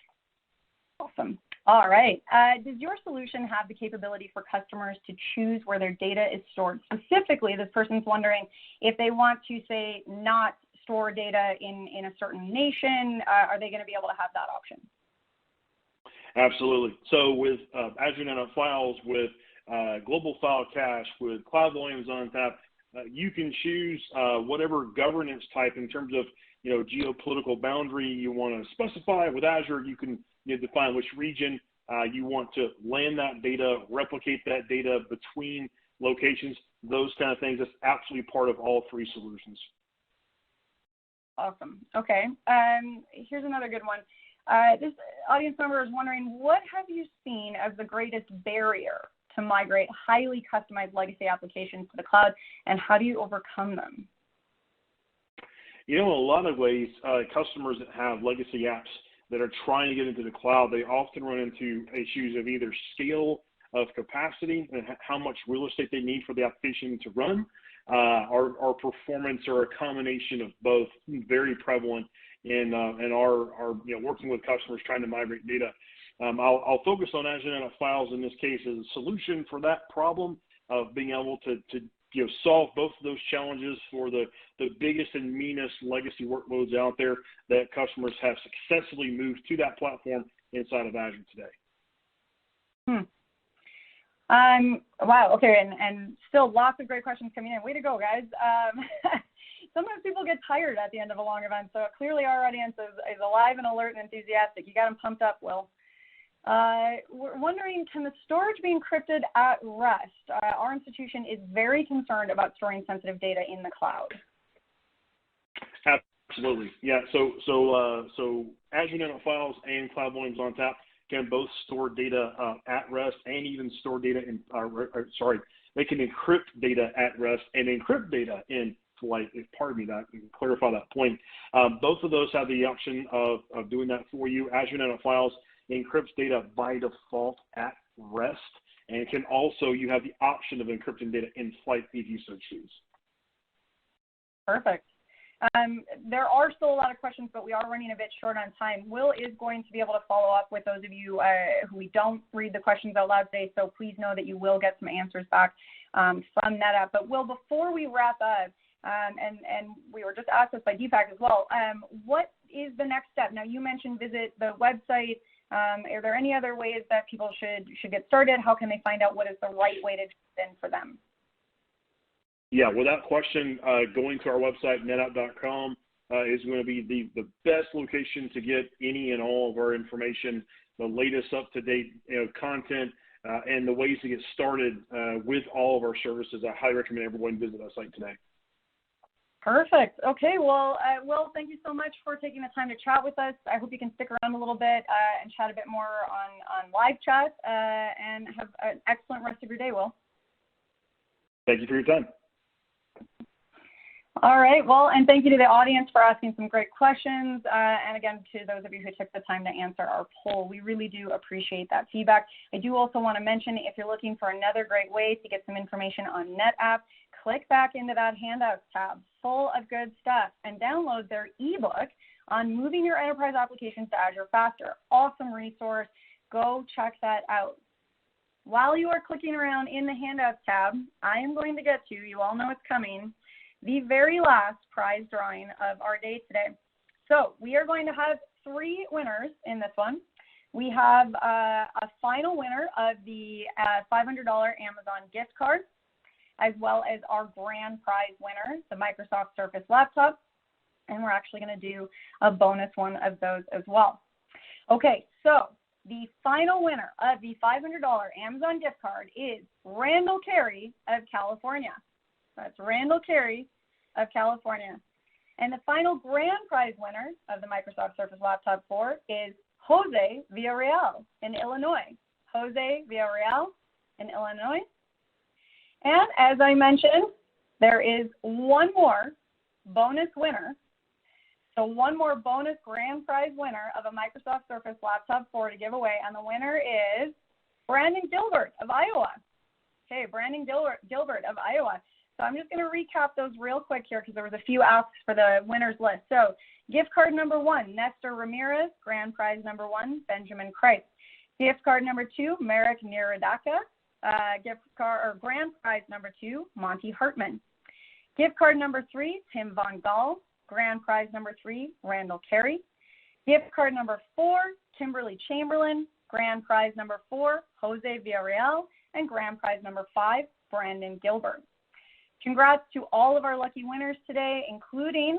Awesome. All right. Does your solution have the capability for customers to choose where their data is stored? Specifically, this person's wondering if they want to, say, not store data in a certain nation, are they going to be able to have that option? Absolutely. So with Azure NetApp Files, with global file cache, with cloud volumes on tap, you can choose whatever governance type in terms of geopolitical boundary you want to specify. With Azure, you can define which region you want to land that data, replicate that data between locations, those kind of things. That's absolutely part of all three solutions. Awesome. Okay. Here's another good one. This audience member is wondering, what have you seen as the greatest barrier to migrate highly customized legacy applications to the cloud, and how do you overcome them? In a lot of ways, customers that have legacy apps that are trying to get into the cloud, they often run into issues of either scale of capacity and how much real estate they need for the application to run, or performance, or a combination of both, very prevalent in our working with customers trying to migrate data. I'll focus on Azure NetApp Files in this case as a solution for that problem of being able to solve both of those challenges for the biggest and meanest legacy workloads out there that customers have successfully moved to that platform inside of Azure today. Wow. Okay. And still lots of great questions coming in. Way to go, guys. Sometimes people get tired at the end of a long event, so clearly our audience is alive and alert and enthusiastic. You got them pumped up, Will. We're wondering, can the storage be encrypted at rest? Our institution is very concerned about storing sensitive data in the cloud. Absolutely. Yeah. So Azure NetApp Files and Cloud Volumes on Tap can both store data at rest and even store data in, they can encrypt data at rest and encrypt data in flight. Pardon me, that clarify that point. Both of those have the option of doing that for you. Azure NetApp Files encrypts data by default at rest, and it can also, you have the option of encrypting data in flight if you so choose. Perfect. There are still a lot of questions, but we are running a bit short on time. Will is going to be able to follow up with those of you who we don't read the questions out loud today, so please know that you will get some answers back from NetApp. But Will, before we wrap up, and we were just asked this by Deepak as well, what is the next step? Now, you mentioned visit the website. Are there any other ways that people should get started? How can they find out what is the right way to do it for them? Yeah, without question, going to our website, netapp.com, is going to be the best location to get any and all of our information, the latest up-to-date content, and the ways to get started with all of our services. I highly recommend everyone visit our site today. Perfect. Okay, well, Will, thank you so much for taking the time to chat with us. I hope you can stick around a little bit and chat a bit more on live chat, and have an excellent rest of your day, Will. Thank you for your time. All right, well, and thank you to the audience for asking some great questions, and again, to those of you who took the time to answer our poll. We really do appreciate that feedback. I do also want to mention, if you're looking for another great way to get some information on NetApp, click back into that Handouts tab, full of good stuff, and download their ebook on moving your enterprise applications to Azure faster. Awesome resource. Go check that out. While you are clicking around in the Handouts tab, I am going to get to, you all know it's coming, the very last prize drawing of our day today. So we are going to have 3 winners in this one. We have a final winner of the $500 Amazon gift card, as well as our grand prize winner, the Microsoft Surface laptop. And we're actually going to do a bonus one of those as well. Okay, so the final winner of the $500 Amazon gift card is Randall Carey of California. That's Randall Carey of California. And the final grand prize winner of the Microsoft Surface Laptop 4 is Jose Villarreal in Illinois. Jose Villarreal in Illinois. And as I mentioned, there is one more bonus winner. So one more bonus grand prize winner of a Microsoft Surface Laptop 4 to give away. And the winner is Brandon Gilbert of Iowa. Okay, Brandon Gilbert of Iowa. So I'm just going to recap those real quick here because there was a few asks for the winners list. So gift card number 1, Nestor Ramirez. Grand prize number 1, Benjamin Kreitz. Gift card number 2, Marek Niradaka. Gift card or grand prize number 2, Monty Hartman. Gift card number 3, Tim Von Gall. Grand prize number 3, Randall Carey. Gift card number 4, Kimberly Chamberlain. Grand prize number 4, Jose Villarreal, and grand prize number 5, Brandon Gilbert. Congrats to all of our lucky winners today, including,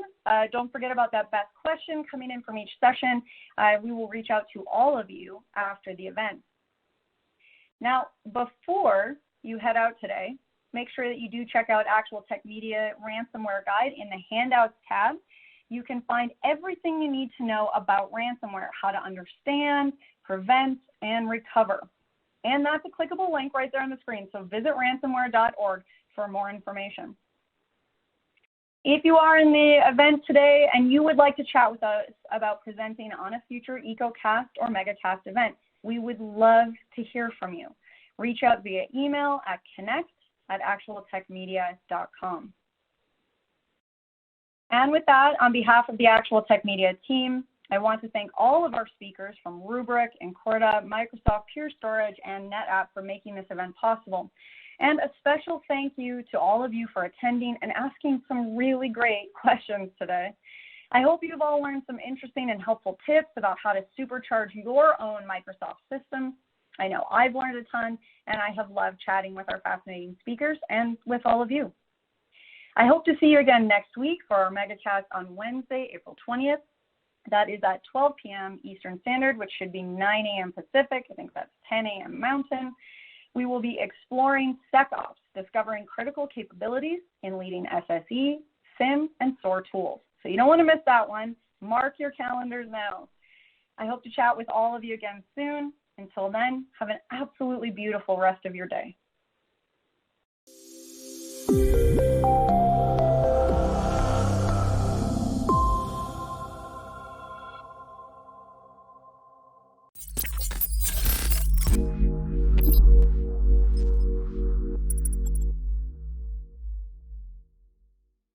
don't forget about that best question coming in from each session. We will reach out to all of you after the event. Now, before you head out today, make sure that you do check out Actual Tech Media Ransomware Guide in the Handouts tab. You can find everything you need to know about ransomware, how to understand, prevent, and recover. And that's a clickable link right there on the screen, so visit ransomware.org for more information. If you are in the event today and you would like to chat with us about presenting on a future EcoCast or MegaCast event, we would love to hear from you. Reach out via email at connect@actualtechmedia.com. And with that, on behalf of the Actual Tech Media team, I want to thank all of our speakers from Rubrik, Encorta, Microsoft Pure Storage, and NetApp for making this event possible. And a special thank you to all of you for attending and asking some really great questions today. I hope you've all learned some interesting and helpful tips about how to supercharge your own Microsoft system. I know I've learned a ton, and I have loved chatting with our fascinating speakers and with all of you. I hope to see you again next week for our MegaCast on Wednesday, April 20th. That is at 12 p.m. Eastern Standard, which should be 9 a.m. Pacific. I think that's 10 a.m. Mountain. We will be exploring SecOps, discovering critical capabilities in leading SSE, SIM, and SOAR tools. So you don't want to miss that one. Mark your calendars now. I hope to chat with all of you again soon. Until then, have an absolutely beautiful rest of your day.